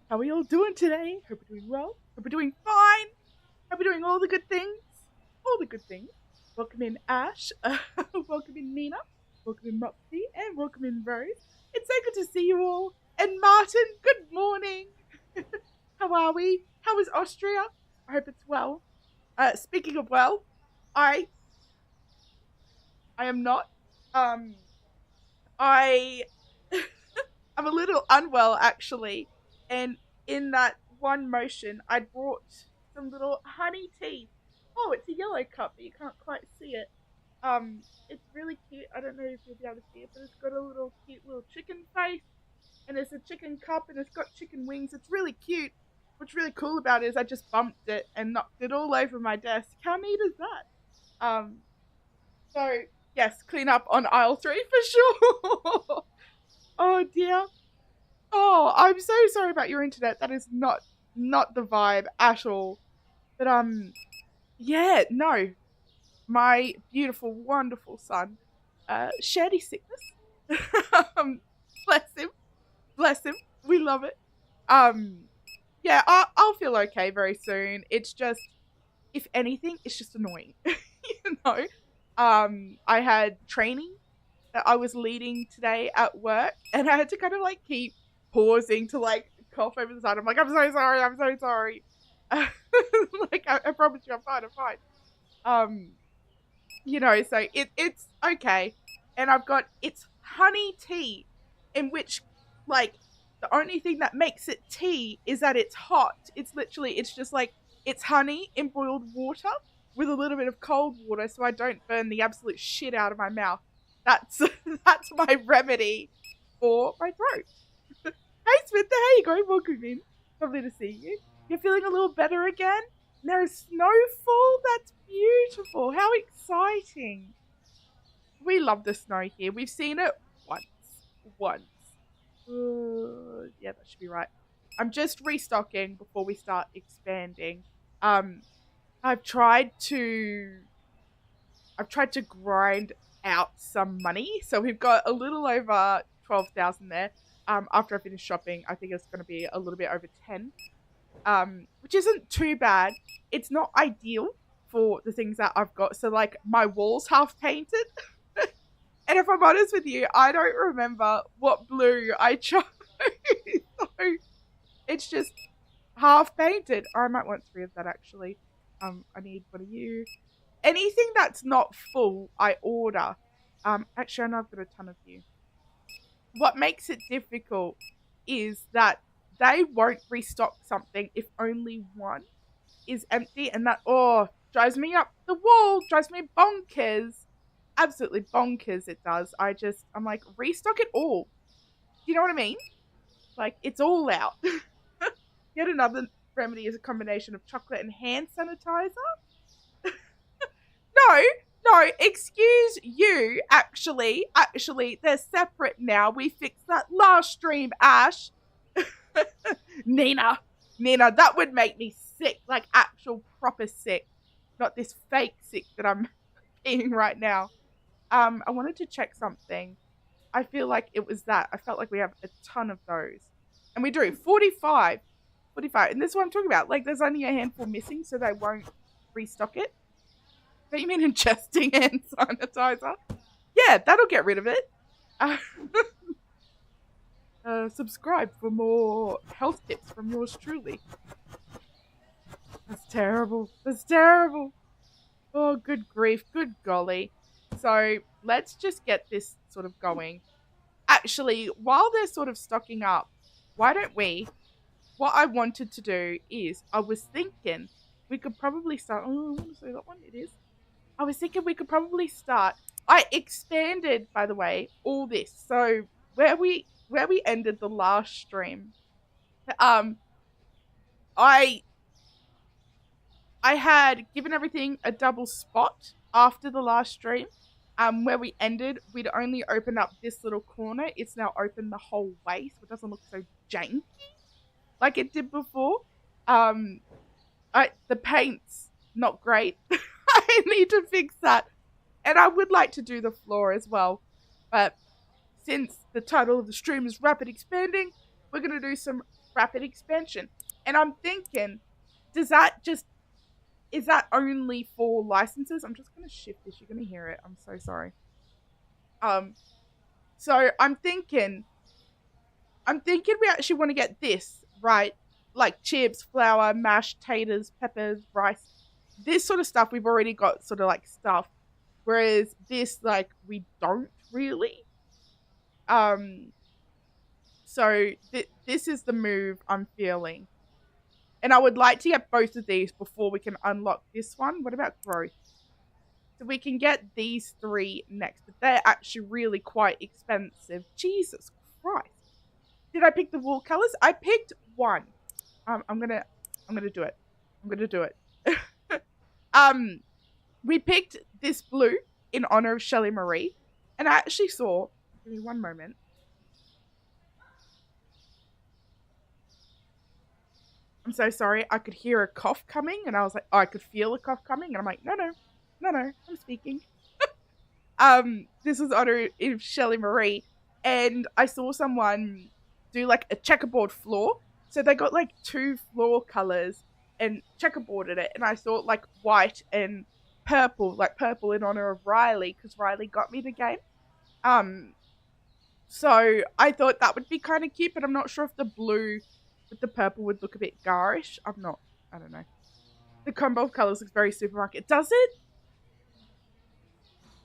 How are you all doing today? Hope you're doing well. Hope you're doing fine. Hope you're doing all the good things. All the good things. Welcome in, Ash. Welcome in, Nina. Welcome in, Mopsy. And welcome in, Rose. It's so good to see you all. And Martin, good morning. How are we? How is Austria? I hope it's well. Speaking of well, I I am not. Um, I I'm a little unwell actually, and in that one motion, I brought some little honey tea. Oh, it's a yellow cup, but you can't quite see it. It's really cute. I don't know if you'll be able to see it, but it's got a little cute little chicken face, and it's a chicken cup, and it's got chicken wings. It's really cute. What's really cool about it is I just bumped it and knocked it all over my desk. How neat is that? So yes, clean up on aisle three for sure. Oh dear. Oh, I'm so sorry about your internet. That is not the vibe at all. But yeah, no. My beautiful, wonderful son, shared his sickness. um, bless him, bless him. We love it. Um, yeah, I'll feel okay very soon. It's just, if anything, it's just annoying. you know. I had training that I was leading today at work, and I had to kind of like keep pausing to like cough over the side. I'm like, I'm so sorry, I'm so sorry. like, I promise you, I'm fine, I'm fine. Um, so it's okay, and I've got it's honey tea, in which like the only thing that makes it tea is that it's hot. It's just like it's honey in boiled water with a little bit of cold water, so I don't burn the absolute shit out of my mouth. That's that's my remedy for my throat. Hey Smith, how you going? Welcome in. Lovely to see you. You're feeling a little better again? There's snowfall? That's beautiful. How exciting. We love the snow here. We've seen it once. Once. Yeah, that should be right. I'm just restocking before we start expanding. Um, I've tried to grind out some money. So we've got a little over 12,000 there. After I finish shopping, I think it's going to be a little bit over 10. Which isn't too bad. It's not ideal for the things that I've got. So like my walls half painted. And if I'm honest with you, I don't remember what blue I chose. so it's just half painted. Or I might want 3 of that actually. I need one of you. Anything that's not full, I order. Actually, I know I've got a ton of you. What makes it difficult is that they won't restock something if only one is empty, and that drives me up the wall, drives me bonkers, absolutely bonkers. It does. I'm like, restock it all. Do you know what I mean? Like, it's all out. Yet another remedy is a combination of chocolate and hand sanitizer. No, no, excuse you. Actually, they're separate now. We fixed that last stream, Ash. Nina, that would make me sick, like actual proper sick, not this fake sick that I'm being right now. I wanted to check something. I feel like it was that. I felt like we have a ton of those. And we do 45. 45. And this is what I'm talking about. Like, there's only a handful missing, so they won't restock it. Don't you mean ingesting hand sanitizer? Yeah, that'll get rid of it. Subscribe for more health tips from yours truly. That's terrible. That's terrible. Oh, good grief. Good golly. So let's just get this sort of going. Actually, while they're sort of stocking up, why don't we? What I wanted to do is, I was thinking we could probably start. Oh, I want to say that one. It is. I was thinking we could probably start. I expanded, by the way, all this. So where we ended the last stream, I had given everything a double spot after the last stream. Where we ended, we'd only opened up this little corner. It's now open the whole way, so it doesn't look so janky like it did before. The paint's not great. I need to fix that. And I would like to do the floor as well. But since the title of the stream is Rapid Expanding, we're going to do some rapid expansion. And I'm thinking, does that just is that only for licenses? I'm just gonna shift this. You're gonna hear it. I'm so sorry. Um, so I'm thinking we actually want to get this, right? Like chips, flour, mashed taters, peppers, rice. This sort of stuff we've already got sort of like stuff. Whereas this, like, we don't really. Um, so this is the move I'm feeling. And I would like to get both of these before we can unlock this one. What about growth? So we can get these three next, but they're actually really quite expensive. Jesus Christ. Did I pick the wool colors? I picked one. I'm gonna do it. I'm gonna do it. We picked this blue in honor of Shelley Marie, and I actually saw. Give me one moment. I'm so sorry. I could hear a cough coming, and I was like, oh, I could feel a cough coming, and I'm like, no, I'm speaking. This was honor of Shelley Marie, and I saw someone do like a checkerboard floor. So they got like two floor colors and checkerboarded it, and I saw like white and purple, like purple in honor of Riley, because Riley got me the game. Um, so I thought that would be kind of cute, but I'm not sure if the blue with the purple would look a bit garish. I don't know. The combo of colors looks very supermarket. Does it?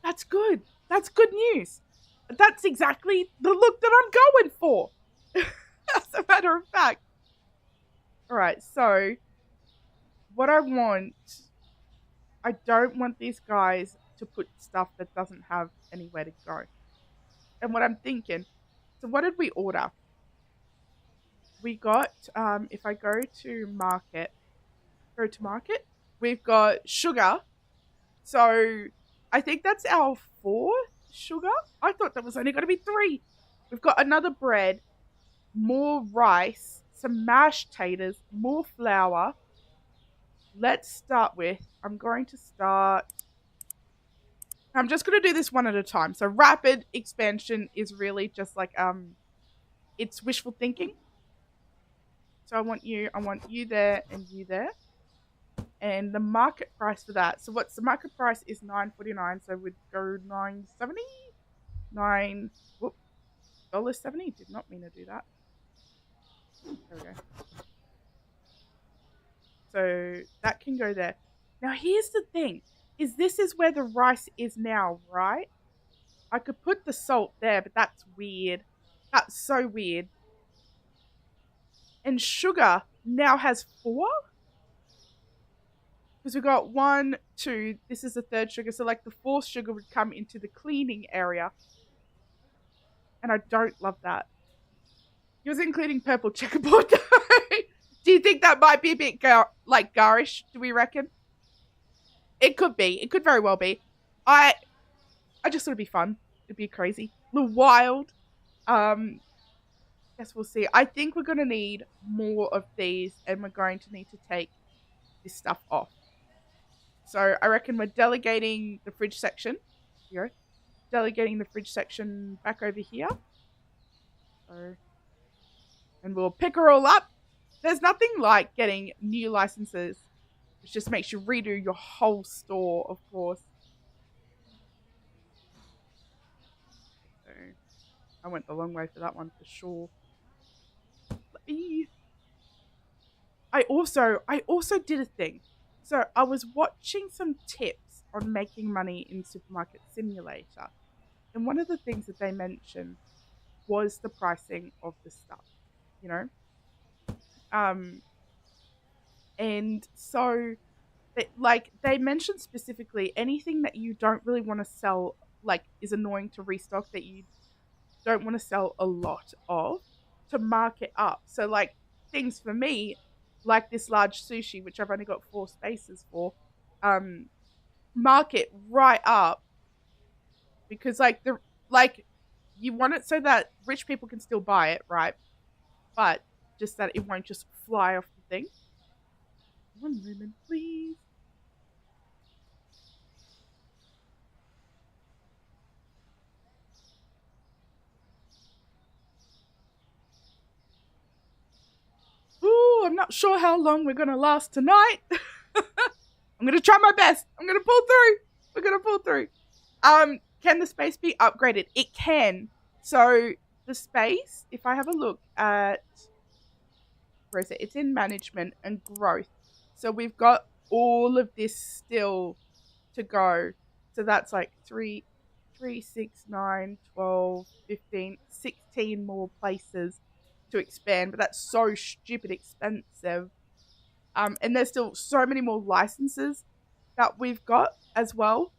That's good. That's good news. That's exactly the look that I'm going for. As a matter of fact. Alright, so what I don't want these guys to put stuff that doesn't have anywhere to go. And what I'm thinking, so what did we order? We got, if I go to market, we've got sugar. So I think that's our fourth sugar. I thought that was only going to be three. We've got another bread, more rice, some mashed taters, more flour. Let's start with, I'm just going to do this one at a time. So rapid expansion is really just like, it's wishful thinking. So I want you there and you there. And the market price for that. So what's the market price is $9.49. So we'd go $9.70. $70. Did not mean to do that. There we go. So that can go there. Now here's the thing: this is where the rice is now, right? I could put the salt there, but that's weird. That's so weird. And sugar now has 4. Because we got 1, 2. This is the third sugar. So like the fourth sugar would come into the cleaning area. And I don't love that. He was including purple checkerboard. Do you think that might be a bit garish? Do we reckon? It could be. It could very well be. I just thought it'd be fun. It'd be crazy. A little wild. Guess we'll see. I think we're gonna need more of these, and we're going to need to take this stuff off. So I reckon we're delegating the fridge section. Here. Delegating the fridge section back over here. So, and we'll pick her all up. There's nothing like getting new licenses, which just makes you redo your whole store, of course. So, I went the long way for that one for sure. I also did a thing. So I was watching some tips on making money in Supermarket Simulator. And one of the things that they mentioned was the pricing of the stuff, you know? And so they mentioned specifically anything that you don't really want to sell, like is annoying to restock, that you don't want to sell a lot of, to mark it up. So like things for me, like this large sushi, which I've only got 4 spaces for, mark it right up, because you want it so that rich people can still buy it, right? But just that it won't just fly off the thing. One moment, please. not sure how long we're gonna last tonight. I'm gonna try my best. I'm gonna pull through. We're gonna pull through. Can the space be upgraded? It can. So the space, if I have a look at, where is it? It's in management and growth. So we've got all of this still to go. So that's like 3, 6, 9, 12, 15, 16 more places to expand. But that's so stupid expensive. And there's still so many more licenses that we've got as well.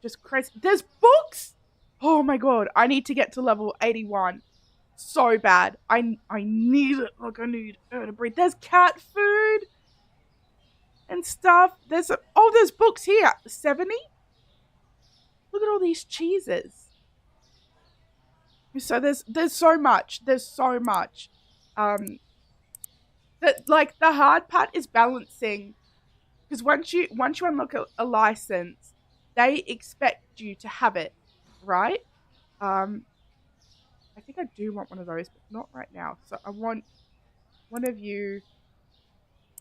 Just crazy. There's books! Oh my god, I need to get to level 81 so bad. I need it. Like, I need air to breathe. There's cat food and stuff. There's books here. 70? Look at all these cheeses. So there's so much. There's so much. That, like, the hard part is balancing, because once you unlock a license, they expect you to have it, right? I think I do want one of those, but not right now. So I want one of you,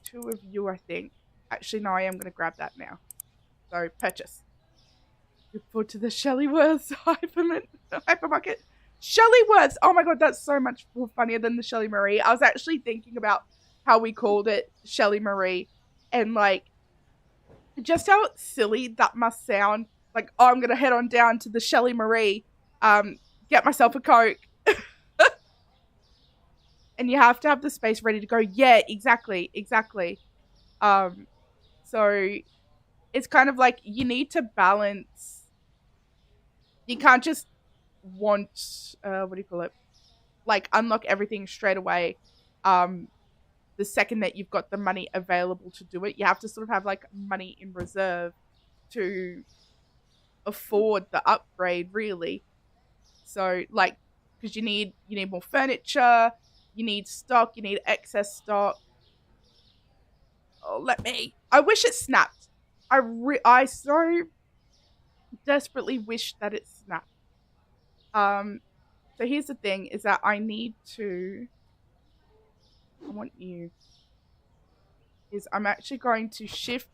2 of you, I think. Actually, no, I am going to grab that now. So, purchase. Look forward to the Shellyworths hypermarket. Shellyworths! Oh my god, that's so much more funnier than the Shelly Marie. I was actually thinking about how we called it Shelly Marie. And, like, just how silly that must sound. Like, oh, I'm going to head on down to the Shelly Marie, get myself a Coke. And you have to have the space ready to go. Yeah, exactly. So it's kind of like you need to balance. You can't just want, what do you call it? Like, unlock everything straight away. The second that you've got the money available to do it, you have to sort of have like money in reserve to afford the upgrade, really. So, like, because you need more furniture, you need stock, you need excess stock. Oh, I wish it snapped. I so desperately wish that it snapped. So here's the thing, is that I want you. I'm actually going to shift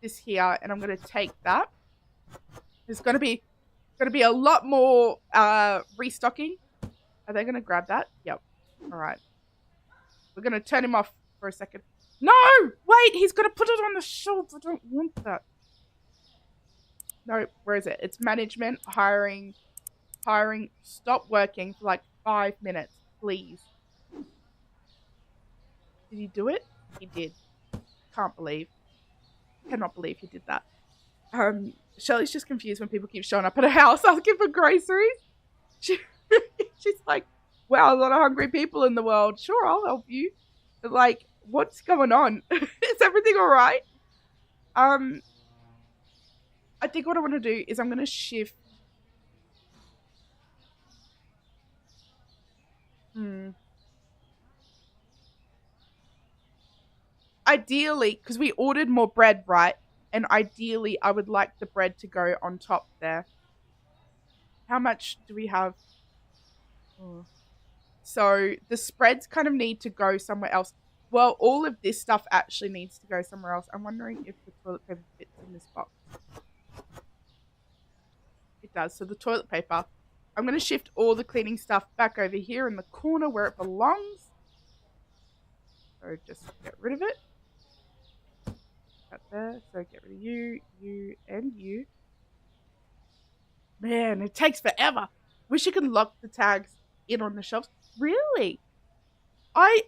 this here, and I'm going to take that. There's going to be a lot more restocking. Are they going to grab that? Yep. All right. We're going to turn him off for a second. No! Wait, he's going to put it on the shelf. I don't want that. No, where is it? It's management, hiring. Stop working for like 5 minutes, please. Did he do it? He did. Cannot believe he did that. Shelly's just confused when people keep showing up at her house asking for groceries. She's like, wow, a lot of hungry people in the world. Sure, I'll help you. But, like, what's going on? Is everything all right? I think what I want to do is I'm going to shift. Ideally, because we ordered more bread, right? And ideally, I would like the bread to go on top there. How much do we have? Oh. So the spreads kind of need to go somewhere else. Well, all of this stuff actually needs to go somewhere else. I'm wondering if the toilet paper fits in this box. It does. So the toilet paper, I'm going to shift all the cleaning stuff back over here in the corner where it belongs. So just get rid of it. That there. So get rid of you, and you. Man, it takes forever. Wish you could lock the tags in on the shelves. Really? I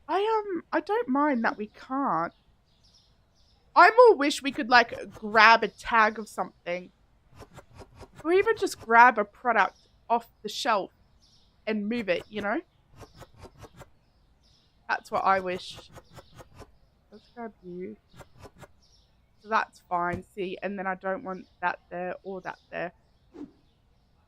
don't mind that we can't. I more wish we could, like, grab a tag of something. Or even just grab a product off the shelf and move it, you know? That's what I wish. Let's grab you. So that's fine, see? And then I don't want that there or that there.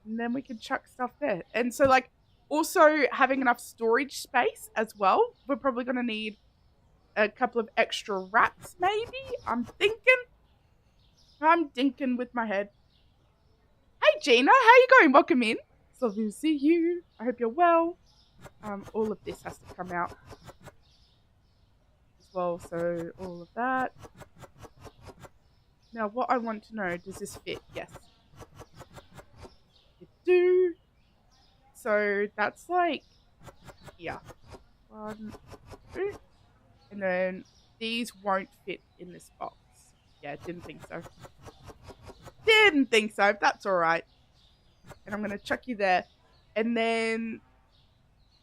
And then we can chuck stuff there. And so, like, also having enough storage space as well. We're probably going to need a couple of extra racks, maybe? I'm thinking with my head. Hey, Gina, how you going? Welcome in. It's lovely to see you. I hope you're well. All of this has to come out as well, so all of that. Now, what I want to know, does this fit? Yes. It do. So that's like, yeah. 1, 2. And then these won't fit in this box. Yeah, didn't think so. Didn't think so. That's all right. And I'm going to chuck you there. And then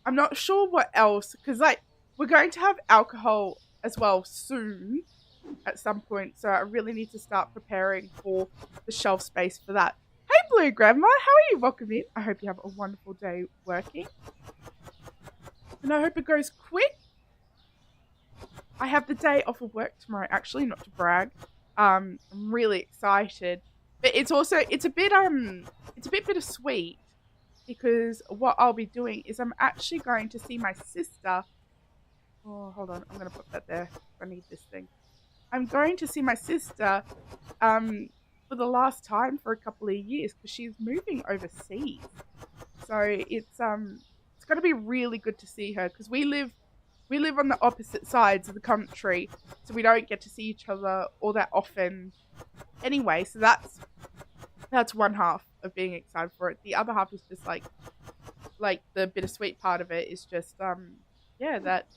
I'm not sure what else, because like we're going to have alcohol as well soon at some point. So I really need to start preparing for the shelf space for that. Hey, Blue Grandma, how are you? Welcome in. I hope you have a wonderful day working. And I hope it goes quick. I have the day off of work tomorrow, actually, not to brag. I'm really excited. But it's a bit bittersweet, because what I'll be doing is I'm actually going to see my sister. Oh, hold on. I'm going to put that there. I need this thing. I'm going to see my sister for the last time for a couple of years, because she's moving overseas. So it's going to be really good to see her, because we live on the opposite sides of the country, so we don't get to see each other all that often anyway. So that's one half of being excited for it. The other half is just like the bittersweet part of it is just yeah, that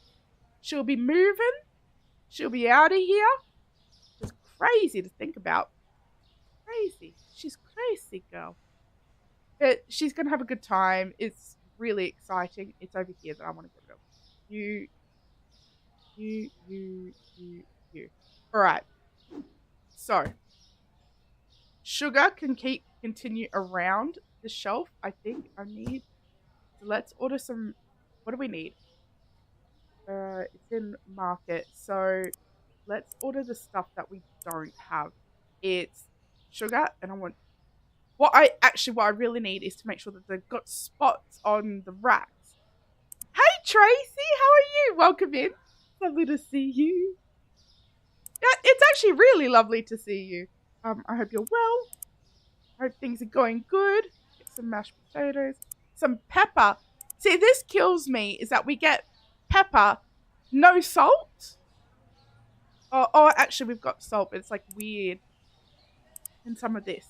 she'll be moving, she'll be out of here. Just crazy to think about. Crazy. She's crazy, girl. But she's gonna have a good time. It's really exciting. It's over here that I want to get rid of. You. All right. So, sugar can continue around the shelf. I think I need. So let's order some. What do we need? It's in market. So let's order the stuff that we don't have. It's sugar, and I want. What I really need is to make sure that they've got spots on the racks. Hey Tracy, how are you? Welcome in. Lovely to see you. Yeah, it's actually really lovely to see you. I hope you're well. I hope things are going good. Get some mashed potatoes. Some pepper. See, this kills me, is that we get pepper, no salt. Oh, actually, we've got salt, but it's like weird in some of this.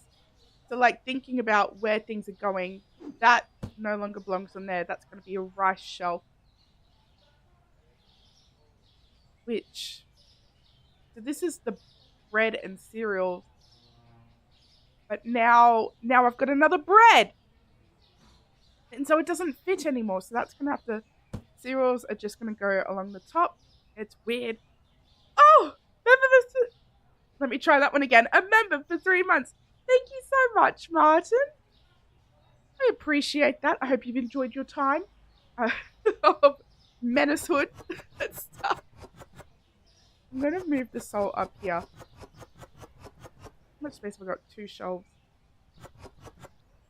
So, like, thinking about where things are going, that no longer belongs on there. That's going to be a rice shelf. Which, so this is the bread and cereal. But now I've got another bread. And so it doesn't fit anymore. So that's going to have to, cereals are just going to go along the top. It's weird. Oh, let me try that one again. A member for 3 months. Thank you so much, Martin. I appreciate that. I hope you've enjoyed your time of menacehood and stuff. I'm going to move the salt up here. How much space have we got? 2 shelves.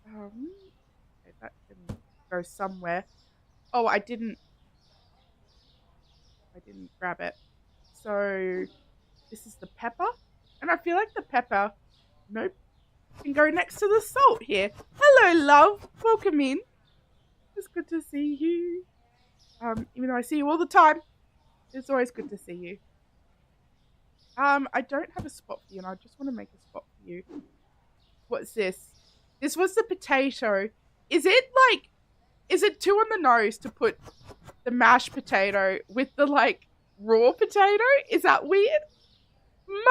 Okay, that can go somewhere. Oh, I didn't grab it. So this is the pepper. And I feel like the pepper, nope, can go next to the salt here. Hello, love. Welcome in. It's good to see you. Even though I see you all the time, it's always good to see you. I don't have a spot for you, and I just want to make a spot for you. What's this? This was the potato. Is it too on the nose to put the mashed potato with the, like, raw potato? Is that weird?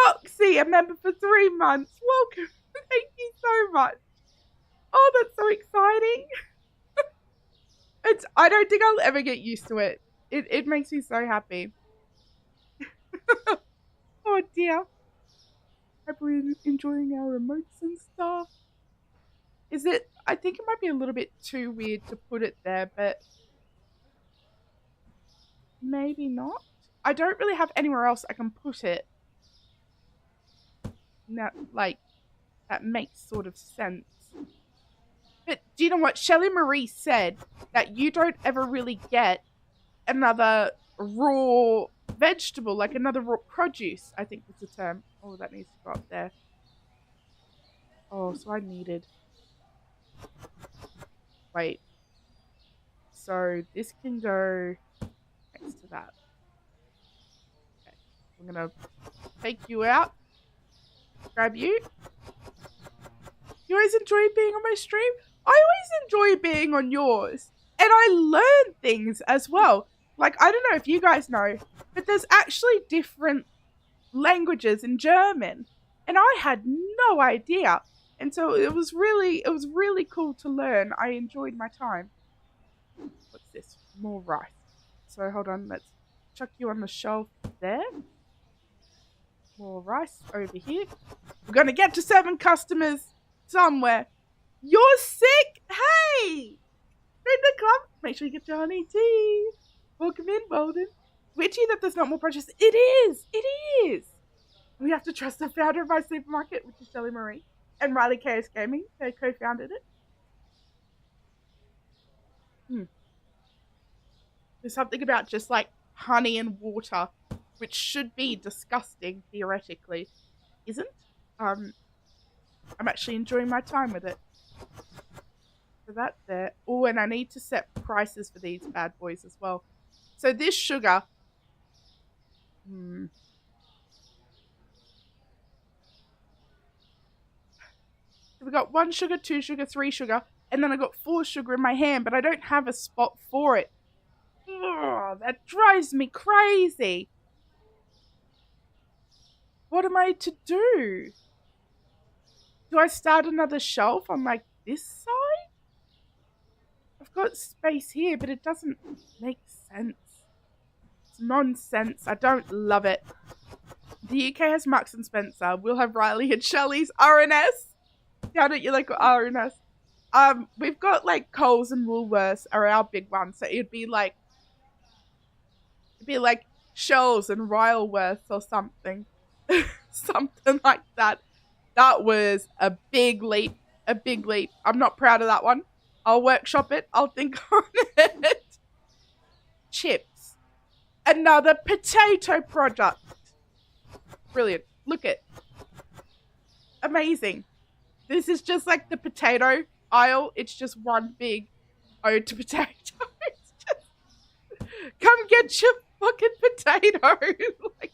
Moxie, a member for 3 months. Welcome. Thank you so much. Oh, that's so exciting. I don't think I'll ever get used to it. It makes me so happy. Oh dear. Hope we're enjoying our remotes and stuff. I think it might be a little bit too weird to put it there, but maybe not. I don't really have anywhere else I can put it. That makes sort of sense. But do you know what? Shelley Marie said that you don't ever really get another raw vegetable, like another raw produce, I think was the term. Oh, that needs to go up there. Oh, so I needed... Wait. So this can go next to that. Okay. I'm going to take you out. Grab you. You always enjoy being on my stream? I always enjoy being on yours. And I learn things as well. Like, I don't know if you guys know, but there's actually different languages in German. And I had no idea. And so it was really cool to learn. I enjoyed my time. What's this? More rice. So hold on, let's chuck you on the shelf there. More rice over here. We're gonna get to 7 customers somewhere. You're sick? Hey! In the club. Make sure you get your honey tea. Welcome in, Bolden. Witchy that there's not more purchase. It is! It is! We have to trust the founder of my supermarket, which is Shelly Marie. And Riley Chaos Gaming. They co-founded it. There's something about just like honey and water, which should be disgusting, theoretically. Isn't? I'm actually enjoying my time with it. So that's there. Oh, and I need to set prices for these bad boys as well. So this sugar. So we got 1 sugar, 2 sugar, 3 sugar, and then I got 4 sugar in my hand, but I don't have a spot for it. Ugh, that drives me crazy. What am I to do? Do I start another shelf on like this side? I've got space here, but it doesn't make sense. It's nonsense. I don't love it. The UK has Marks and Spencer. We'll have Riley and Shelley's R&S. Down at your local R&S. We've got like Coles and Woolworths are our big ones. So it'd be like Shells and Ryleworth or something. Something like that. That was a big leap. A big leap. I'm not proud of that one. I'll workshop it. I'll think on it. Chips. Another potato product. Brilliant. Look it. Amazing. This is just like the potato aisle. It's just one big ode to potato. It's just, come get your fucking potato. Like,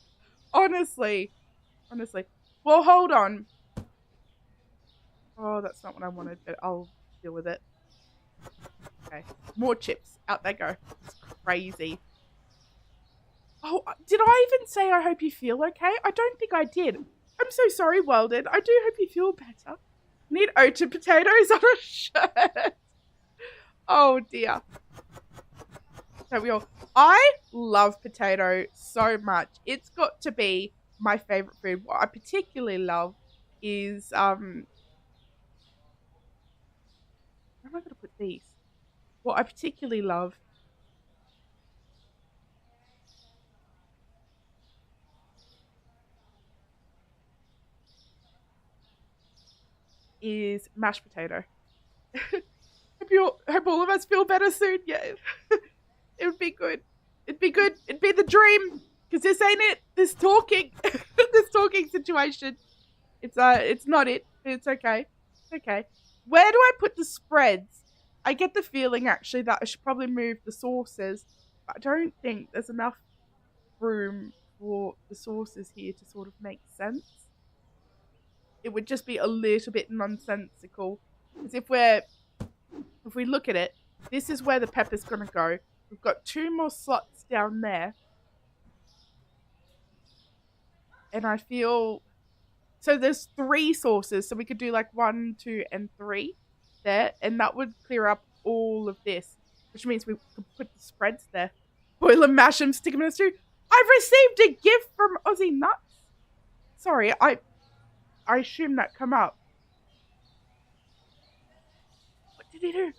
honestly. Well, hold on. Oh, that's not what I wanted, but I'll deal with it. Okay. More chips. Out they go. It's crazy. Oh, did I even say I hope you feel okay? I don't think I did. I'm so sorry, Weldon. I do hope you feel better. Need ode to potatoes on a shirt. Oh, dear. So we all... I love potato so much. It's got to be my favorite food. What I particularly love is... Where am I going to put these? What I particularly love is mashed potato. Hope all of us feel better soon. Yeah. It would be good. It'd be good. It'd be the dream. Because this ain't it. This talking. This talking situation. It's not it. It's okay. It's okay. Where do I put the spreads? I get the feeling actually that I should probably move the sauces. But I don't think there's enough room for the sauces here to sort of make sense. It would just be a little bit nonsensical. Because if we look at it, this is where the pepper's gonna go. We've got 2 more slots down there. And I feel... So there's 3 sauces, so we could do like 1, 2, and 3 there. And that would clear up all of this. Which means we could put the spreads there. Boil and mash them, stick them in a stew. I've received a gift from Aussie Nuts. Sorry, I assume that come up. What did he do?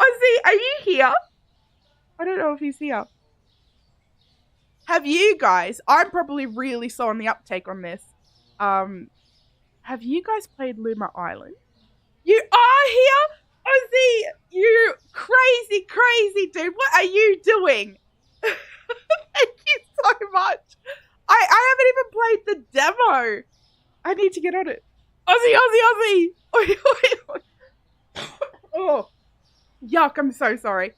Ozzy, are you here? I don't know if he's here. Have you guys, I'm probably really slow on the uptake on this. Have you guys played Luma Island? You are here? Ozzy, you crazy dude. What are you doing? Thank you so much. I haven't even played the demo. I need to get on it. Aussie, Aussie, Aussie! Oi, oi, oi. Oh, yuck, I'm so sorry.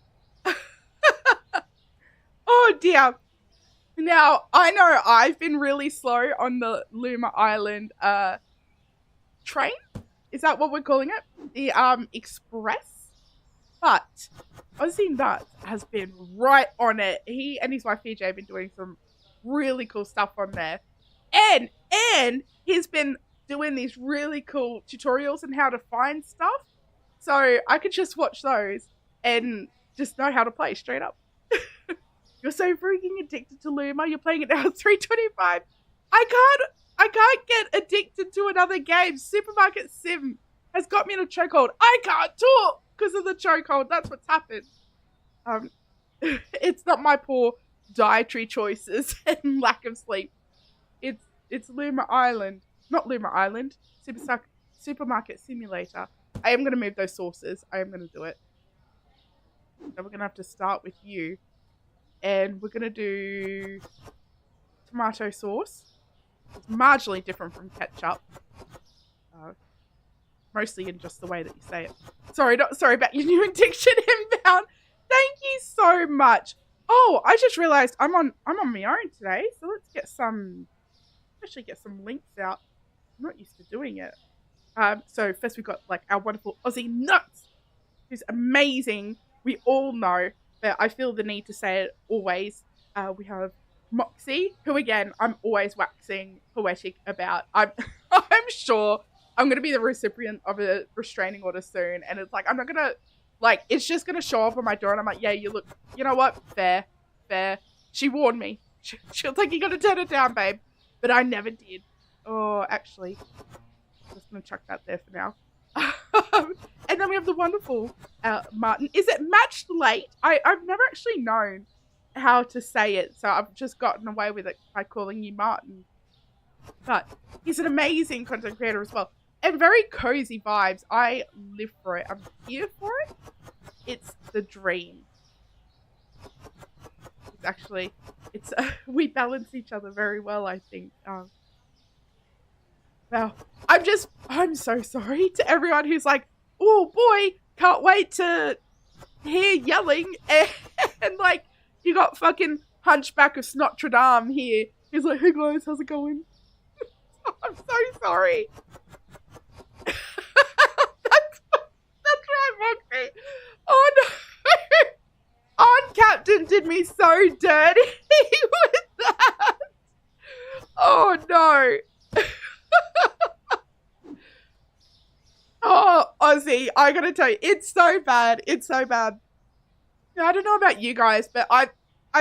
Oh dear. Now, I know I've been really slow on the Luma Island train. Is that what we're calling it? The express? But Aussie Nuts has been right on it. He and his wife PJ have been doing some really cool stuff on there. And he's been doing these really cool tutorials on how to find stuff. So I could just watch those and just know how to play straight up. You're so freaking addicted to Luma. You're playing it now at 3:25. I can't get addicted to another game. Supermarket Sim has got me in a chokehold. I can't talk because of the chokehold. That's what's happened. It's not my poor dietary choices and lack of sleep. It's Luma Island. Not Luma Island. Supermarket Simulator. I am going to move those sauces. I am going to do it. So we're going to have to start with you. And we're going to do tomato sauce. It's marginally different from ketchup. Mostly in just the way that you say it. Sorry about your new addiction inbound. Thank you so much. Oh, I just realized I'm on my own today. So let's get some links out. I'm not used to doing it. So first we've got like our wonderful Aussie Nuts, who's amazing. We all know, but I feel the need to say it always. We have Moxie, who again I'm always waxing poetic about. I'm sure I'm gonna be the recipient of a restraining order soon, and it's like I'm not gonna it's just gonna show up on my door, and I'm like, yeah, you know what, fair. She warned me. She was like, you gotta turn it down, babe, but I never did. Oh, actually, I'm just gonna chuck that there for now. And then we have the wonderful Martin. Is it matched late? I've never actually known how to say it, so I've just gotten away with it by calling you Martin. But he's an amazing content creator as well. And very cozy vibes. I live for it. I'm here for it. It's the dream. We balance each other very well, I think. Well, I'm so sorry to everyone who's like, oh boy, can't wait to hear yelling. And like, you got fucking Hunchback of Notre Dame here. He's like, hey guys, how's it going? I'm so sorry. that's right, Moxie. Oh no. Aunt Captain did me so dirty with that. Oh no. Oh, Aussie, I gotta tell you, it's so bad. It's so bad. I don't know about you guys, but I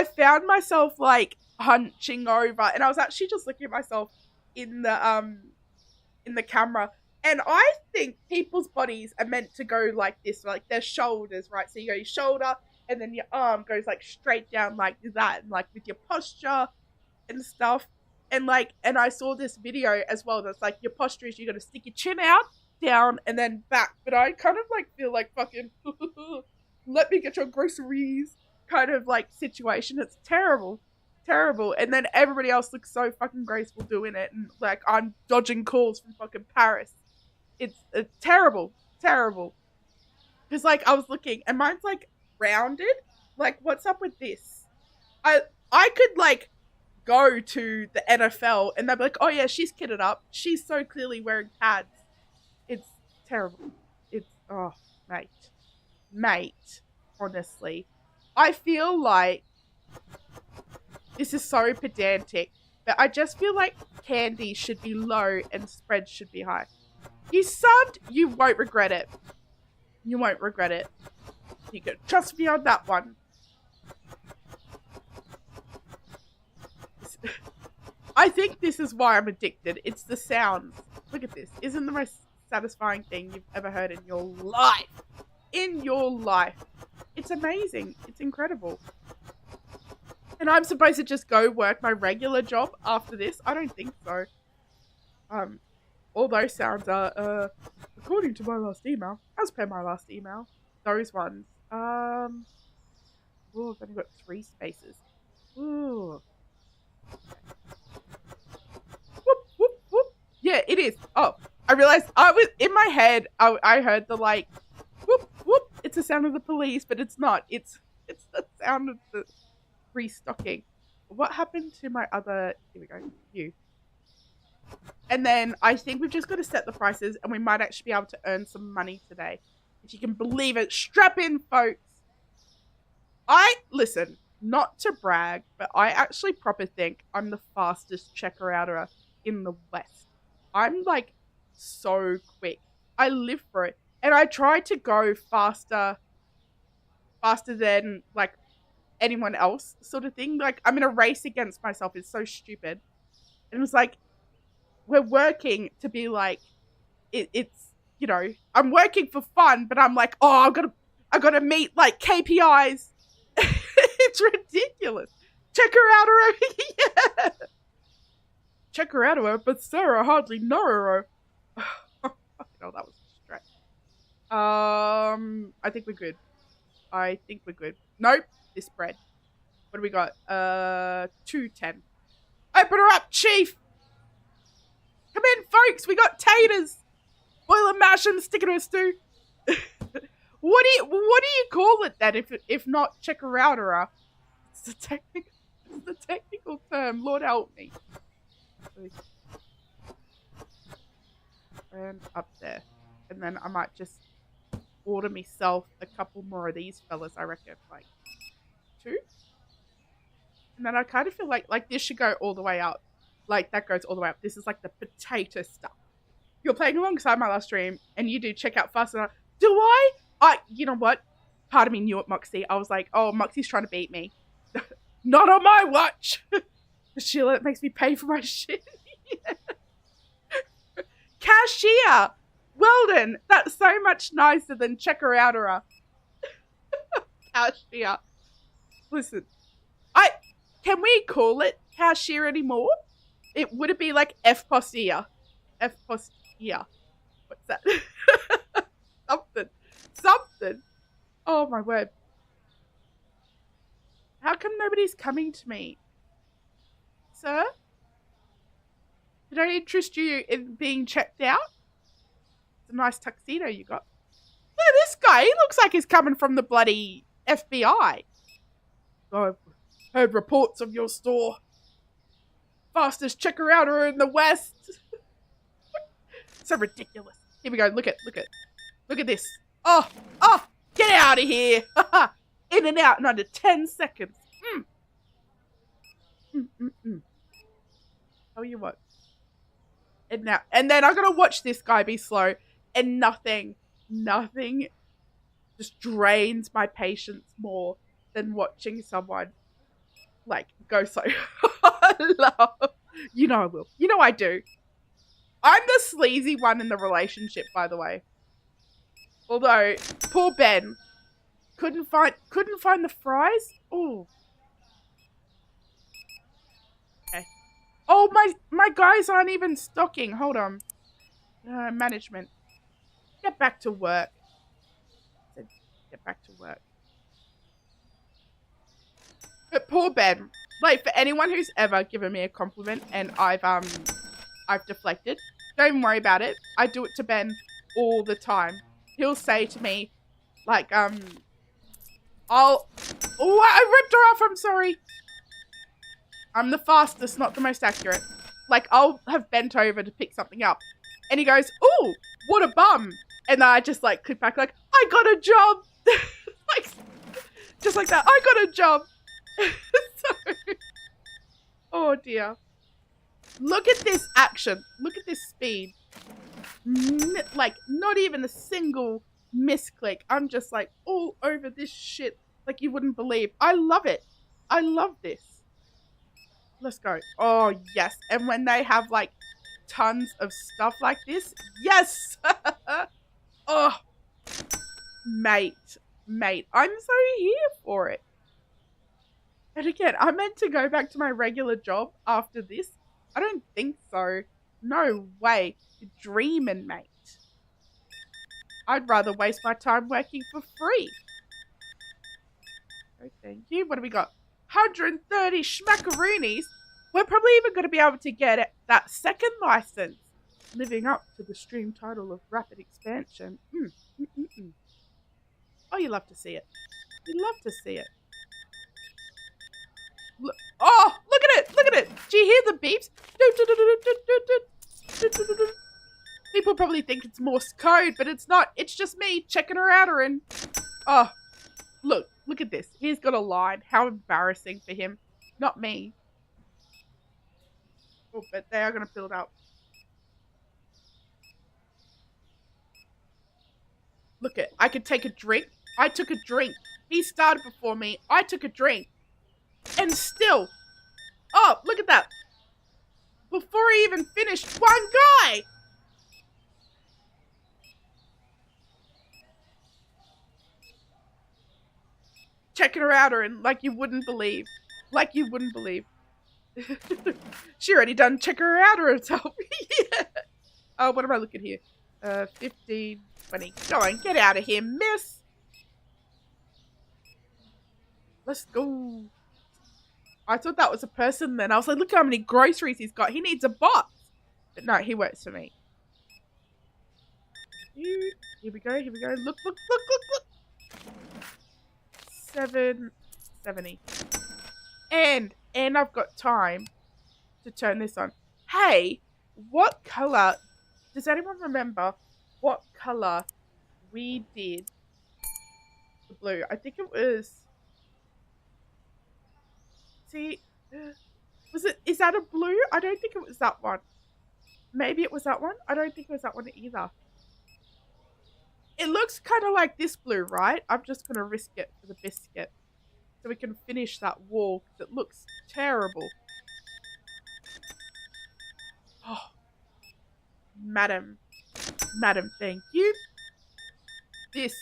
found myself like hunching over, and I was actually just looking at myself in the camera, and I think people's bodies are meant to go like this, like their shoulders, right? So you go your shoulder, and then your arm goes like straight down like that, and like with your posture and stuff. And I saw this video as well that's like your posture is you gotta stick your chin out, down, and then back. But I kind of like feel like fucking let me get your groceries kind of like situation. It's terrible. And then everybody else looks so fucking graceful doing it, and like I'm dodging calls from fucking Paris. It's terrible. Because like I was looking and mine's like rounded. Like what's up with this? I could like go to the NFL and they'd be like, oh yeah, she's kitted up. She's so clearly wearing pads. It's terrible. It's, oh, mate, honestly. I feel like this is so pedantic, but I just feel like candy should be low and spreads should be high. You subbed, you won't regret it. You won't regret it. You can trust me on that one. I think this is why I'm addicted. It's the sounds. Look at this. Isn't the most satisfying thing you've ever heard in your life? In your life. It's amazing. It's incredible. And I'm supposed to just go work my regular job after this? I don't think so. All those sounds are, according to my last email, as per my last email, those ones. Oh, I've only got 3 spaces. Ooh. Whoop, whoop, whoop. Yeah, it is. Oh, I realized I was in my head. I heard the like, whoop whoop. It's the sound of the police, but it's not. It's the sound of the restocking. What happened to my other? Here we go. You. And then I think we've just got to set the prices, and we might actually be able to earn some money today, if you can believe it. Strap in, folks. Listen. Not to brag, but I actually proper think I'm the fastest checker-outer in the West. I'm like so quick. I live for it. And I try to go faster than like anyone else sort of thing. Like I'm in a race against myself. It's so stupid. And it was like, we're working to be like, it's, you know, I'm working for fun, but I'm like, oh, I've got to meet like KPIs. It's ridiculous. Check her out, yeah. Check her out, but sir, I hardly know her. Oh, that was a stretch. I think we're good. Nope, this bread. What do we got? 210. Open her up, chief. Come in, folks. We got taters. Boil and mash them, stick it in a stew. What do you call it then if not checker-outerer? It's the technical term. Lord help me. And up there. And then I might just order myself a couple more of these fellas, I reckon. Like 2. And then I kind of feel like this should go all the way up. Like that goes all the way up. This is like the potato stuff. You're playing alongside my last stream and you do check out fast enough. Do I? You know what? Part of me knew it, Moxie. I was like, oh, Moxie's trying to beat me. Not on my watch. Sheila, it makes me pay for my shit. Cashier. Weldon. That's so much nicer than checker-outerer. Cashier. Listen. Can we call it cashier anymore? Would it be like F-postier? F-postier. What's that? Something. Oh my word. How come nobody's coming to me? Sir? Did I interest you in being checked out? It's a nice tuxedo you got. Look at this guy. He looks like he's coming from the bloody FBI. Oh, I've heard reports of your store. Fastest checker-outer in the West. So ridiculous. Here we go. Look at this. Oh, get out of here. In and out in under 10 seconds. Tell you what. And then I gotta watch this guy be slow, and nothing just drains my patience more than watching someone like go slow. You know I will. You know I do. I'm the sleazy one in the relationship, by the way. Although poor Ben couldn't find the fries. Oh. Okay. Oh, my guys aren't even stocking. Hold on. Management. Get back to work. Get back to work. But poor Ben. Like, for anyone who's ever given me a compliment and I've deflected, don't worry about it. I do it to Ben all the time. He'll say to me, like, I ripped her off, I'm sorry. I'm the fastest, not the most accurate. Like, I'll have bent over to pick something up. And he goes, ooh, what a bum. And then I just, like, click back, like, I got a job. Like, just like that. I got a job. So, oh, dear. Look at this action. Look at this speed. Like, not even a single misclick. I'm just, like, all over this shit like you wouldn't believe. I love it. I love this. Let's go. Oh, yes. And when they have, like, tons of stuff like this, yes! Oh, mate. I'm so here for it. And again, I meant to go back to my regular job after this. I don't think so. No way. You're dreaming, mate. I'd rather waste my time working for free. Oh, thank you. What do we got? 130 schmackaroonies. We're probably even going to be able to get that second license. living up to the stream title of Rapid Expansion. Oh, you love to see it. You love to see it. Oh, look at it! Look at it! Do you hear the beeps? People probably think it's Morse code, but it's not. It's just me checking her out. Oh, look at this. He's got a line. How embarrassing for him. Not me. Oh, but they are going to build up. Look at, I could take a drink. I took a drink. He started before me. I took a drink. And still, oh, look at that. Before he even finished, one guy. Checking her out, and like you wouldn't believe. Like you wouldn't believe. She already done check her out herself. Yeah. Oh, what am I looking here? 15, 20. Go on, get out of here, miss. Let's go. I thought that was a person then. I was like, look how many groceries he's got. He needs a box. But no, he works for me. Here we go, here we go. Look. 770. And I've got time to turn this on. Hey, what color, does anyone remember what color we did the blue? I think it was, see, is that a blue? I don't think it was that one. Maybe it was that one. I don't think it was that one either. It looks kind of like this blue, right? I'm just going to risk it for the biscuit. So we can finish that wall, because it looks terrible. Oh, madam, thank you. This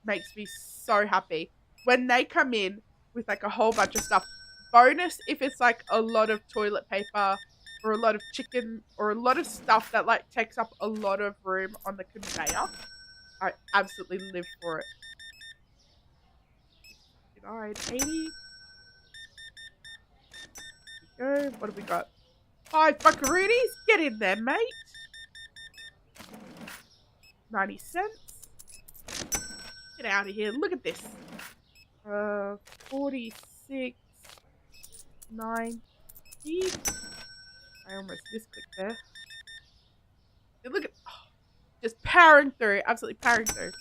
makes me so happy. When they come in with like a whole bunch of stuff, bonus if it's like a lot of toilet paper or a lot of chicken or a lot of stuff that like takes up a lot of room on the conveyor. I absolutely live for it. 80. There we go. What have we got? 5 buckaroonies. Get in there, mate. 90 cents. Get out of here. Look at this. 46. 90. I almost misclicked there. And look at, just powering through, absolutely powering through.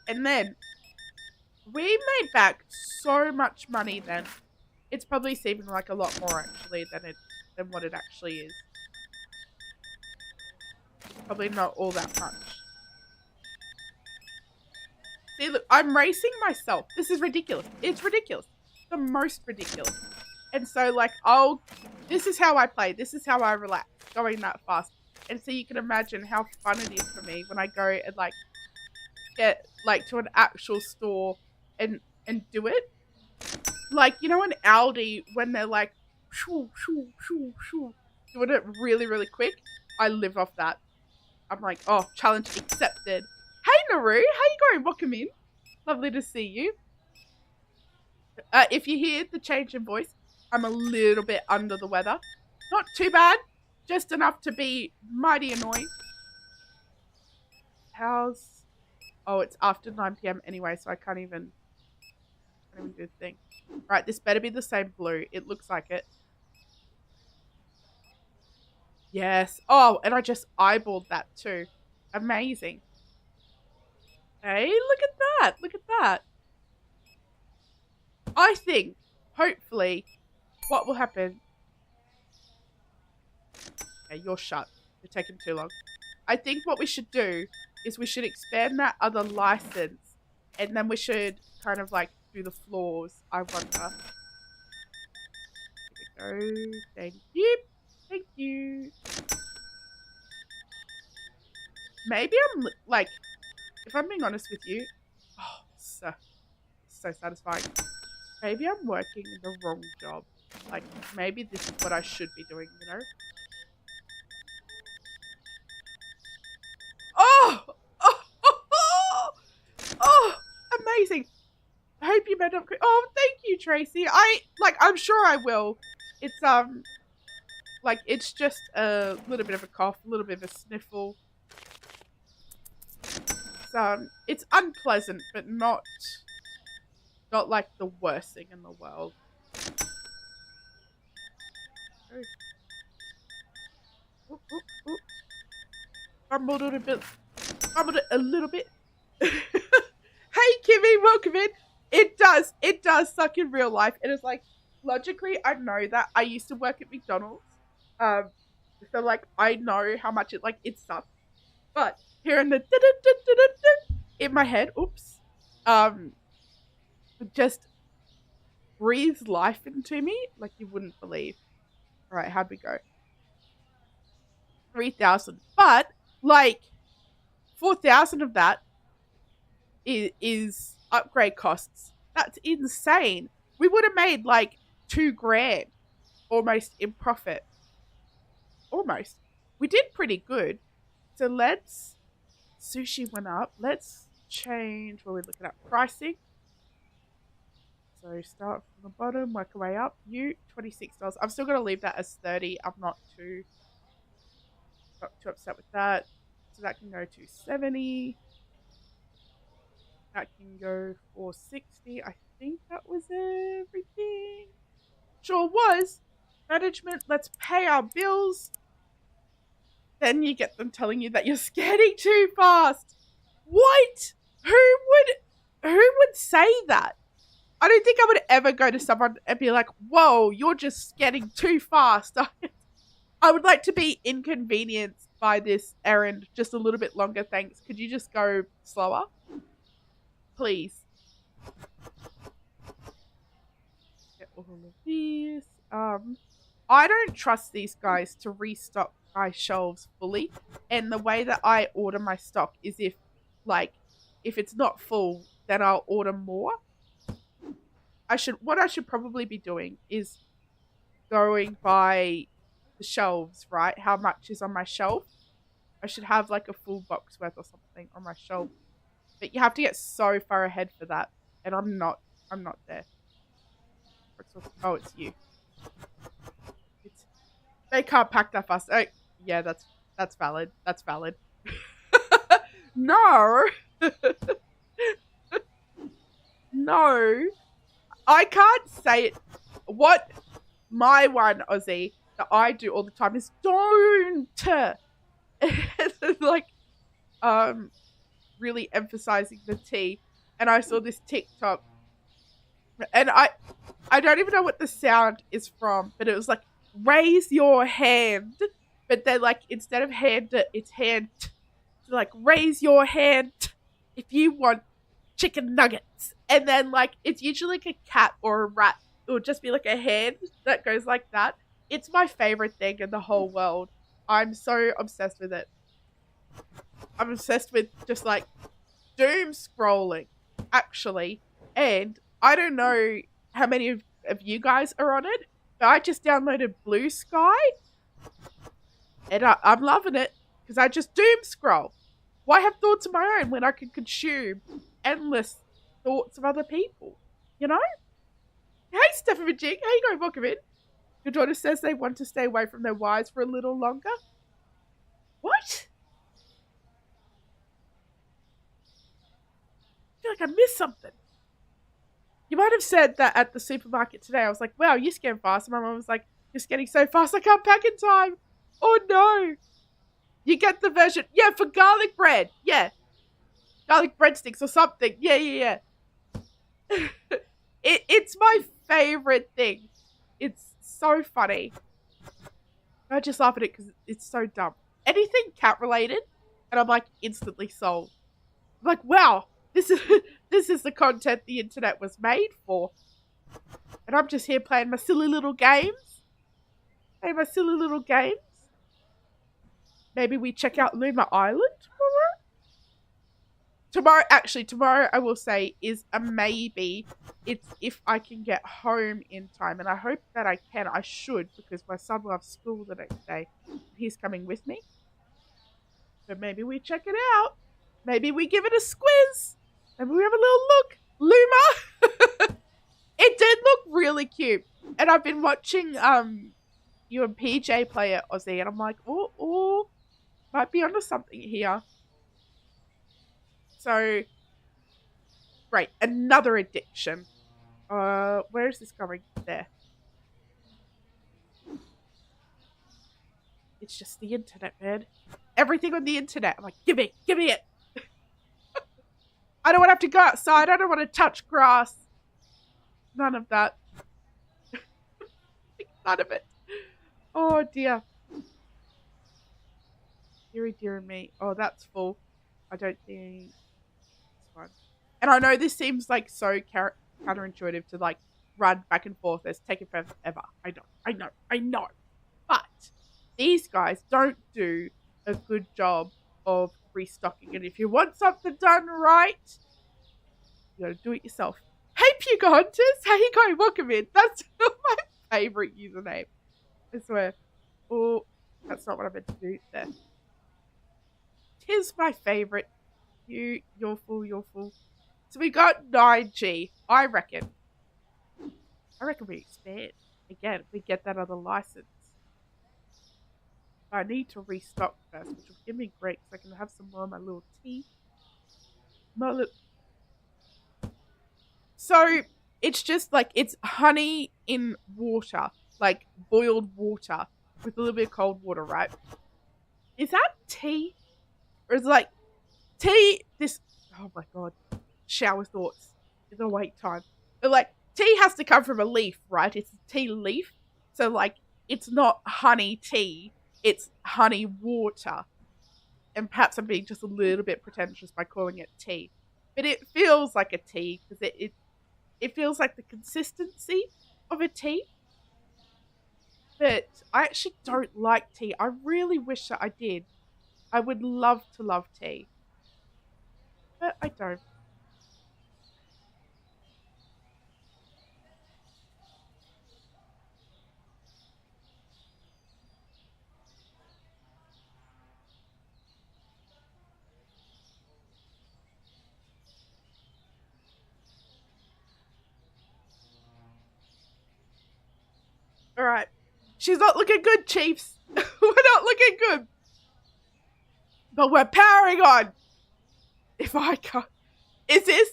And then we made back so much money then. It's probably seeming like a lot more actually than what it actually is. Probably not all that much. See, look, I'm racing myself. This is ridiculous. It's ridiculous. The most ridiculous. And so like, this is how I play. This is how I relax, going that fast. And so you can imagine how fun it is for me when I go and like get like to an actual store and do it. Like, you know, in Aldi when they're like shoo, shoo, shoo, shoo, doing it really, really quick. I live off that. I'm like, oh, challenge accepted. Hey Naru, how you going? Welcome in. Lovely to see you. If you hear the change in voice, I'm a little bit under the weather. Not too bad. Just enough to be mighty annoying. Oh, it's after 9 PM anyway, so I can't even do the thing. Right, this better be the same blue. It looks like it. Yes. Oh, and I just eyeballed that too. Amazing. Hey, look at that. Look at that. I think, hopefully, what will happen... Okay, you're shut. You're taking too long. I think what we should do is we should expand that other license and then we should kind of like do the floors, I wonder. Here we go. Thank you. Thank you. Maybe I'm like, if I'm being honest with you, oh, so satisfying. Maybe I'm working the wrong job. Like, maybe this is what I should be doing, you know? Oh, amazing. I hope you end up. Oh, thank you, Tracy. I'm sure I will. It's Like, it's just a little bit of a cough, a little bit of a sniffle. It's unpleasant, but not like the worst thing in the world. Oop, oop, oop. Fumbled it a little bit. Hey, Kimmy, welcome in. It does suck in real life. It is like, logically, I know that. I used to work at McDonald's. So like, I know how much it sucks. But hearing the in my head, oops, just breathes life into me like you wouldn't believe. All right, how'd we go? 3,000, but like 4,000 of that is upgrade costs. That's insane. We would have made like $2,000 almost in profit. Almost. We did pretty good. So sushi went up. Let's change what we're looking at. Pricing. So start from the bottom, work our way up. $26. I'm still going to leave that as 30. I'm not too upset with that. So that can go to 70. That can go for 60. I think that was everything. Sure was. Management, let's pay our bills. Then you get them telling you that you're scanning too fast. What? Who would say that? I don't think I would ever go to someone and be like, whoa, you're just scanning too fast. I would like to be inconvenienced by this errand just a little bit longer, thanks. Could you just go slower? Please. Get all of these. I don't trust these guys to restock my shelves fully. And the way that I order my stock is if it's not full, then I'll order more. What I should probably be doing is going by the shelves, right? How much is on my shelf? I should have like a full box worth or something on my shelf. But you have to get so far ahead for that. And I'm not there. Oh, it's you. They can't pack that fast. Oh, yeah, that's valid. That's valid. No. No. I can't say it. What my one, Aussie, that I do all the time is don't. Like, really emphasizing the T. And I saw this TikTok. And I don't even know what the sound is from, but it was like, raise your hand. But then, like, instead of hand, it's hand. So, like, raise your hand if you want chicken nuggets. And then, like, it's usually like a cat or a rat. It would just be like a hand that goes like that. It's my favorite thing in the whole world. I'm so obsessed with it. I'm obsessed with just, like, doom scrolling, actually. And I don't know how many of you guys are on it, but I just downloaded Blue Sky. And I'm loving it because I just doom scroll. Why have thoughts of my own when I can consume endless thoughts of other people? You know? Hey, Stephanie Jing. How you going? Welcome in. Your daughter says they want to stay away from their wives for a little longer. What? I feel like I missed something. You might have said that at the supermarket today. I was like, wow, you scan fast. And my mom was like, you're scanning so fast, I can't pack in time. Oh, no. You get the version. Yeah, for garlic bread. Yeah. Garlic breadsticks or something. Yeah. It's my favorite thing. It's so funny. I just laugh at it because it's so dumb. Anything cat related, and I'm like instantly sold. I'm like, wow, this is the content the internet was made for. And I'm just here playing my silly little games. Maybe we check out Luma Island tomorrow. Tomorrow I will say is a maybe. It's if I can get home in time. And I hope that I can. I should, because my son will have school the next day. He's coming with me. So maybe we check it out. Maybe we give it a squiz. Maybe we have a little look. Luma. It did look really cute. And I've been watching You and PJ play it, Aussie, and I'm like, oh, might be onto something here. So, great, another addiction. Where is this going? There. It's just the internet, man. Everything on the internet. I'm like, give me it. I don't want to have to go outside. I don't want to touch grass. None of that. None of it. Oh, dear. Dear me. Oh, that's full. I don't think this one. And I know this seems like so counterintuitive to like run back and forth. It's taken forever. I know. But these guys don't do a good job of restocking. And if you want something done right, you gotta do it yourself. Hey, Puga Hunters! How you going? Welcome in. That's my favorite username. I swear. Oh, that's not what I meant to do there. Tis my favorite. You're full. So we got 9G. I reckon we expand. Again, we get that other license. I need to restock first, which will give me great so I can have some more of my little tea. So it's just like it's honey in water, like boiled water with a little bit of cold water, right? Is that tea? Or is it like tea? Oh my god. Shower thoughts. It's a wait time. But like tea has to come from a leaf, right? It's a tea leaf. So like it's not honey tea. It's honey water. And perhaps I'm being just a little bit pretentious by calling it tea. But it feels like a tea because it feels like the consistency of a tea. But I actually don't like tea. I really wish that I did. I would love to love tea. But I don't. Alright. She's not looking good, Chiefs. We're not looking good. But we're powering on. If I can't. Is this.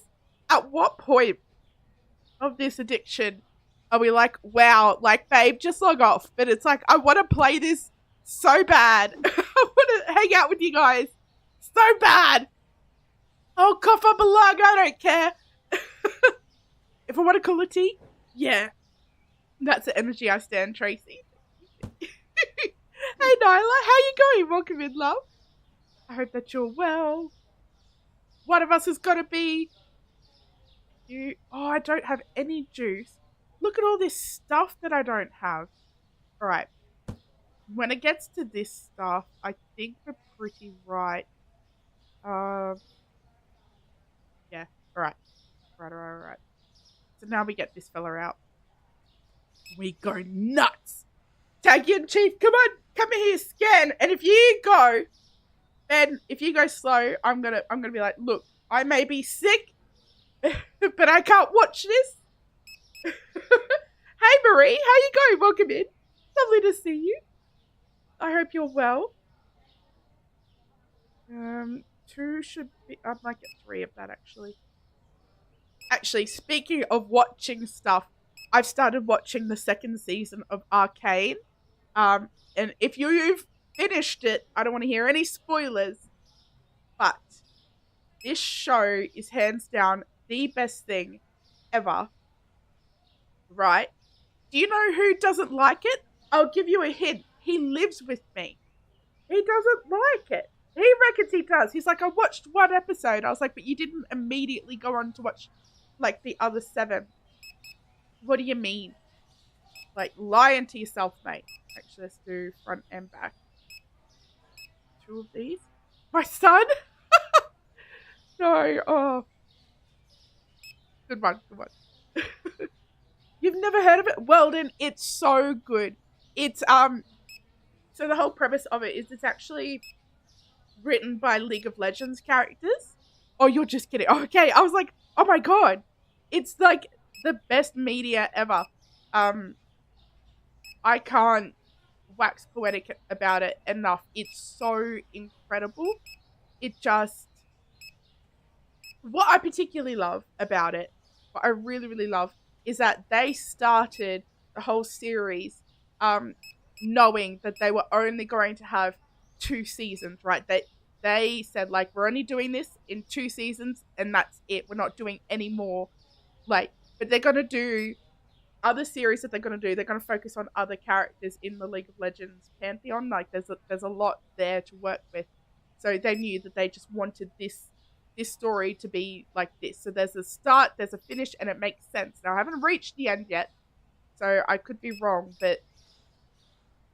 At what point of this addiction are we like, wow, like, babe, just log off? But it's like, I want to play this so bad. I want to hang out with you guys so bad. I'll cough up a lung. I don't care. If I want to call it tea, yeah. That's the energy I stand, Tracy. Hey, Nyla, how you going? Welcome in, love. I hope that you're well. One of us has got to be you. Oh, I don't have any juice. Look at all this stuff that I don't have. All right. When it gets to this stuff, I think we're pretty right. Yeah. All right. Right. So now we get this fella out. We go nuts. Tag in, Chief. Come on. Come here, scan. And if you go, then if you go slow, I'm gonna be like, look, I may be sick, but I can't watch this. Hey, Marie. How you going? Welcome in. Lovely to see you. I hope you're well. 2 should be. I might get 3 of that, actually. Actually, speaking of watching stuff, I've started watching the 2nd season of Arcane. And if you've finished it, I don't want to hear any spoilers. But this show is hands down the best thing ever. Right? Do you know who doesn't like it? I'll give you a hint. He lives with me. He doesn't like it. He reckons he does. He's like, I watched 1 episode. I was like, but you didn't immediately go on to watch, like, the other 7. What do you mean? Like, lying to yourself, mate. Actually, let's do front and back. 2 of these. My son? No, oh. Good one. You've never heard of it? Well, then, it's so good. It's, so the whole premise of it is it's actually written by League of Legends characters. Oh, you're just kidding. Okay, I was like, oh my god. It's like the best media ever. I can't wax poetic about it enough. It's so incredible. It just, what I particularly love about it, what I really, really love, is that they started the whole series knowing that they were only going to have 2 seasons, right? They said, like, we're only doing this in 2 seasons and that's it. We're not doing any more. Like, but they're going to do other series that they're going to do. They're going to focus on other characters in the League of Legends pantheon. Like, there's a lot there to work with. So they knew that they just wanted this story to be like this. So there's a start, there's a finish, and it makes sense. Now, I haven't reached the end yet, so I could be wrong, but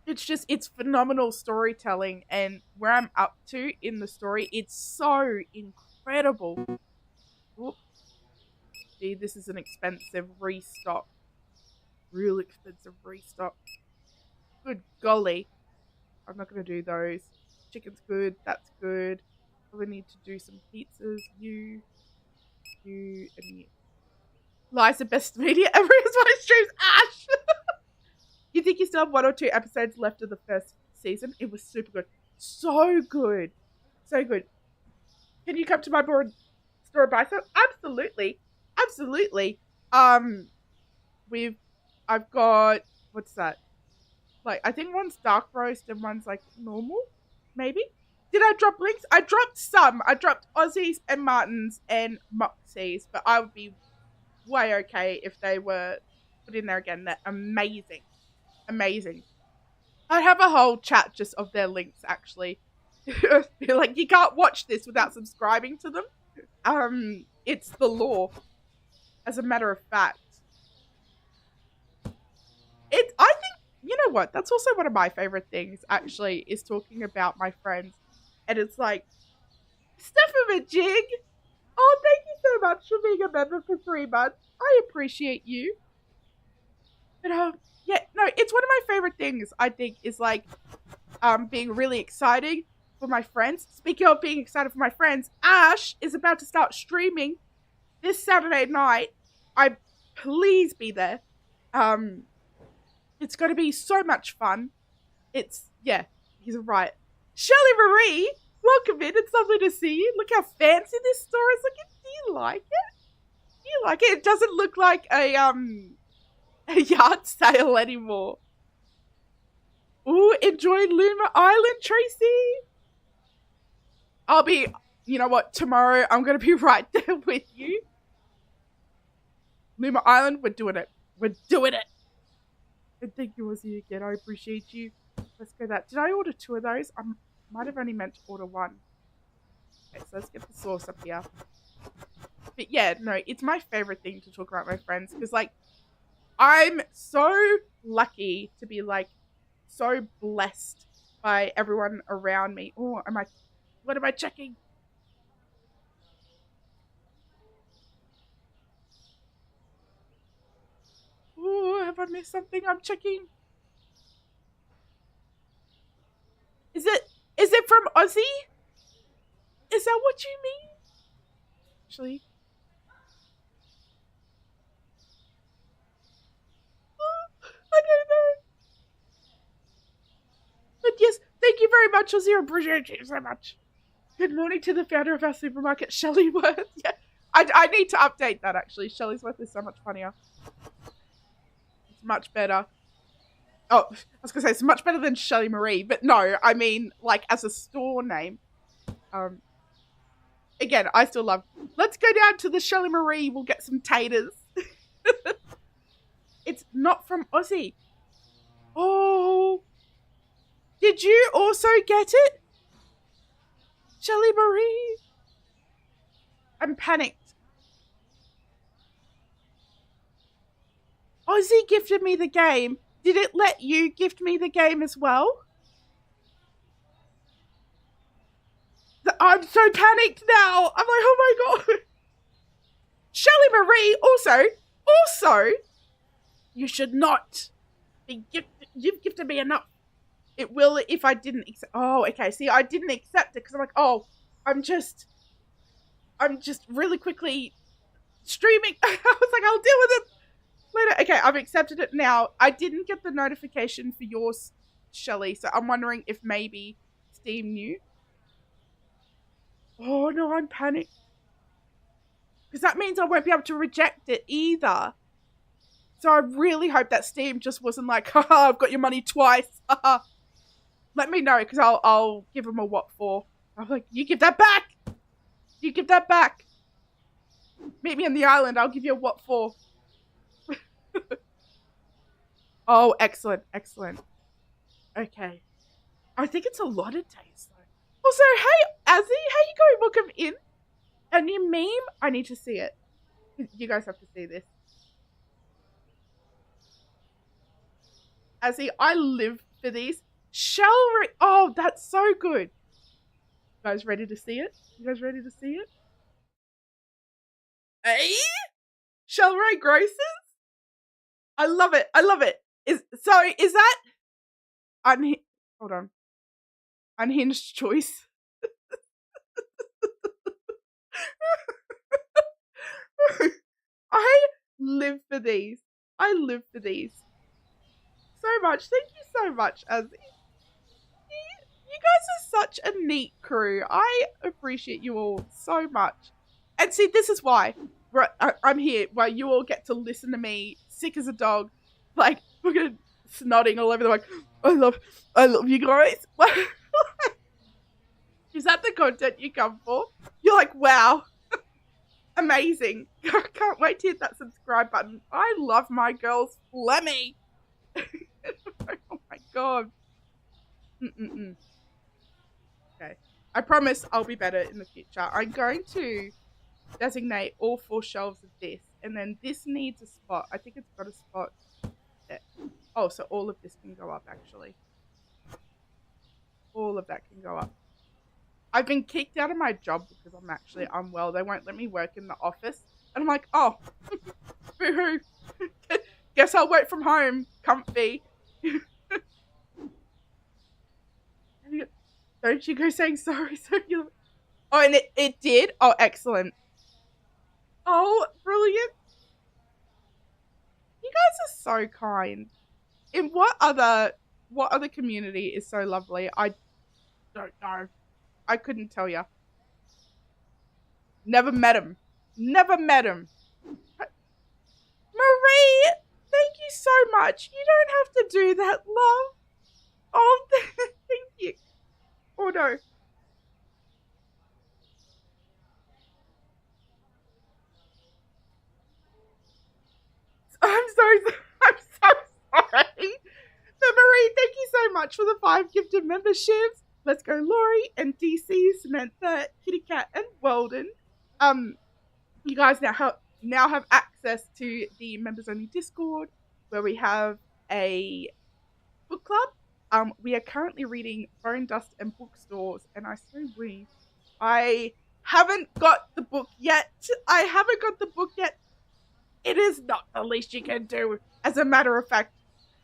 it's phenomenal storytelling, and where I'm up to in the story, it's so incredible. Oop. Gee, this is an expensive restock. Real expensive restock. Good golly. I'm not going to do those. Chicken's good. That's good. Probably need to do some pizzas. You, and you. Liza, best media ever is my streams. Ash! You think you still have 1 or 2 episodes left of the first season? It was super good. So good. So good. Can you come to my board store and buy some? Absolutely. Absolutely. I've got, what's that? Like, I think one's dark roast and one's like normal, maybe? Did I drop links? I dropped some. I dropped Aussies and Martins and Moxies, but I would be way okay if they were put in there again. They're amazing. Amazing. I have a whole chat just of their links, actually. Be like, you can't watch this without subscribing to them. It's the law, as a matter of fact. I think, you know what? That's also one of my favorite things, actually, is talking about my friends. And it's like, Steph Jig. Oh, thank you so much for being a member for 3 months. I appreciate you. But, yeah, no, it's one of my favorite things, I think, is like being really exciting for my friends. Speaking of being excited for my friends, Ash is about to start streaming this Saturday night. Please be there. It's going to be so much fun. Yeah, he's right. Shelly Marie, welcome in. It's lovely to see you. Look how fancy this store is looking. Do you like it? Do you like it? It doesn't look like a yard sale anymore. Ooh, enjoy Luma Island, Tracy. You know what, tomorrow I'm going to be right there with you. Luma Island, we're doing it. We're doing it. And thank you, Aussie, again. I appreciate you. Let's go that. Did I order 2 of those? I might have only meant to order 1. Okay, so let's get the sauce up here. But yeah, no, it's my favorite thing to talk about my friends, because, like, I'm so lucky to be, like, so blessed by everyone around me. Oh, what am I checking? Oh, have I missed something? I'm checking. Is it from Aussie? Is that what you mean? Actually. I don't know. But yes, thank you very much, Aussie. I appreciate you so much. Good morning to the founder of our supermarket, Shelley Worth. Yeah, I need to update that, actually. Shelley's Worth is so much funnier. It's much better. Oh, I was going to say, it's much better than Shelly Marie, but no, I mean, like, as a store name. Again, I still love... Let's go down to the Shelly Marie. We'll get some taters. It's not from Aussie. Oh. Did you also get it? Shelly Marie? I'm panicked. Aussie gifted me the game. Did it let you gift me the game as well? I'm so panicked now. I'm like, oh my god. Shelly Marie, also, you should not be gifted. You've gifted me enough. It will if I didn't accept. Oh, okay. See, I didn't accept it because I'm like, oh, I'm just really quickly streaming. I was like, I'll deal with it later. Okay, I've accepted it now. I didn't get the notification for yours Shelley, so I'm wondering if maybe Steam knew. Oh no, I'm panicked. Because that means I won't be able to reject it either. So I really hope that Steam just wasn't like, haha, I've got your money twice. Haha. Let me know, because I'll give them a what for. I'm like, you give that back! You give that back! Meet me on the island, I'll give you a what for. Oh, excellent, excellent. Okay. I think it's a lot of days, though. Also, hey, Azzy, how you going? Welcome in. A new meme? I need to see it. You guys have to see this. Azzy, I live for these. Oh, that's so good. You guys ready to see it? You guys ready to see it? Hey? Shellray Grocers? I love it. I love it. Is that hold on. Unhinged choice. I live for these. I live for these. So much. Thank you so much, Azzy. You guys are such a neat crew. I appreciate you all so much. And see, this is why I'm here, where you all get to listen to me, sick as a dog, like fucking snotting all over the mic. I love you guys. Is that the content you come for? You're like, wow, amazing. I can't wait to hit that subscribe button. I love my girls, Flemmy. Oh my god. Okay. I promise I'll be better in the future. I'm going to designate all 4 shelves of this, and then this needs a spot. I think it's got a spot there. Oh, so all of this can go up, actually. All of that can go up. I've been kicked out of my job because I'm actually unwell. They won't let me work in the office. And I'm like, oh, boo-hoo. Guess I'll work from home. Comfy. Don't you go saying sorry. Oh, and it did? Oh, excellent. Oh, brilliant. You guys are so kind. In what other community is so lovely? I don't know. I couldn't tell you. Never met him. Never met him. Marie, thank you so much. You don't have to do that, love. Oh, thank you. Oh, no. I'm so sorry. So, Marie, thank you so much for the 5 gifted memberships. Let's go, Laurie and DC, Samantha, Kitty Cat, and Weldon. You guys now have access to the members only Discord, where we have a book club. We are currently reading Bone Dust and Bookstores, and I haven't got the book yet. It is not the least you can do. As a matter of fact,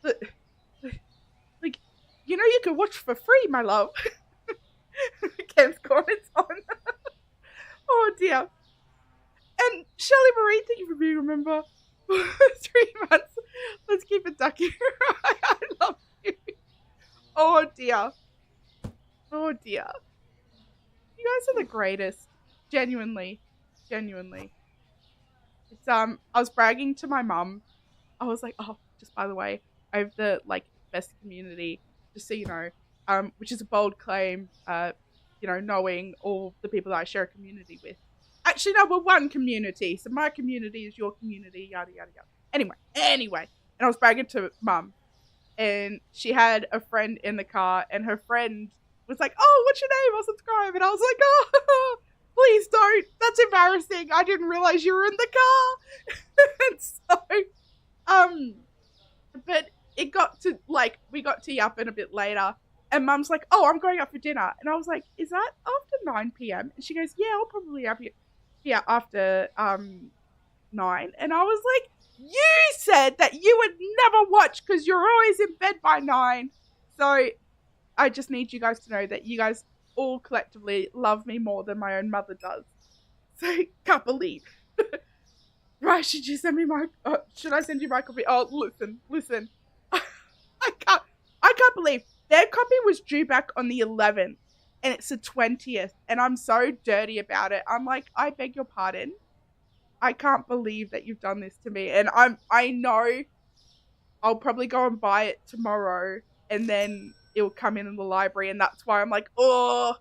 like, you know, you can watch for free, my love. Ken's comments on. Oh dear. And Shelley Marie, thank you for being a member. 3 months. Let's keep it ducky. I love you. Oh dear. Oh dear. You guys are the greatest. Genuinely. It's I was bragging to my mum. I was like, oh, just by the way, I have the best community, just so you know. Which is a bold claim, knowing all the people that I share a community with. Actually, no, we're one community, so my community is your community, yada, yada, yada. Anyway, and I was bragging to mum, and she had a friend in the car, and her friend was like, oh, what's your name? I'll subscribe. And I was like, oh, please don't. That's embarrassing. I didn't realize you were in the car. And so, but it got to, we got to yapping a bit later, and mum's like, oh, I'm going out for dinner. And I was like, is that after 9 p.m? And she goes, yeah, I'll probably have you after 9. And I was like, you said that you would never watch because you're always in bed by 9. So I just need you guys to know that you guys all collectively love me more than my own mother does. So can't believe. Right, should you send me should I send you my copy? Oh, listen. I can't believe their copy was due back on the 11th and it's the 20th and I'm so dirty about it. I'm like, I beg your pardon. I can't believe that you've done this to me. And I know I'll probably go and buy it tomorrow and then it'll come in the library. And that's why I'm like, oh,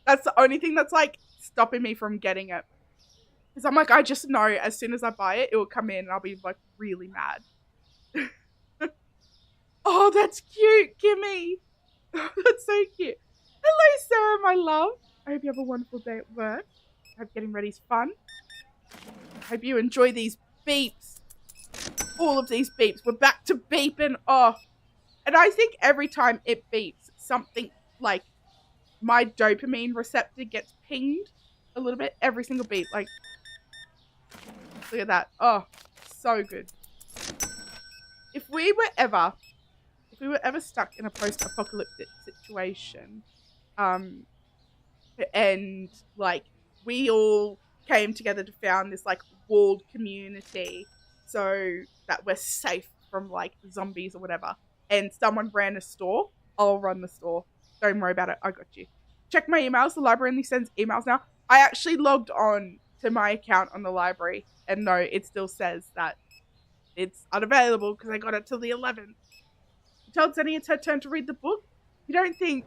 that's the only thing that's like stopping me from getting it. Because I'm like, I just know as soon as I buy it, it will come in and I'll be like really mad. Oh, that's cute, Kimmy. That's so cute. Hello, Sarah, my love. I hope you have a wonderful day at work. I hope getting ready is fun. I hope you enjoy these beeps. All of these beeps. We're back to beeping. Oh. And I think every time it beeps, something like my dopamine receptor gets pinged a little bit. Every single beep. Like, look at that. Oh, so good. If we were ever stuck in a post-apocalyptic situation, and like we all came together to found this like walled community so that we're safe from like zombies or whatever, and someone ran a store, I'll run the store. Don't worry about it. I got you. Check my emails. The library only sends emails now. I actually logged on to my account on the library, and no, it still says that it's unavailable because I got it till the 11th. You told Zenny it's her turn to read the book. You don't think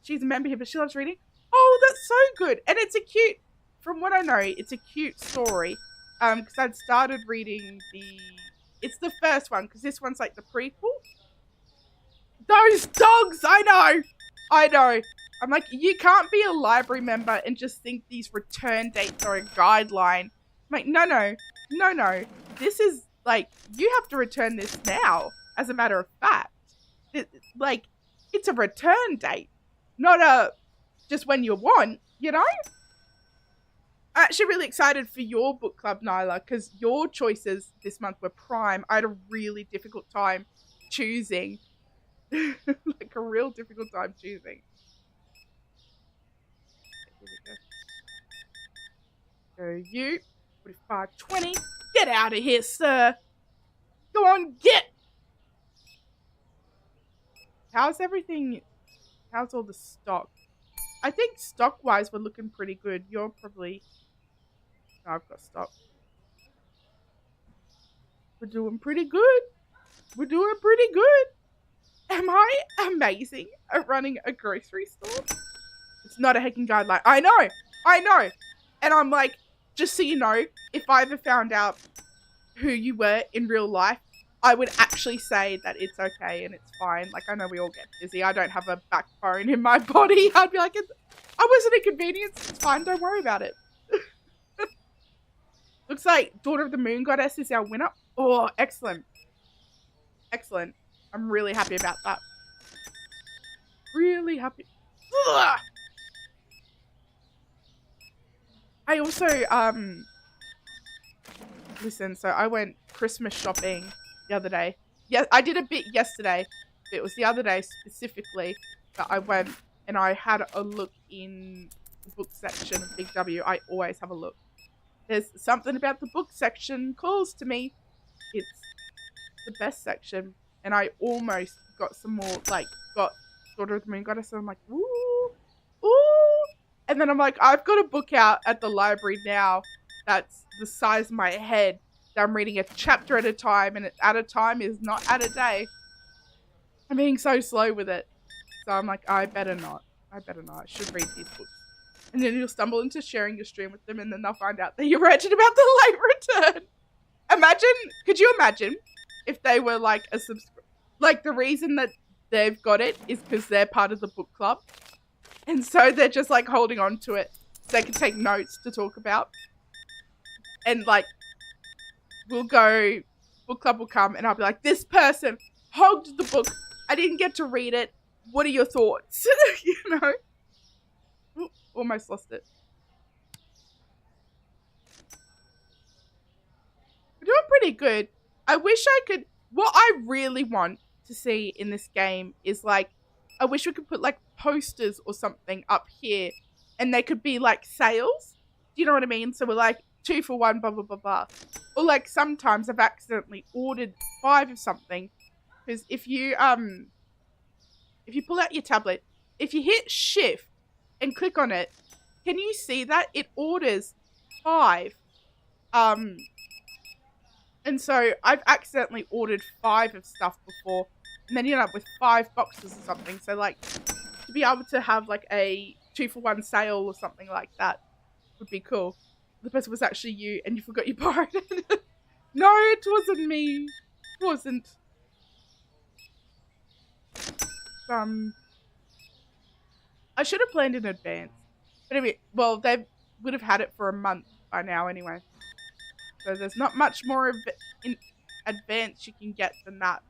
she's a member here, but she loves reading? Oh, that's so good. And it's a cute, from what I know, it's a cute story. Because I'd started reading it's the first one, because this one's like the prequel. Those dogs, I know. I'm like, you can't be a library member and just think these return dates are a guideline. I'm like, no. This is like, you have to return this now, as a matter of fact. It's a return date, not a just when you want, you know? I'm actually really excited for your book club, Nyla, because your choices this month were prime. I had a really difficult time choosing. Like a real difficult time choosing. Here we go. So you, 4520, get out of here, sir. Go on, get. How's everything? How's all the stock? I think stock-wise, we're looking pretty good. You're probably... No, I've got stock. We're doing pretty good. Am I amazing at running a grocery store? It's not a hacking guideline. I know. And I'm like, just so you know, if I ever found out who you were in real life, I would actually say that it's okay and it's fine. Like, I know we all get busy. I don't have a backbone in my body. I'd be like, I wasn't inconvenienced. It's fine. Don't worry about it. Looks like Daughter of the Moon Goddess is our winner. Oh, excellent. Excellent. I'm really happy about that. Really happy. Ugh! I also, listen, so I went Christmas shopping the other day. Yeah, I did a bit yesterday. It was the other day specifically that I went and I had a look in the book section of Big W. I always have a look. There's something about the book section calls to me. It's the best section. And I almost got some more, like, got Daughter of the Moon Goddess. And I'm like, ooh. And then I'm like, I've got a book out at the library now that's the size of my head. I'm reading a chapter at a time, and at a time is not at a day. I'm being so slow with it. So I'm like, I better not. I should read these books. And then you'll stumble into sharing your stream with them, and then they'll find out that you're ranting about the late return. Could you imagine if they were like like the reason that they've got it is because they're part of the book club. And so they're just like holding on to it so they can take notes to talk about. And like, we'll go, book club will come, and I'll be like, this person hogged the book. I didn't get to read it. What are your thoughts? You know? Ooh, almost lost it. We're doing pretty good. I wish I could, what I really want to see in this game is like, I wish we could put like posters or something up here and they could be like sales. Do you know what I mean? So we're like 2 for 1, blah, blah, blah, blah. Or like sometimes I've accidentally ordered 5 of something. Because if you, if you pull out your tablet, if you hit shift and click on it, can you see that it orders 5? And so I've accidentally ordered 5 of stuff before, and then you end up with 5 boxes or something. So like, to be able to have like a 2-for-1 sale or something like that would be cool. The person was actually you, and you forgot you borrowed it. No, it wasn't me. It wasn't. I should have planned in advance. But anyway, well, they would have had it for a month by now anyway. So there's not much more of in advance you can get than that.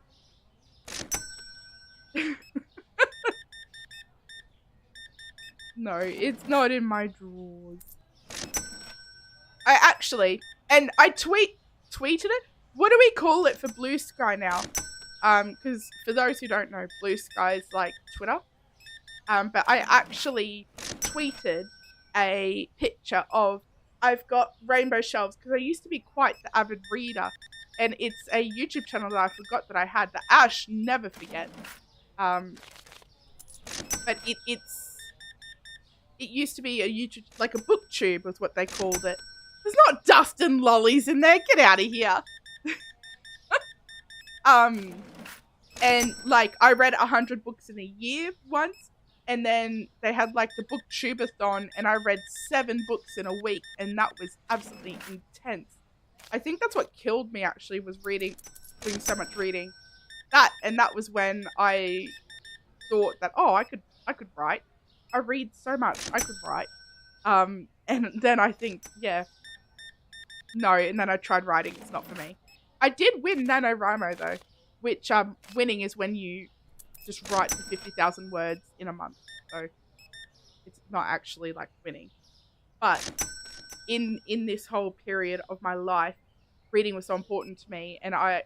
No, it's not in my drawers. I actually, and I tweeted it. What do we call it for Blue Sky now? Because for those who don't know, Blue Sky is like Twitter. But I actually tweeted a picture of, I've got rainbow shelves because I used to be quite the avid reader, and it's a YouTube channel that I forgot that I had, that Ash never forget. But it used to be a YouTube, like a booktube was what they called it. There's not dust and lollies in there. Get out of here. And like I read 100 books in a year once. And then they had like the booktubeathon, and I read 7 books in a week, and that was absolutely intense. I think that's what killed me actually, was doing so much reading. And that was when I thought that, oh, I could write. I read so much, I could write. And then I think, yeah, no, and then I tried writing, it's not for me. I did win NaNoWriMo though, which winning is when you just write to 50,000 words in a month. So it's not actually like winning. But in this whole period of my life, reading was so important to me, and I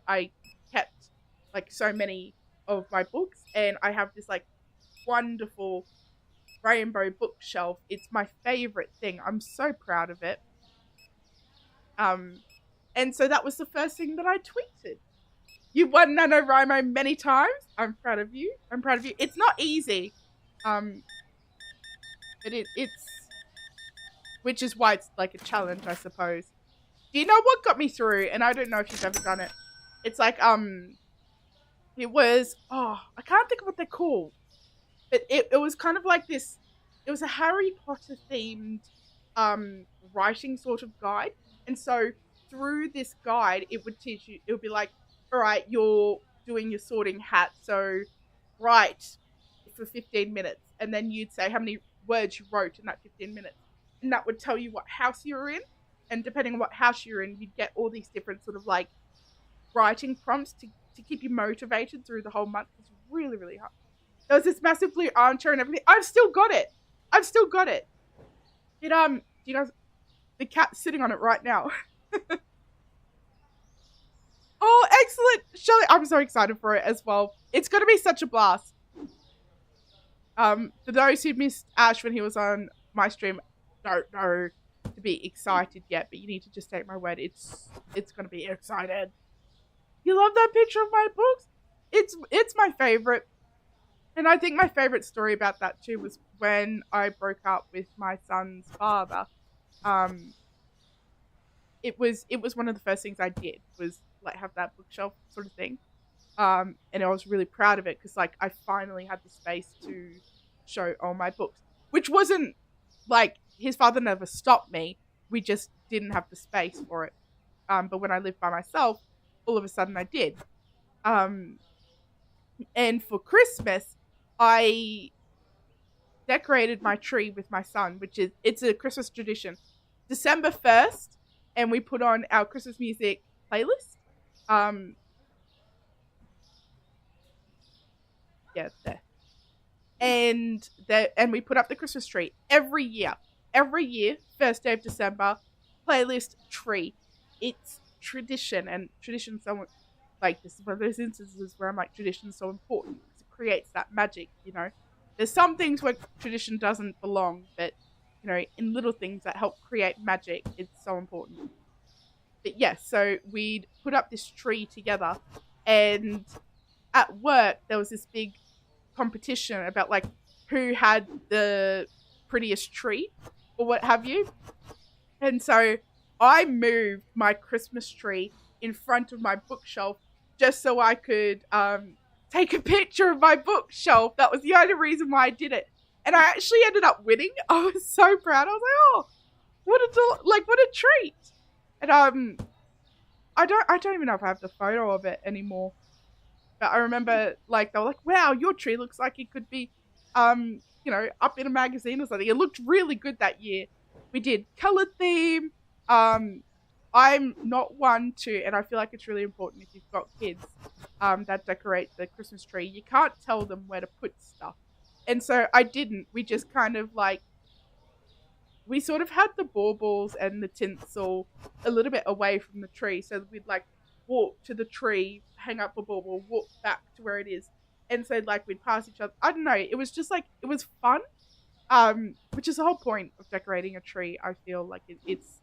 kept like so many of my books, and I have this like wonderful rainbow bookshelf. It's my favorite thing. I'm so proud of it. And so that was the first thing that I tweeted. You won NaNoWriMo many times. I'm proud of you. I'm proud of you. It's not easy. But it's... Which is why it's like a challenge, I suppose. Do you know what got me through? And I don't know if you've ever done it. It's like, it was... Oh, I can't think of what they're called. But it was kind of like this... It was a Harry Potter themed writing sort of guide. And so through this guide, it would teach you... It would be like, all right, you're doing your sorting hat, so write for 15 minutes. And then you'd say how many words you wrote in that 15 minutes. And that would tell you what house you were in. And depending on what house you're in, you'd get all these different sort of like writing prompts to keep you motivated through the whole month. It's really, really hard. There was this massive blue armchair and everything. I've still got it. I've still got it. It, do you guys, the cat's sitting on it right now. Oh, excellent. Shelley, I'm so excited for it as well. It's going to be such a blast. For those who missed Ash when he was on my stream, don't know to be excited yet, but you need to just take my word. It's going to be excited. You love that picture of my books? It's my favorite. And I think my favorite story about that too was when I broke up with my son's father. It was one of the first things I did was like have that bookshelf sort of thing. And I was really proud of it because like I finally had the space to show all my books, which wasn't like his father never stopped me. We just didn't have the space for it. But when I lived by myself, all of a sudden I did. And for Christmas, I decorated my tree with my son, it's a Christmas tradition. December 1st, and we put on our Christmas music playlist. Yeah, there. And we put up the Christmas tree every year. Every year, first day of December, playlist tree. It's tradition, and tradition so like this is one of those instances where I'm like, tradition is so important because it creates that magic, you know. There's some things where tradition doesn't belong, but you know, in little things that help create magic, it's so important. But yes, so we'd put up this tree together, and at work there was this big competition about like who had the prettiest tree or what have you. And so I moved my Christmas tree in front of my bookshelf just so I could take a picture of my bookshelf. That was the only reason why I did it. And I actually ended up winning. I was so proud. I was like, oh, what a treat. And I don't even know if I have the photo of it anymore. But I remember like they were like, wow, your tree looks like it could be up in a magazine or something. It looked really good that year. We did color theme. I'm not one to, and I feel like it's really important if you've got kids that decorate the Christmas tree. You can't tell them where to put stuff. And so I didn't. We just kind of like, we sort of had the baubles and the tinsel a little bit away from the tree. So we'd like walk to the tree, hang up a bauble, walk back to where it is. And so like we'd pass each other. I don't know. It was just like, it was fun. Which is the whole point of decorating a tree. I feel like it's,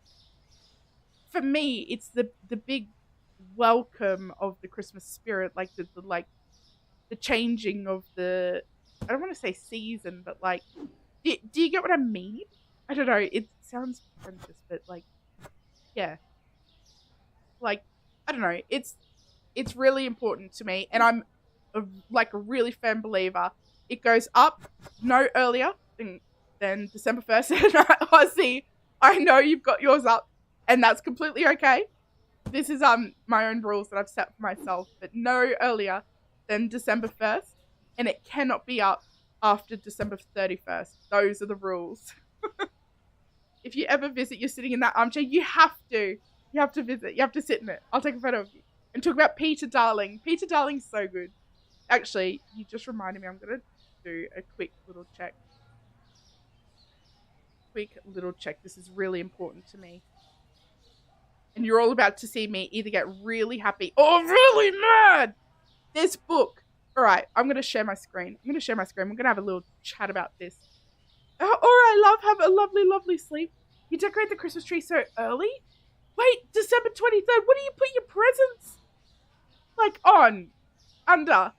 for me, it's the big welcome of the Christmas spirit, like the changing of the, I don't want to say season, but like, do you get what I mean? I don't know. It sounds pretentious, but like, yeah, like, I don't know. It's really important to me, and I'm a really firm believer. It goes up no earlier than December 1st. And Ozzy, I know you've got yours up, and that's completely okay. This is my own rules that I've set for myself, but no earlier than December 1st, and it cannot be up after December 31st. Those are the rules. If you ever visit, you're sitting in that armchair, you have to visit. You have to sit in it. I'll take a photo of you and talk about Peter Darling. Peter Darling's so good. Actually, you just reminded me, I'm going to do a quick little check. This is really important to me. And you're all about to see me either get really happy or really mad. This book. All right, I'm going to share my screen. We're going to have a little chat about this. Oh, all right, love. Have a lovely, lovely sleep. You decorate the Christmas tree so early? Wait, December 23rd. What do you put your presents like on? Under?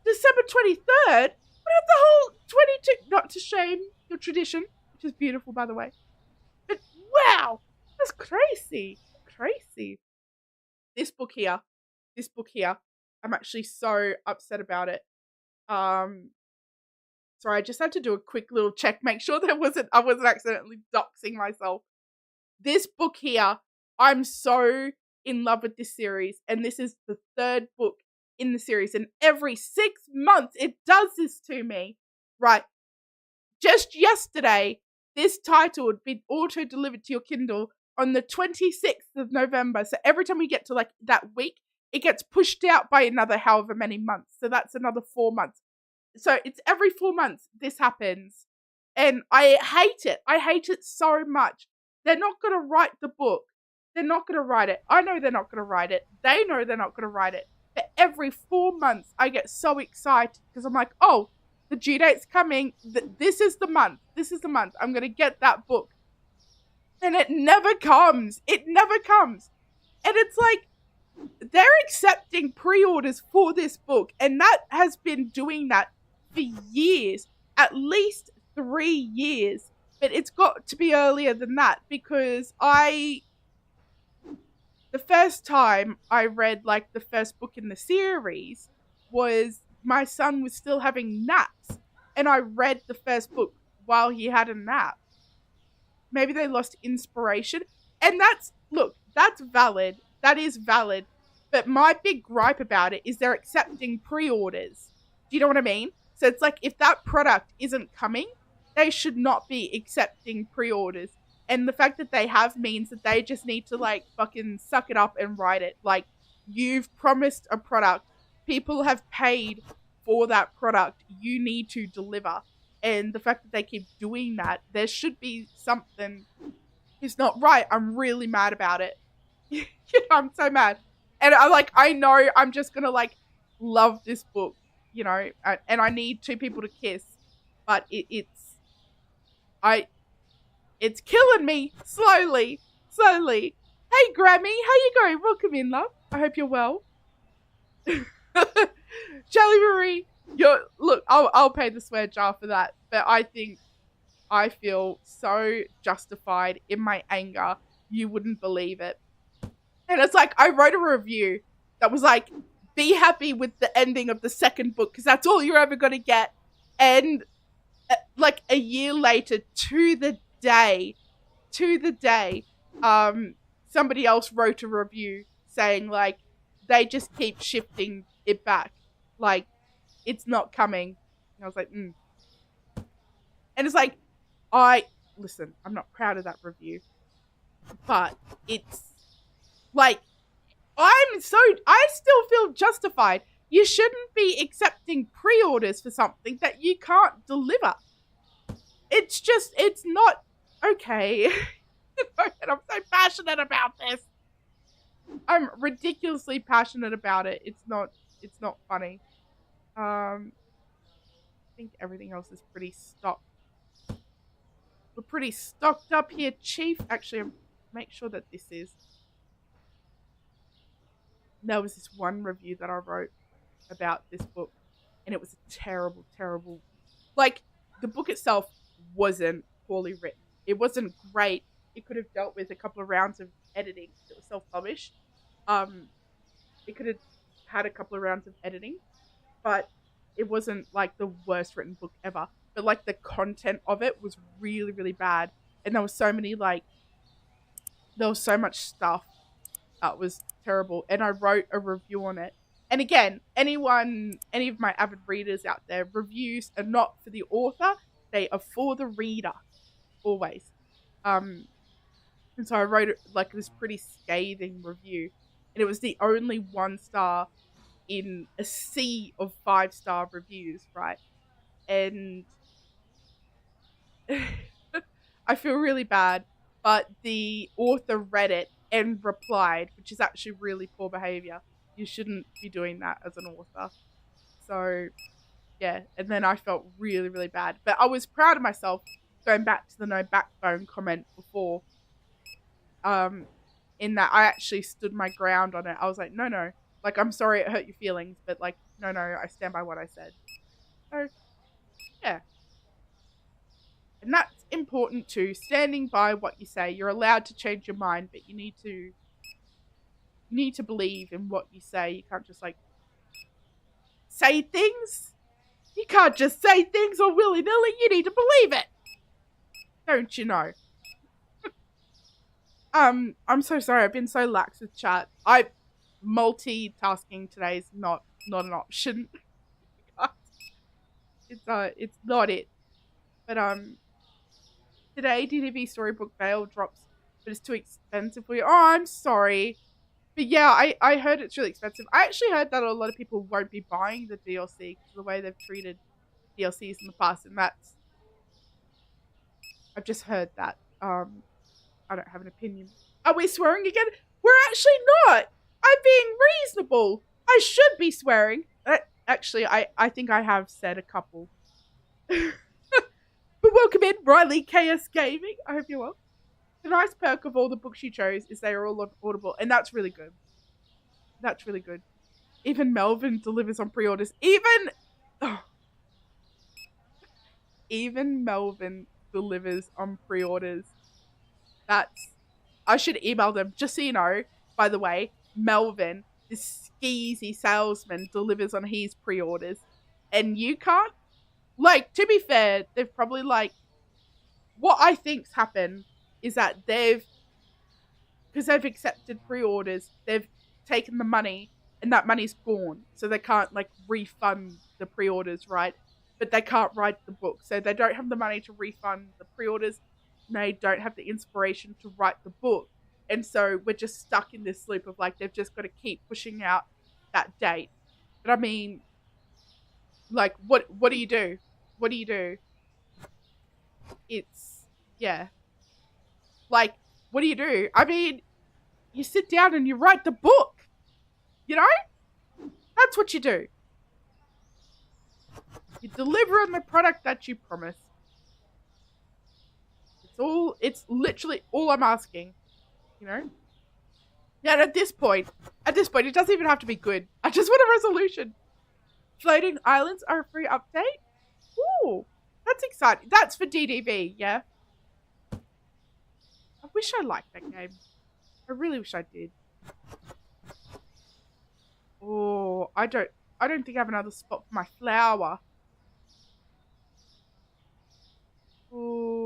December 23rd? What about the whole 22? Not to shame your tradition, which is beautiful, by the way. But wow, that's crazy. Crazy. This book here. I'm actually so upset about it. Sorry, I just had to do a quick little check, make sure I wasn't accidentally doxing myself. This book here, I'm so in love with this series, and this is the third book in the series, and every 6 months it does this to me. Right. Just yesterday, this title had been auto-delivered to your Kindle on the 26th of November. So every time we get to like that week, it gets pushed out by another however many months. So that's another 4 months. So it's every 4 months this happens. And I hate it. I hate it so much. They're not going to write the book. They're not going to write it. I know they're not going to write it. They know they're not going to write it. But every 4 months, I get so excited because I'm like, oh, the due date's coming. This is the month. I'm going to get that book. And it never comes. And it's like, they're accepting pre-orders for this book. And that has been doing that for years. At least 3 years. But it's got to be earlier than that because the first time I read like the first book in the series was my son was still having naps, and I read the first book while he had a nap. Maybe they lost inspiration, and that's valid. That is valid. But my big gripe about it is they're accepting pre-orders. Do you know what I mean? So it's like if that product isn't coming, they should not be accepting pre-orders. And the fact that they have means that they just need to like fucking suck it up and write it. Like, you've promised a product. People have paid for that product. You need to deliver. And the fact that they keep doing that, there should be something is not right. I'm really mad about it. I'm so mad. And I know I'm just gonna like love this book, and I need two people to kiss, but it's killing me slowly. Hey, Grammy, how you going? Welcome in, love. I hope you're well. Jelly Marie, Look, I'll pay the swear jar for that. But I feel so justified in my anger. You wouldn't believe it. And it's like, I wrote a review that was like, be happy with the ending of the second book because that's all you're ever going to get. And like a year later, to the day, somebody else wrote a review saying like, they just keep shifting it back. Like, it's not coming. And I was like, And it's like, listen, I'm not proud of that review, but it's like, I still feel justified. You shouldn't be accepting pre-orders for something that you can't deliver. It's not okay. And I'm so passionate about this. I'm ridiculously passionate about it. It's not funny. I think everything else is pretty stocked. We're pretty stocked up here, Chief. Actually, make sure that this is. There was this one review that I wrote about this book, and it was a terrible, terrible. Like, the book itself wasn't poorly written. It wasn't great. It could have dealt with a couple of rounds of editing. It was self-published. It could have had a couple of rounds of editing, but it wasn't like the worst written book ever. But like the content of it was really, really bad, and there was so much stuff that was terrible. And I wrote a review on it. And again, any of my avid readers out there, reviews are not for the author; they are for the reader, always. And so I wrote like this pretty scathing review, and it was the only 1 star in a sea of 5-star reviews, right? And I feel really bad, but the author read it and replied, which is actually really poor behavior. You shouldn't be doing that as an author. So, yeah, and then I felt really, really bad. But I was proud of myself, going back to the no backbone comment before, in that I actually stood my ground on it. I was like, no, like, I'm sorry it hurt your feelings, but like, no, I stand by what I said. So, yeah. And that's important too, standing by what you say. You're allowed to change your mind, but you need to believe in what you say. You can't just like say things. You can't just say things all willy-nilly. You need to believe it. Don't you know? I'm so sorry. I've been so lax with chat. Multitasking today is not an option. It's not it. But today DDB Storybook Veil drops, but it's too expensive for you. Oh, I'm sorry. But yeah, I heard it's really expensive. I actually heard that a lot of people won't be buying the DLC because of the way they've treated DLCs in the past, and I've just heard that. I don't have an opinion. Are we swearing again? We're actually not. I'm being reasonable. I should be swearing. Actually, I think I have said a couple. But welcome in, Riley KS Gaming. I hope you're well. The nice perk of all the books you chose is they are all on Audible, and that's really good. That's really good. Even Melvin delivers on pre-orders. Even Melvin delivers on pre-orders. I should email them. Just so you know, by the way, Melvin, this skeezy salesman, delivers on his pre-orders. And you can't? Like, to be fair, they've probably like... What I think's happened is that because they've accepted pre-orders, they've taken the money and that money's gone. So they can't like refund the pre-orders, right? But they can't write the book. So they don't have the money to refund the pre-orders. And they don't have the inspiration to write the book. And so we're just stuck in this loop of like, they've just got to keep pushing out that date. But I mean, like, what do you do? What do you do? It's, yeah. Like, what do you do? I mean, you sit down and you write the book. You know? That's what you do. You deliver on the product that you promised. It's literally all I'm asking. You know? Yeah, and at this point, it doesn't even have to be good. I just want a resolution. Floating Islands are a free update? Ooh, that's exciting. That's for DDV, yeah? I wish I liked that game. I really wish I did. Oh, I don't think I have another spot for my flower. Oh.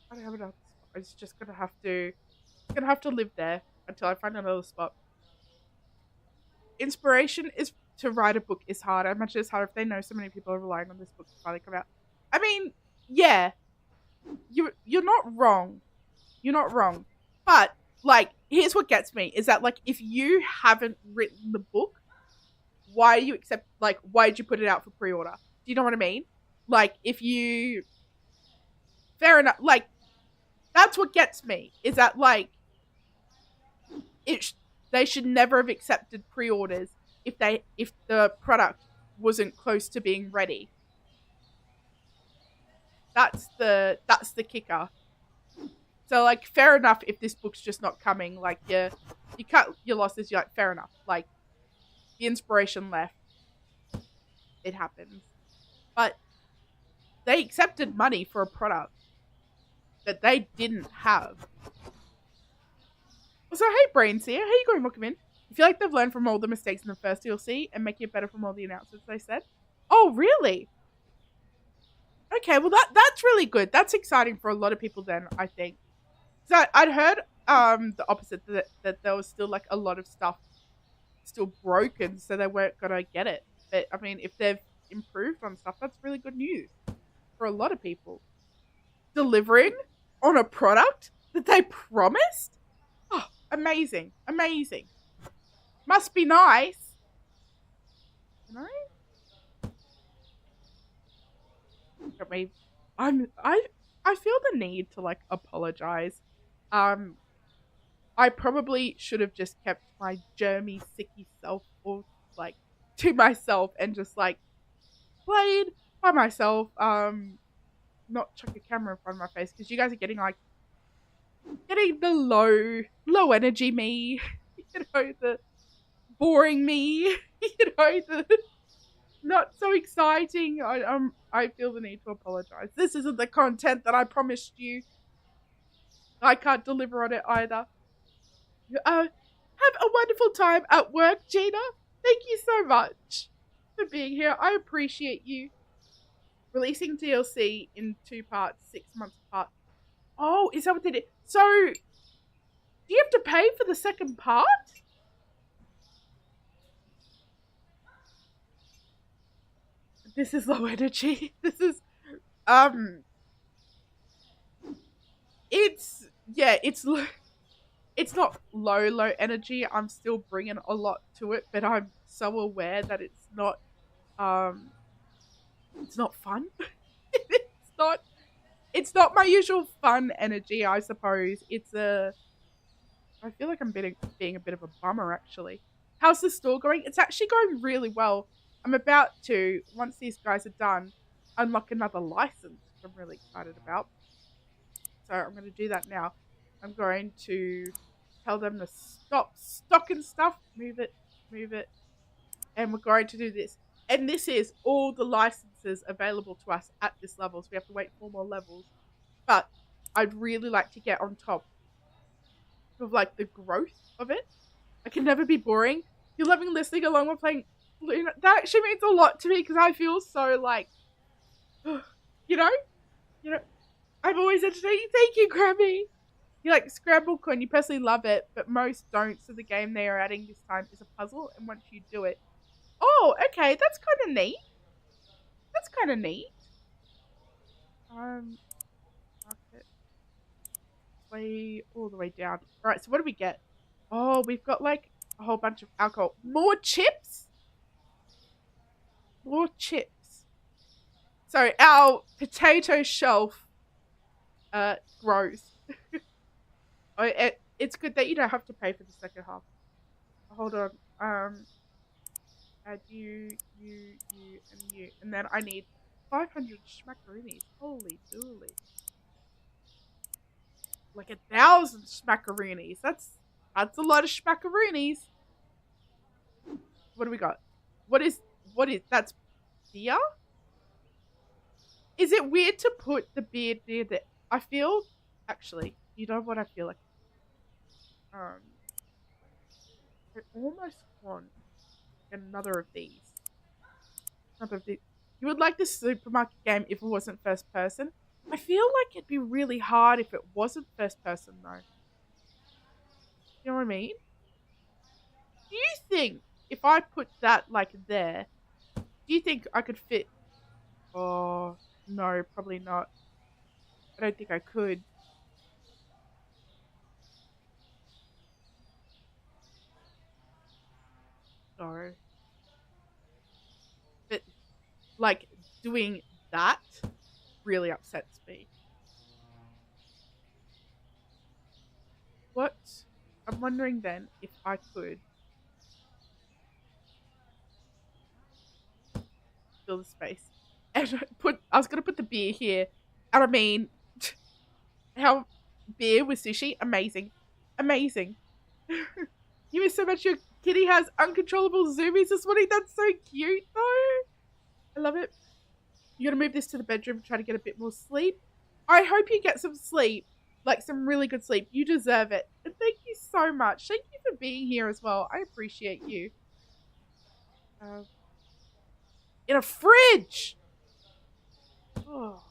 I don't have another spot. It's just gonna have to live there until I find another spot. Inspiration is to write a book is hard. I imagine it's hard if they know so many people are relying on this book to finally come out. I mean, yeah, you're not wrong. You're not wrong. But like, here's what gets me is that like if you haven't written the book, why do you accept like why did you put it out for pre-order? Do you know what I mean? Like if you fair enough, like that's what gets me is that like they should never have accepted pre-orders if the product wasn't close to being ready. That's the kicker. So like fair enough if this book's just not coming, like you cut your losses, you're like fair enough. Like the inspiration left. It happens. But they accepted money for a product that they didn't have. So hey Brainseer, how you going, Mokamin? I feel like they've learned from all the mistakes in the first DLC and making it better from all the announcements they said. Oh really? Okay, well that's really good. That's exciting for a lot of people then, I think. So I'd heard the opposite, that there was still like a lot of stuff still broken, so they weren't gonna get it. But I mean, if they've improved on stuff, that's really good news for a lot of people. Delivering on a product that they promised? Oh, amazing. Amazing. Must be nice. You know? I feel the need to like apologize. I probably should have just kept my germy, sicky self or like to myself and just like played by myself. Not chuck a camera in front of my face because you guys are getting the low energy me, the boring me, the not so exciting. I feel the need to apologize. This isn't the content that I promised you. I can't deliver on it either. Have a wonderful time at work, Gina. Thank you so much for being here. I appreciate you. Releasing DLC in 2 parts, 6 months apart. Oh, is that what they did? So, do you have to pay for the second part? This is low energy. This is, it's, yeah, it's not low energy. I'm still bringing a lot to it, but I'm so aware that it's not fun. It's not my usual fun energy, I suppose. I feel like I'm being a bit of a bummer, actually. How's the store going? It's actually going really well. I'm about to, once these guys are done, unlock another license, which I'm really excited about. So I'm going to do that now. I'm going to tell them to stop stocking stuff. Move it. And we're going to do this. And this is all the licenses available to us at this level. So we have to wait 4 more levels. But I'd really like to get on top of like the growth of it. I can never be boring. You're loving listening along with playing Luna. That actually means a lot to me because I feel so like, you know, I'm always entertaining. Thank you, Grammy. You like Scramble Coin. You personally love it, but most don't. So the game they are adding this time is a puzzle, and once you do it, oh, okay, that's kind of neat. That's kind of neat. Market way all the way down. All right, so what do we get? Oh, we've got like a whole bunch of alcohol. More chips. More chips. So our potato shelf grows. It's good that you don't have to pay for the second half. Hold on. Add you, and you. And then I need 500 schmackaroonies. Holy dooly. like 1,000 smackaroonies. That's a lot of smackaroonies. What do we got? What is that's beer? Is it weird to put the beer near the? I feel actually. You know what I feel like? Um, I almost want another of these. Another of these. You would like this supermarket game if it wasn't first person. I feel like it'd be really hard if it wasn't first person though. You know what I mean? Do you think if I put that like there, do you think I could fit? Oh no, probably not. I don't think I could. No, but like doing that really upsets me. What? I'm wondering then if I could fill the space and put. I was gonna put the beer here, and I mean, how beer with sushi, amazing, amazing. You miss so much. Your kitty has uncontrollable zoomies this morning. That's so cute, though. I love it. You gotta move this to the bedroom and try to get a bit more sleep. I hope you get some sleep, like some really good sleep. You deserve it. And thank you so much. Thank you for being here as well. I appreciate you. Uh, in a fridge. Oh,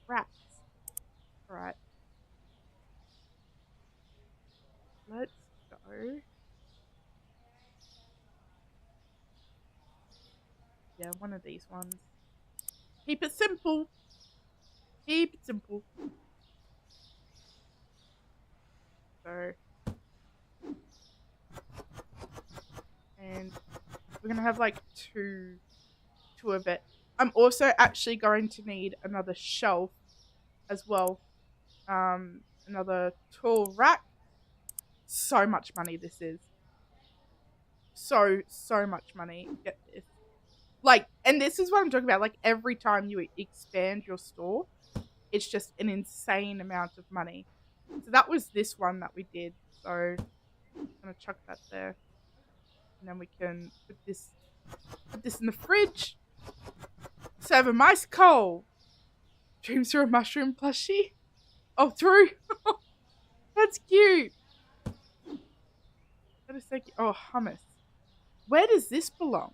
rats. All right. Let's go. Yeah, one of these ones. Keep it simple. Keep it simple. So, and we're gonna have like two of it. I'm also actually going to need another shelf as well. Another tall rack. So much money this is. So much money. Get this. Like, and this is what I'm talking about. Like, every time you expand your store, it's just an insane amount of money. So that was this one that we did. So I'm gonna chuck that there, and then we can put this in the fridge. Serve a mice coal. Dreams through a mushroom plushie. Oh, through. That's cute. That is so cute. Oh, hummus. Where does this belong?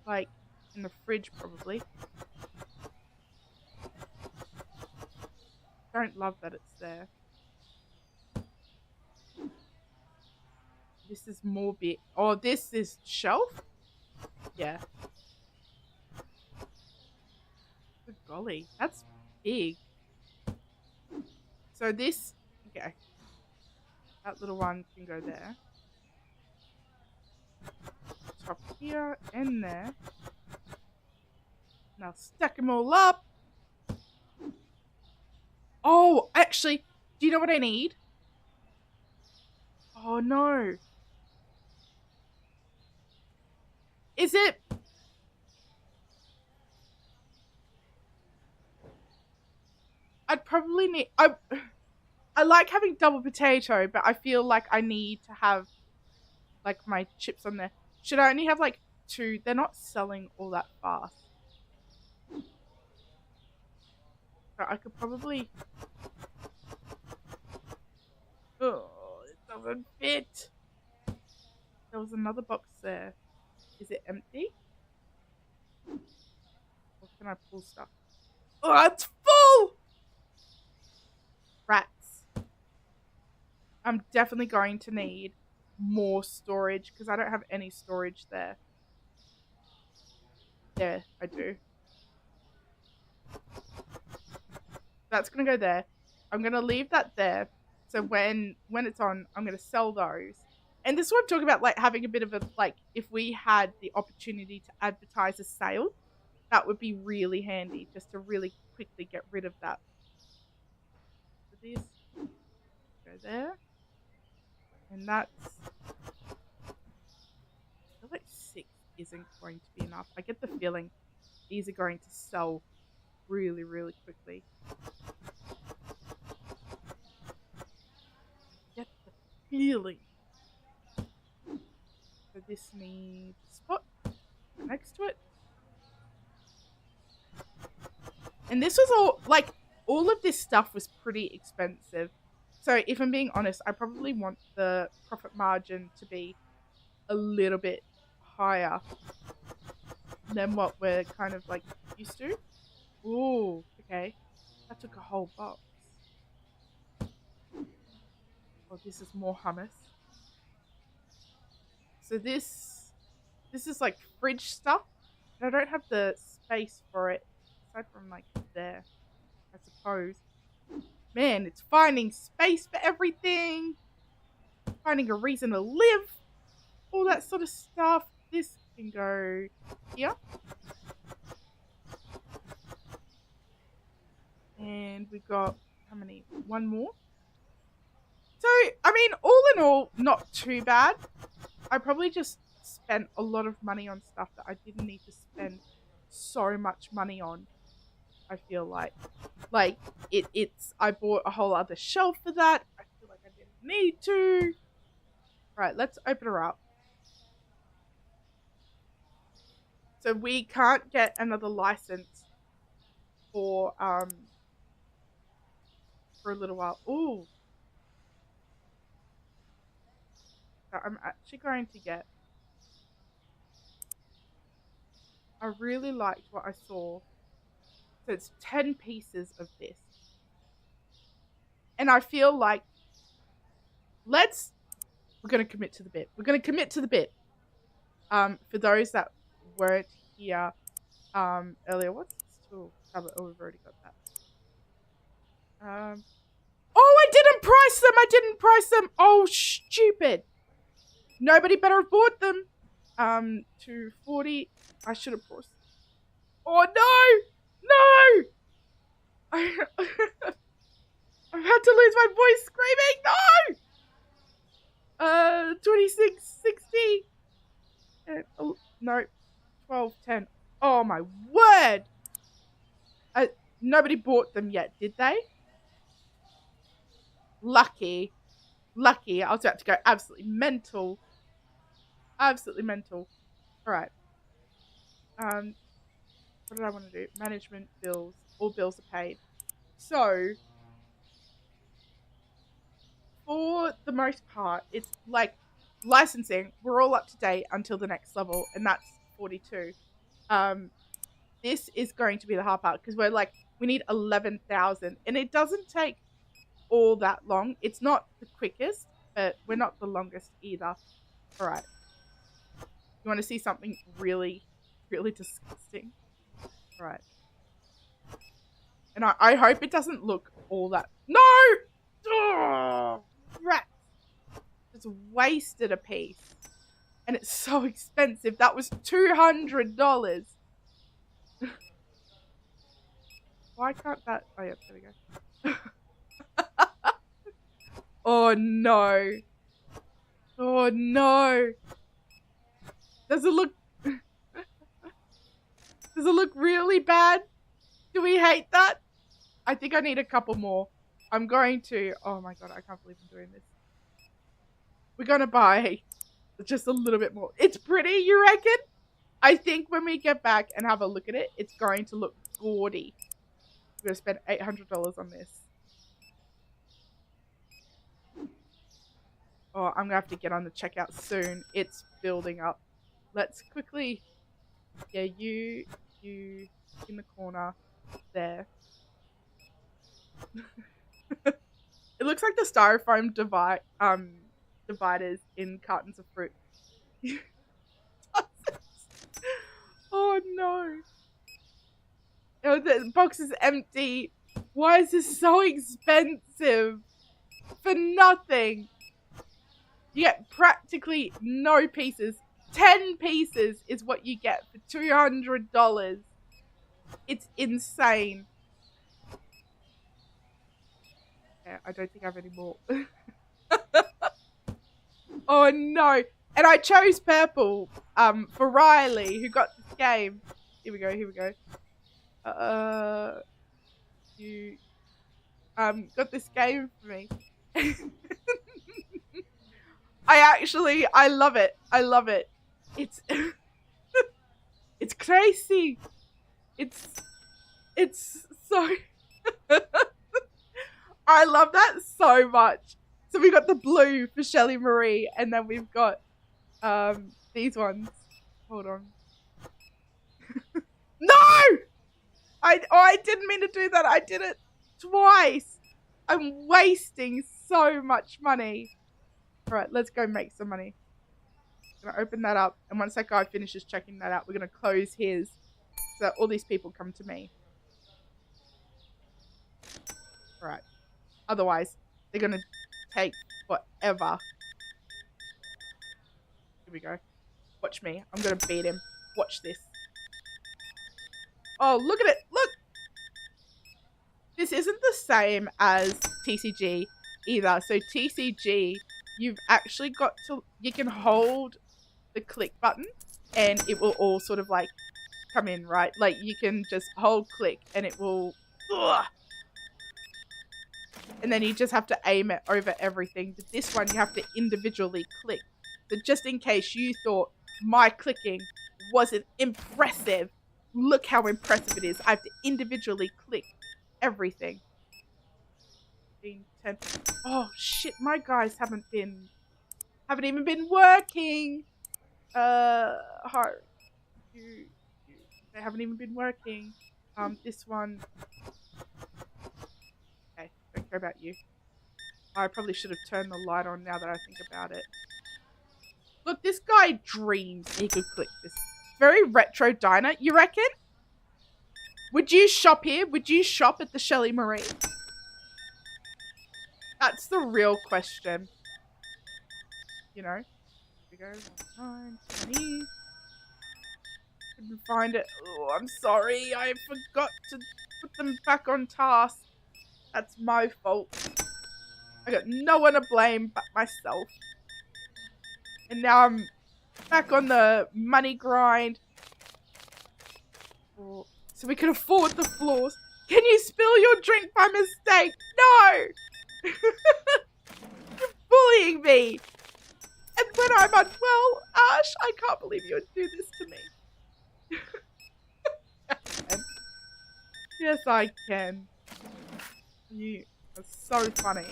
Like, in the fridge, probably. Don't love that it's there. This is more big. Oh, this is shelf? Yeah. Good golly. That's big. So this, okay. That little one can go there. Top here and there. Now stack them all up. Oh, actually, do you know what I need? Oh no. Is it? I'd probably need. I like having double potato, but I feel like I need to have like my chips on there. Should I only have like two? They're not selling all that fast. So I could probably. Oh, it doesn't fit. There was another box there. Is it empty? Or can I pull stuff? Oh, it's full! Rats. I'm definitely going to need more storage because I don't have any storage there. There, I do. That's going to go there. I'm going to leave that there. So when it's on, I'm going to sell those. And this is what I'm talking about, like having a bit of a, like, if we had the opportunity to advertise a sale, that would be really handy just to really quickly get rid of that. So this, go there. And that's, I feel like 6 isn't going to be enough. I get the feeling these are going to sell really, really quickly. Get the feeling. So this needs a spot next to it. And this was all, like, all of this stuff was pretty expensive. So if I'm being honest, I probably want the profit margin to be a little bit higher than what we're kind of like used to. Ooh, okay. That took a whole box. Oh, this is more hummus. So this is like fridge stuff. And I don't have the space for it aside from like there, I suppose. Man, it's finding space for everything. Finding a reason to live. All that sort of stuff. This can go here. And we've got, how many? One more. So, I mean, all in all, not too bad. I probably just spent a lot of money on stuff that I didn't need to spend so much money on, I feel like. Like, I bought a whole other shelf for that. I feel like I didn't need to. Right, let's open her up. So we can't get another license for a little while. Ooh. So I'm actually going to get... I really liked what I saw. So it's 10 pieces of this. And I feel like we're going to commit to the bit. We're going to commit to the bit. For those that weren't here earlier, what's this tool tablet? Oh, we've already got that. Oh, I didn't price them. Oh, stupid. Nobody better have bought them. 240. I should have paused. Oh no! I'm about to lose my voice screaming. No! 26.60. No, 12.10. Oh my word! Nobody bought them yet, did they? Lucky. I was about to go absolutely mental. Absolutely mental. Alright. What did I want to do? Management, bills. All bills are paid. So, for the most part, it's like licensing. We're all up to date until the next level, and that's 42. This is going to be the hard part because we need 11,000, and it doesn't take all that long. It's not the quickest, but we're not the longest either. All right. You want to see something really, really disgusting? All right. And I hope it doesn't look all that... No! Oh, rats. Just wasted a piece. And it's so expensive. That was $200. Why can't that... Oh, yeah, there we go. Oh, no. Oh, no. Does it look... Does it look really bad? Do we hate that? I think I need a couple more. I'm going to... Oh, my God. I can't believe I'm doing this. We're going to buy just a little bit more. It's pretty, you reckon? I think when we get back and have a look at it, it's going to look gaudy. We're going to spend $800 on this. Oh, I'm going to have to get on the checkout soon. It's building up. Let's quickly... Yeah, you in the corner there. It looks like the styrofoam dividers in cartons of fruit. Oh no. Oh, the box is empty. Why is this so expensive? For nothing. You get practically no pieces. 10 pieces is what you get for $200. It's insane. Yeah, I don't think I have any more. Oh no. And I chose purple for Riley, who got this game. Here we go. You got this game for me. I love it. I love it. It's it's crazy. It's so I love that so much. So we got the blue for Shelly Marie, and then we've got these ones. Hold on. No! I didn't mean to do that. I did it twice. I'm wasting so much money. Alright, let's go make some money. I'm gonna open that up, and once that guy finishes checking that out, we're gonna close his so that all these people come to me. Alright. Otherwise, they're gonna take forever. Here we go. Watch me. I'm gonna beat him. Watch this. Oh, look at it. Look! This isn't the same as TCG either. So TCG, you've actually got to... You can hold the click button and it will all sort of like come in, right? Like you can just hold click and it will... Ugh! And then you just have to aim it over everything. But this one, you have to individually click. So just in case you thought my clicking wasn't impressive, look how impressive it is. I have to individually click everything. 15, 10. Oh shit, my guys haven't even been working. Hard. They haven't even been working. This one. Okay, don't care about you. I probably should have turned the light on now that I think about it. Look, this guy dreams he could click this. Very retro diner, you reckon? Would you shop here? Would you shop at the Shelly Marie? That's the real question. You know? Here we go. 9, 20. Couldn't find it. Oh, I'm sorry. I forgot to put them back on task. That's my fault. I got no one to blame but myself. And now I'm back on the money grind. Oh, so we can afford the floors. Can you spill your drink by mistake? No! You're bullying me. And when I'm unwell, Ash, I can't believe you would do this to me. Yes, I can. You are so funny.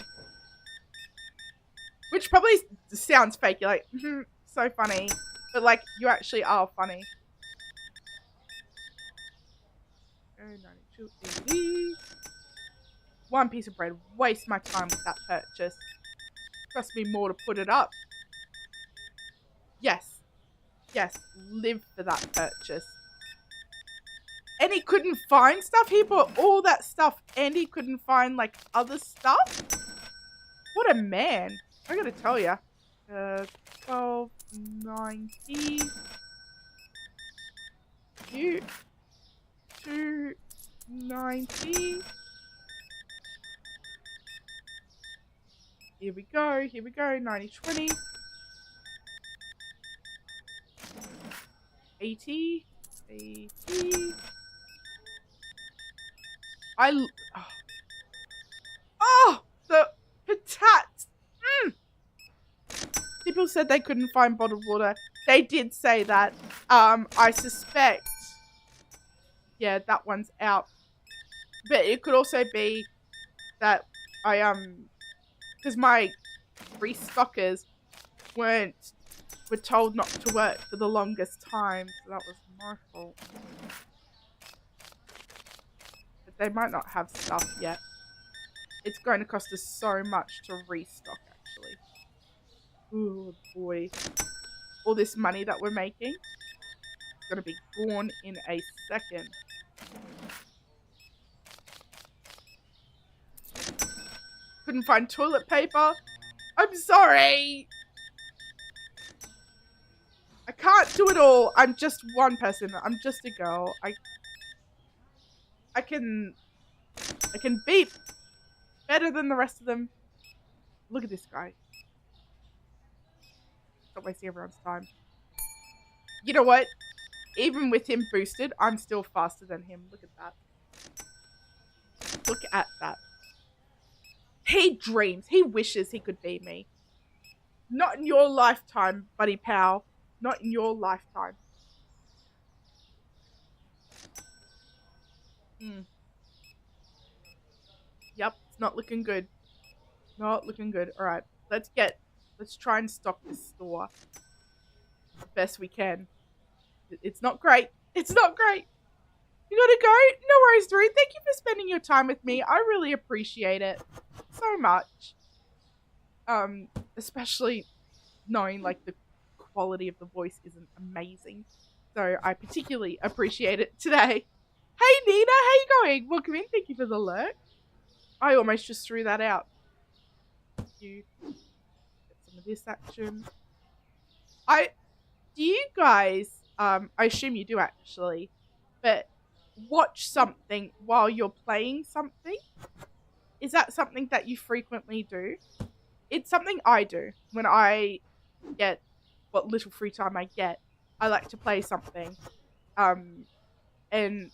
Which probably sounds fake. You're like, so funny. But like, you actually are funny. 92.80. One piece of bread. Waste my time with that purchase. Cost me more to put it up. Yes. Yes. Live for that purchase. And he couldn't find stuff. He bought all that stuff and he couldn't find like other stuff. What a man. I gotta tell ya. 12.90. You. 2.90. Here we go. Here we go. 90.20. 80. 80. Oh, the patats. People said they couldn't find bottled water. They did say that. I suspect. Yeah, that one's out. But it could also be that because my restockers were told not to work for the longest time, so that was my fault. But they might not have stuff yet. It's going to cost us so much to restock, actually. Oh boy. All this money that we're making is going to be gone in a second. Couldn't find toilet paper. I'm sorry. I can't do it all. I'm just one person. I'm just a girl. I can beat better than the rest of them. Look at this guy. Stop wasting everyone's time. You know what? even with him boosted, I'm still faster than him. Look at that. Look at that. He dreams. He wishes he could be me. Not in your lifetime, buddy pal. Not in your lifetime. Yep, it's not looking good. Not looking good. Alright, let's try and stock this store the best we can. It's not great. It's not great. You gotta go? No worries, Drew. Thank you for spending your time with me. I really appreciate it so much. Especially knowing like the quality of the voice isn't amazing. So I particularly appreciate it today. Hey Nina, how you going? Welcome in. Thank you for the alert. I almost just threw that out. Thank you. Get some of this action. Do you guys, I assume you do actually, but watch something while you're playing something? Is that something that you frequently do? It's something I do when I get what little free time I get. I like to play something, and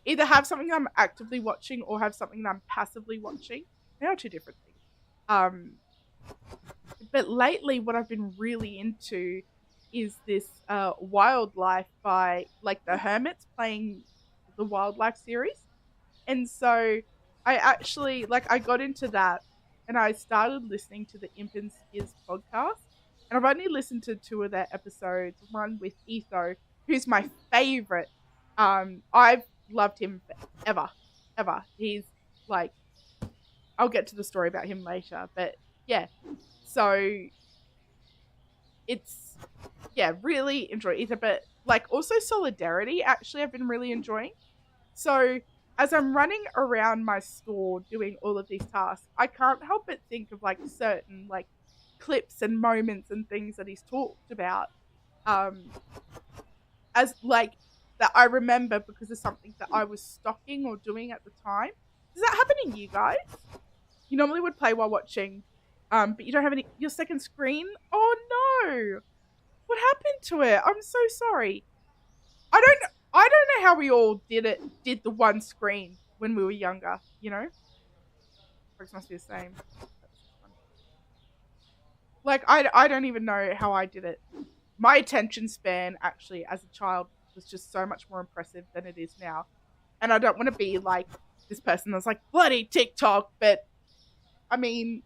either have something that I'm actively watching or have something that I'm passively watching. They are two different things. But lately, what I've been really into is this Wildlife by like the Hermits, playing the Wildlife series. And so I actually I got into that and I started listening to the Imp and Spears podcast. And I've only listened to 2 of their episodes, one with Etho, who's my favorite. I've loved him forever, ever. He's like, I'll get to the story about him later, but yeah. So it's, yeah, really enjoy Ether, but like also Solidarity, actually, I've been really enjoying. So as I'm running around my store doing all of these tasks, I can't help but think of like certain like clips and moments and things that he's talked about, as like that I remember because of something that I was stocking or doing at the time. Does that happen to you guys? You normally would play while watching, but you don't have your second screen? Oh no! What happened to it? I'm so sorry. I don't know how we all did the one screen when we were younger, you know? Folks must be the same. Like, I don't even know how I did it. My attention span, actually, as a child, was just so much more impressive than it is now. And I don't want to be like this person that's like, bloody TikTok, but I mean,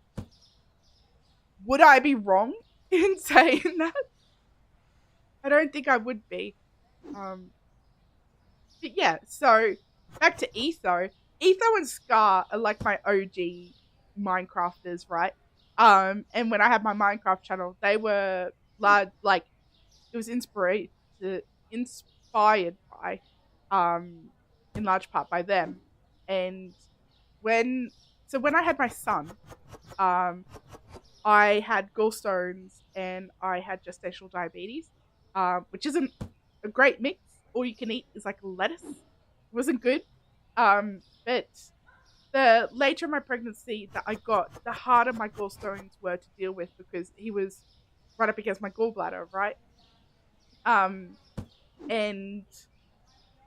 would I be wrong in saying that? I don't think I would be. But yeah, so back to Etho. Etho and Scar are like my OG Minecrafters, right? And when I had my Minecraft channel, they were large, like it was inspired by, in large part by them. And when I had my son, I had gallstones and I had gestational diabetes, which isn't a great mix. All you can eat is like lettuce. It wasn't good. But the later in my pregnancy that I got, the harder my gallstones were to deal with because he was right up against my gallbladder, right? And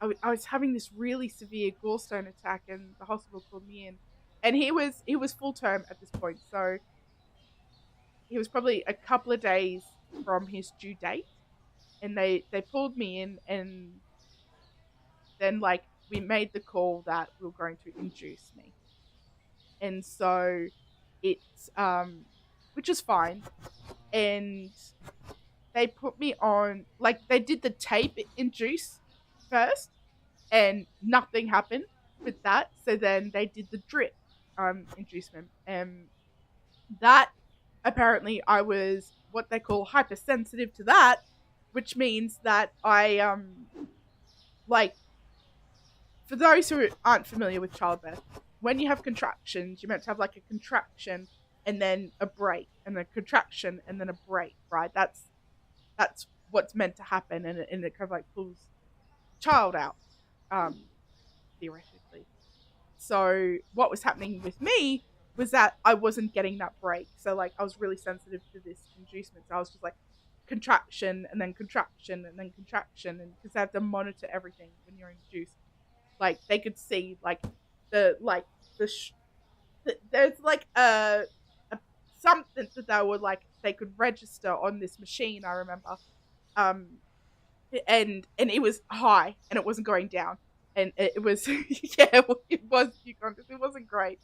I was having this really severe gallstone attack, and the hospital called me in, and he was full term at this point, so he was probably a couple of days from his due date, and they pulled me in, and then like we made the call that we were going to induce me, and so it's which is fine, and they put me on, like they did the tape induce first, and nothing happened with that. So then they did the drip inducement, and that apparently I was what they call hypersensitive to that, which means that I like, for those who aren't familiar with childbirth, when you have contractions, you're meant to have like a contraction and then a break, and a contraction and then a break, right? That's what's meant to happen, and it kind of like pulls child out, theoretically. So what was happening with me was that I wasn't getting that break. So like I was really sensitive to this inducement. So I was just like contraction and then contraction and then contraction, and because they have to monitor everything when you're induced. Like they could see like the like there's like a something that they would like they could register on this machine. I remember, um, and it was high and it wasn't going down, and it was yeah, it was it wasn't great.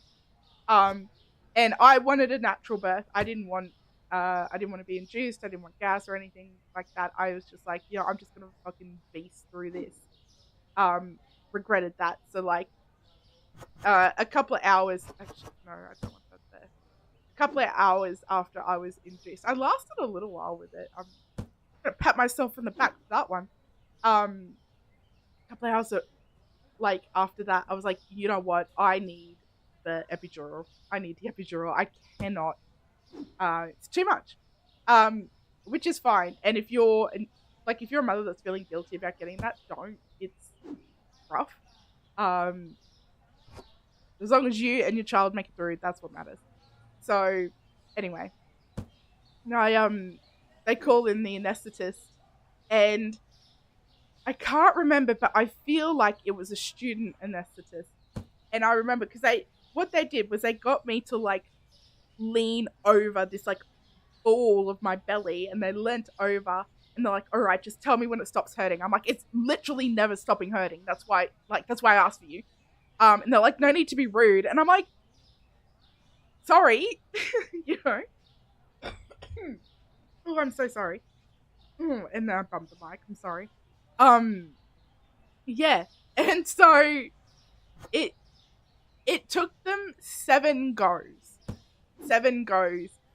Um, and I wanted a natural birth. I didn't want to be induced. I didn't want gas or anything like that. I was just like, I'm just gonna fucking beast through this. Um, Regretted that. So like, a couple of hours. Actually, no, I don't want that there. A couple of hours after I was induced, I lasted a little while with it. I'm gonna pat myself on the back for that one. A couple of hours, like after that, I was like, you know what? I need the epidural. I need the epidural. I cannot. It's too much. Which is fine. And if you're like, if you're a mother that's feeling guilty about getting that, don't. It's rough. As long as you and your child make it through, that's what matters. So, anyway, they call in the anesthetist, and I can't remember, but I feel like it was a student anesthetist. And I remember because what they did was they got me to like lean over this like ball of my belly, and they leant over, and they're like, all right, just tell me when it stops hurting. I'm like, it's literally never stopping hurting. That's why I asked for you. And they're like, no need to be rude. And I'm like, sorry, you know. Oh, I'm so sorry. And then I bumped the mic. I'm sorry. Yeah. And so it took them 7 goes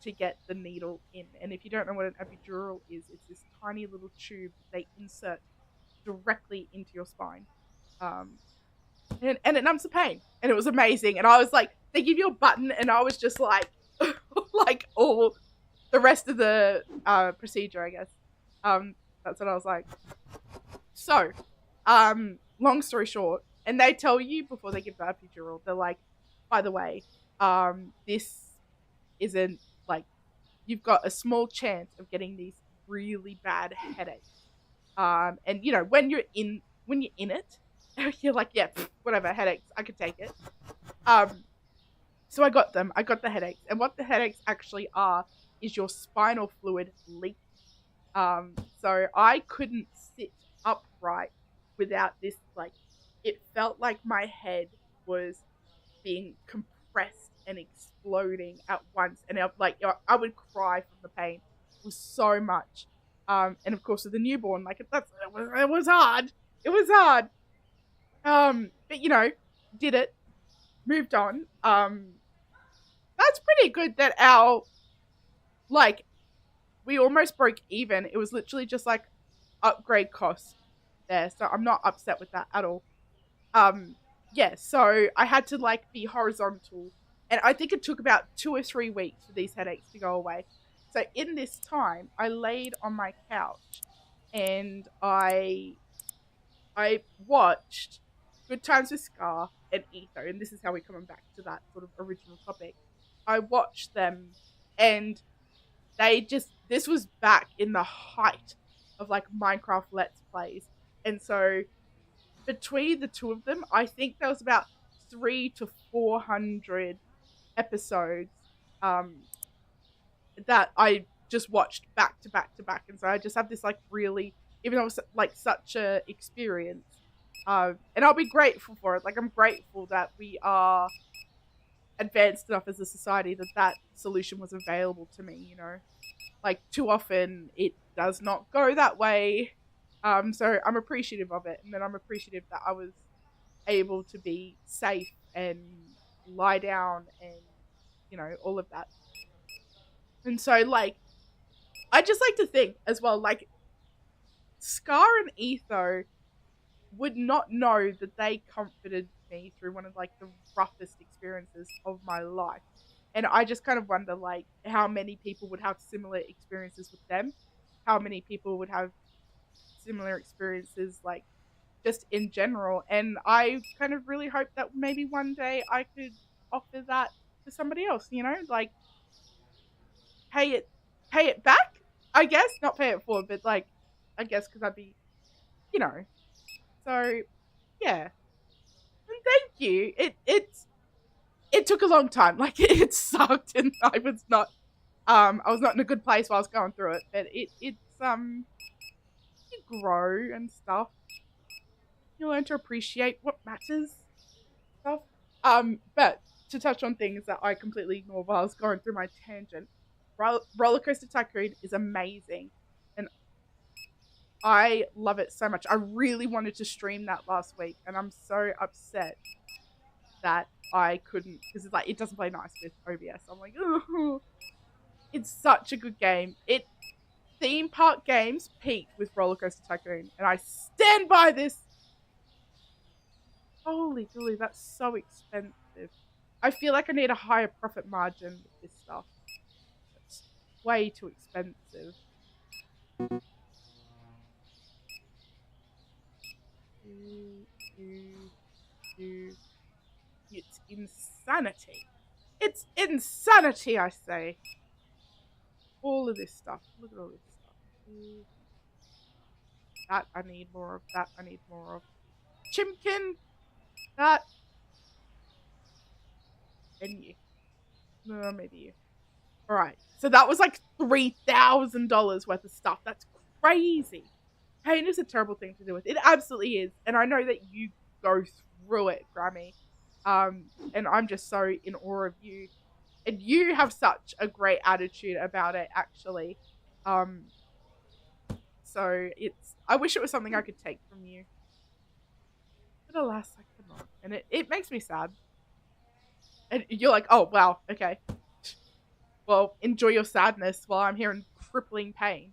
to get the needle in. And if you don't know what an epidural is, it's this tiny little tube they insert directly into your spine. And it numbs the pain. And it was amazing. And I was like, they give you a button, and I was just like, like all the rest of the procedure, I guess. That's what I was like. So, long story short, and they tell you before they give the epidural, they're like, by the way, this isn't like, you've got a small chance of getting these really bad headaches. And you know, when you're in it, you're like, yeah, whatever, headaches, I could take it. So I got the headaches, and what the headaches actually are is your spinal fluid leaking. So I couldn't sit upright without this, like, it felt like my head was being compressed and exploding at once, and I would cry from the pain. It was so much. And of course with the newborn, like, it was hard. It was hard. But you know, did it, moved on. That's pretty good that we almost broke even. It was literally just like upgrade costs there, so I'm not upset with that at all. Yeah, so I had to like be horizontal, and I think it took about 2 or 3 weeks for these headaches to go away. So in this time, I laid on my couch and I watched Good Times with Scar and Etho, and this is how we're coming back to that sort of original topic. I watched them, and this was back in the height of like Minecraft Let's Plays. And so between the two of them, I think there was about 300 to 400 episodes that I just watched back to back to back. And so I just have this like really, even though it was like such a experience, and I'll be grateful for it. Like, I'm grateful that we are advanced enough as a society that solution was available to me, you know. Like, too often it does not go that way. So I'm appreciative of it, and then I'm appreciative that I was able to be safe and lie down and, you know, all of that. And so, like, I just like to think as well, like, Scar and Etho would not know that they comforted me through one of like the roughest experiences of my life. And I just kind of wonder, like, how many people would have similar experiences with them, how many people would have similar experiences, like, just in general. And I kind of really hope that maybe one day I could offer that to somebody else, you know, like, pay it back. I guess not pay it forward, but like, I guess because I'd be, you know. So, yeah. And thank you. It took a long time. Like it sucked, and I was not in a good place while I was going through it. But it's you grow and stuff. You learn to appreciate what matters, stuff. But to touch on things that I completely ignored while I was going through my tangent, Roller Coaster Tycoon is amazing, and I love it so much. I really wanted to stream that last week, and I'm so upset that I couldn't because it's like it doesn't play nice with OBS. I'm like, oh, it's such a good game. Theme park games peaked with Roller Coaster Tycoon, and I stand by this. Holy dooly, that's so expensive. I feel like I need a higher profit margin with this stuff. It's way too expensive. It's insanity. It's insanity, I say. All of this stuff. Look at all this stuff. That I need more of. That I need more of. Chimkin. That. And you. No, maybe you. Alright. So that was like $3,000 worth of stuff. That's crazy. Pain is a terrible thing to deal with. It absolutely is. And I know that you go through it, Grammy. And I'm just so in awe of you. And you have such a great attitude about it, actually. So I wish it was something I could take from you. But alas, I cannot. And it makes me sad. And you're like, oh, wow, okay. Well, enjoy your sadness while I'm here in crippling pain.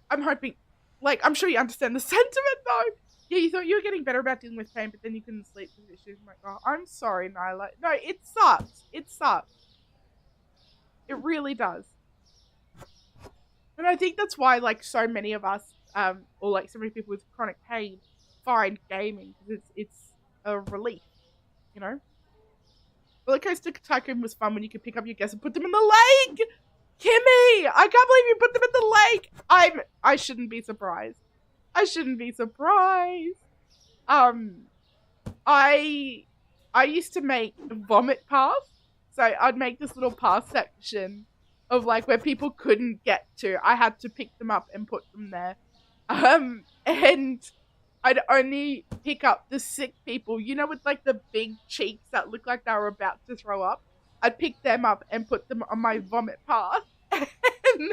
I'm hoping, like, I'm sure you understand the sentiment, though. Yeah, you thought you were getting better about dealing with pain, but then you couldn't sleep with issues. I'm like, oh, I'm sorry, Nyla. No, it sucks. It sucks. It really does. And I think that's why, like, so many of us, or like so many people with chronic pain, find gaming because it's a relief, you know. Roller Coaster Tycoon was fun when you could pick up your guests and put them in the lake. Kimmy, I can't believe you put them in the lake. I shouldn't be surprised. I shouldn't be surprised. I used to make vomit paths, so I'd make this little path section of like where people couldn't get to. I had to pick them up and put them there. And I'd only pick up the sick people, you know, with like the big cheeks that look like they were about to throw up. I'd pick them up and put them on my vomit path. And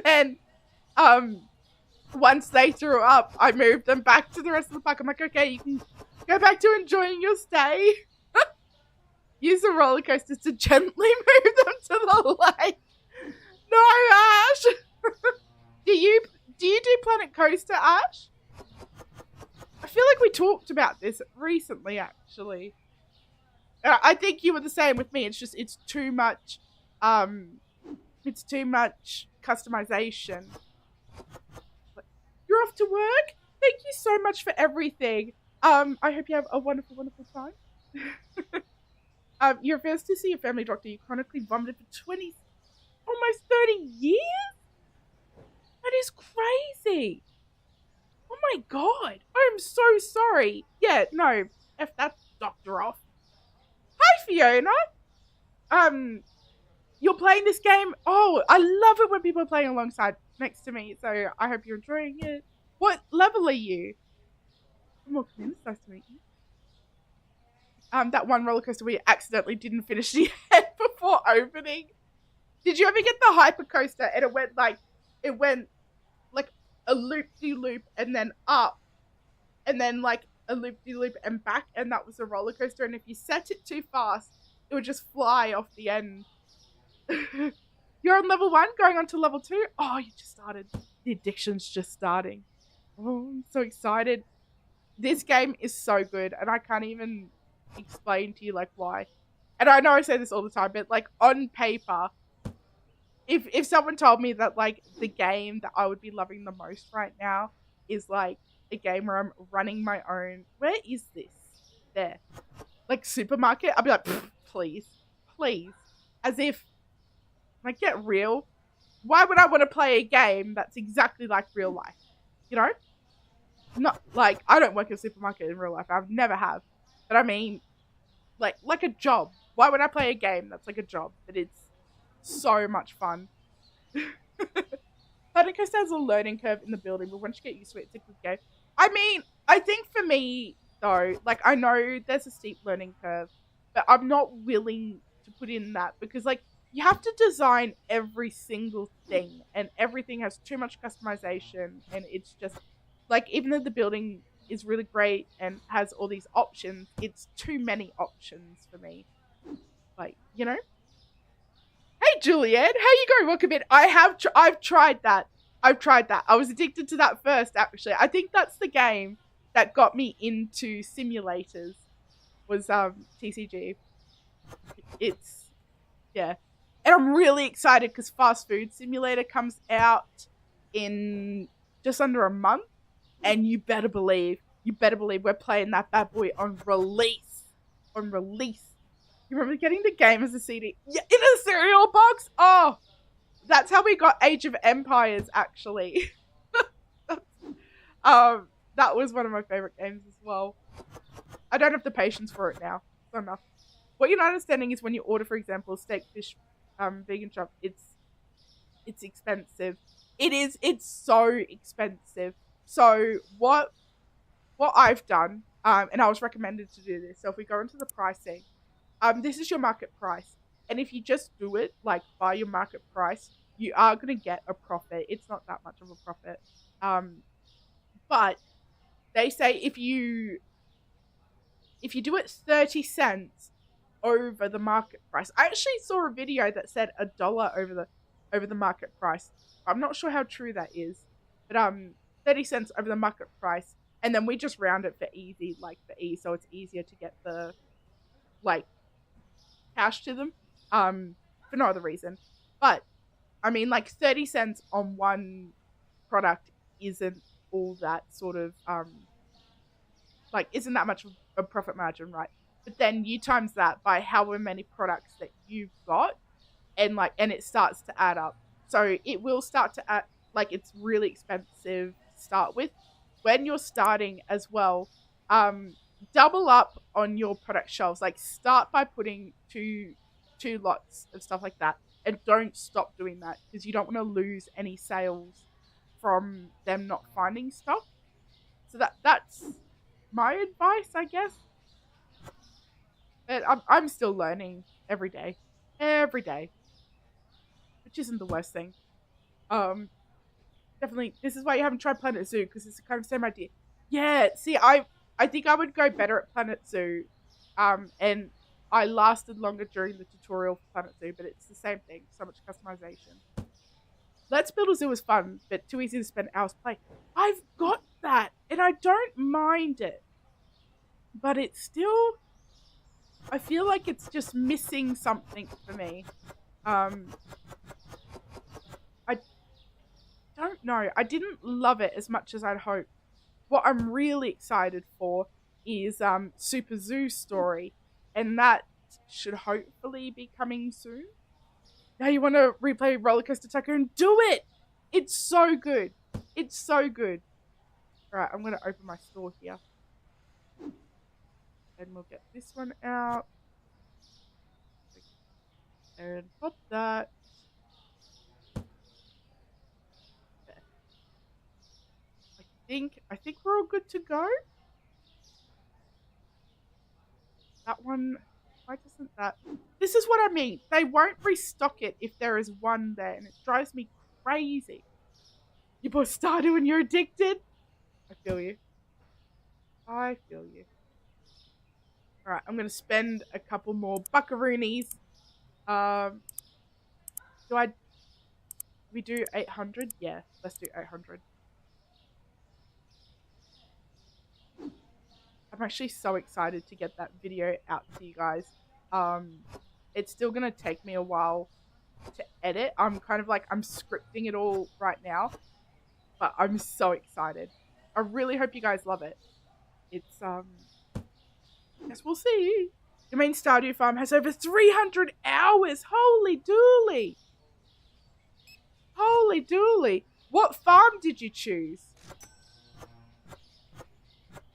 then, once they threw up, I moved them back to the rest of the park. I'm like, okay, you can go back to enjoying your stay. Use the roller coasters to gently move them to the lake. No, Ash! Do you do Planet Coaster, Ash? I feel like we talked about this recently, actually. I think you were the same with me. It's just, it's too much customization. You're off to work? Thank you so much for everything. I hope you have a wonderful, wonderful time. You're first to see your family doctor. You chronically vomited for 20, almost 30 years? That is crazy. Oh my god. I'm so sorry. Yeah, no. F that doctor off. Hi, Fiona. You're playing this game? Oh, I love it when people are playing alongside next to me. So I hope you're enjoying it. What level are you? Welcome in. It's nice to meet you. That one roller coaster where you accidentally didn't finish the end before opening. Did you ever get the hyper coaster and it went like a loop-de-loop and then up and then like a loop-de-loop and back, and that was a roller coaster, and if you set it too fast it would just fly off the end. You're on level 1 going on to level 2. Oh, you just started. The addiction's just starting. Oh, I'm so excited. This game is so good and I can't even explain to you like why. And I know I say this all the time, but like on paper, if someone told me that like the game that I would be loving the most right now is like a game where I'm running my own, where is this? There. Like supermarket, I'd be like, please. As if Like, get real. Why would I want to play a game that's exactly like real life? You know? Not like I don't work in a supermarket in real life. I've never have. But I mean, like a job. Why would I play a game that's like a job? But it's so much fun. Planet Coaster has a learning curve in the building, but once you get used to it, it's a good game. I mean, I think for me though, like I know there's a steep learning curve, but I'm not willing to put in that because like you have to design every single thing and everything has too much customization and it's just like even though the building is really great and has all these options, it's too many options for me. Like, you know? Hey Juliet, how you going? Welcome in. I've tried that. I've tried that. I was addicted to that first actually. I think that's the game that got me into simulators was TCG. It's yeah. And I'm really excited because Fast Food Simulator comes out in just under a month and you better believe we're playing that bad boy on release. On release. You remember getting the game as a CD? Yeah, in a cereal box? Oh, that's how we got Age of Empires, actually. That was one of my favorite games as well. I don't have the patience for it now. So enough. What you're not understanding is when you order, for example, steak, fish, vegan shop, it's expensive. It's so expensive. So what I've done, and I was recommended to do this. So if we go into the pricing, this is your market price. And if you just do it, like by your market price, you are going to get a profit. It's not that much of a profit. But they say if you do it 30 cents over the market price. I actually saw a video that said $1 over the market price. I'm not sure how true that is. But 30 cents over the market price. And then we just round it for easy, like for E, so it's easier to get the like cash to them. For no other reason. But I mean like 30 cents on one product isn't all that sort of like isn't that much of a profit margin, right? But then you times that by however many products that you've got and it starts to add up. So it will start to add like it's really expensive to start with. When you're starting as well, double up on your product shelves. Like start by putting two lots of stuff like that and don't stop doing that because you don't want to lose any sales from them not finding stuff. So that's my advice, I guess. But I'm still learning every day, which isn't the worst thing. Definitely, this is why you haven't tried Planet Zoo because it's the kind of same idea. Yeah, see, I think I would go better at Planet Zoo, and I lasted longer during the tutorial for Planet Zoo, but it's the same thing, so much customization. Let's Build a Zoo is fun, but too easy to spend hours playing. I've got that, and I don't mind it, but it's still, I feel like it's just missing something for me. I don't know. I didn't love it as much as I'd hoped. What I'm really excited for is Super Zoo Story, and that should hopefully be coming soon. Now you want to replay Roller Coaster Tycoon? Do it! It's so good. It's so good. Alright, I'm going to open my store here. And we'll get this one out. And pop that. I think we're all good to go. That one, why doesn't that? This is what I mean. They won't restock it if there is one there, and it drives me crazy. You bought Stardew and you're addicted? I feel you. I feel you. Alright, I'm gonna spend a couple more buckaroonies. We do 800? Yeah, let's do 800. I'm actually so excited to get that video out to you guys. It's still gonna take me a while to edit. I'm kind of like, I'm scripting it all right now, but I'm so excited. I really hope you guys love it. It's, guess we'll see. Your main Stardew farm has over 300 hours. Holy dooly. Holy dooly. What farm did you choose?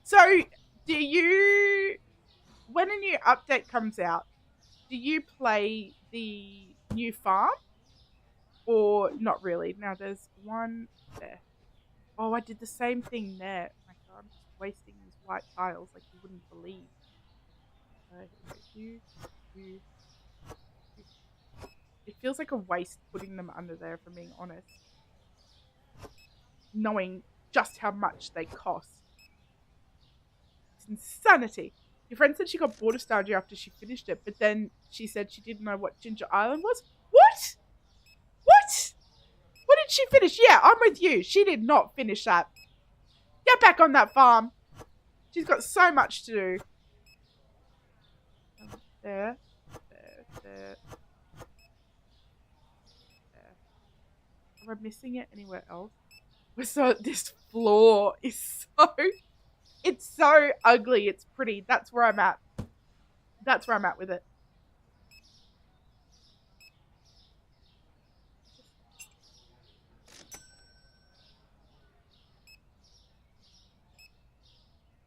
So, when a new update comes out, do you play the new farm? Or not really? Now there's one there. Oh, I did the same thing there. Oh my God, I'm just wasting these white tiles like you wouldn't believe. You. It feels like a waste putting them under there, if I'm being honest. Knowing just how much they cost. It's insanity. Your friend said she got bored of Stardew after she finished it, but then she said she didn't know what Ginger Island was. What? What? What did she finish? Yeah, I'm with you. She did not finish that. Get back on that farm. She's got so much to do. There. Am I missing it anywhere else? So this floor is it's so ugly. It's pretty. That's where I'm at. That's where I'm at with it.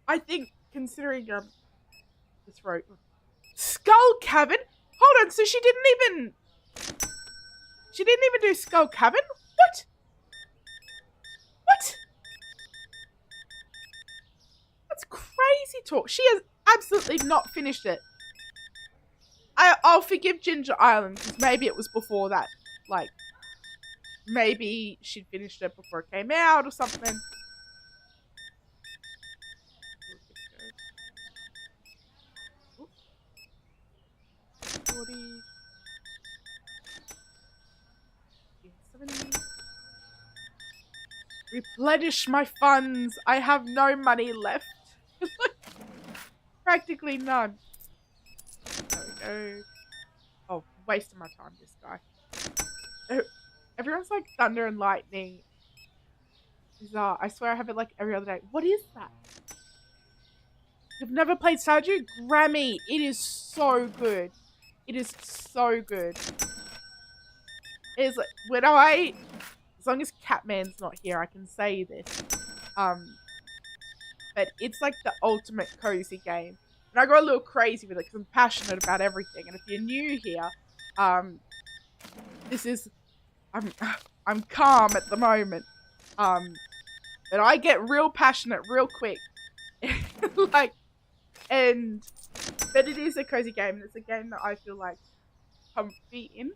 I think considering this road, Skull Cabin. Hold on. So she didn't even do Skull Cabin. What? What? That's crazy talk. She has absolutely not finished it. I'll forgive Ginger Island because maybe it was before that. Like, maybe she'd finished it before it came out or something. 40, 70. Replenish my funds. I have no money left. Practically none. There we go. Oh, wasting my time, this guy. Everyone's like thunder and lightning. Bizarre. I swear I have it like every other day. What is that? You've never played Stardew? Grammy. It is so good. It is so good. It is like, as long as Catman's not here, I can say this. But it's like the ultimate cozy game. And I got a little crazy with it because I'm passionate about everything. And if you're new here, I'm calm at the moment. But I get real passionate real quick. But it is a cozy game, and it's a game that I feel like comfy in.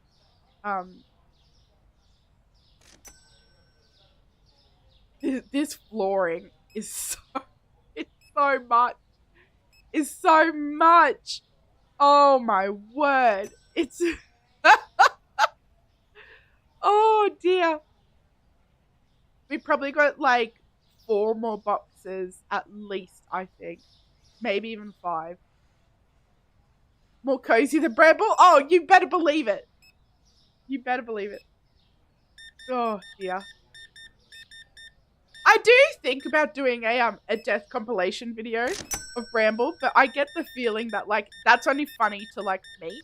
This flooring is so much. Oh my word. It's oh dear. We probably got like 4 more boxes at least, I think. Maybe even 5. More cozy than Bramble? Oh, you better believe it. You better believe it. Oh dear. I do think about doing a death compilation video of Bramble, but I get the feeling that like that's only funny to like me.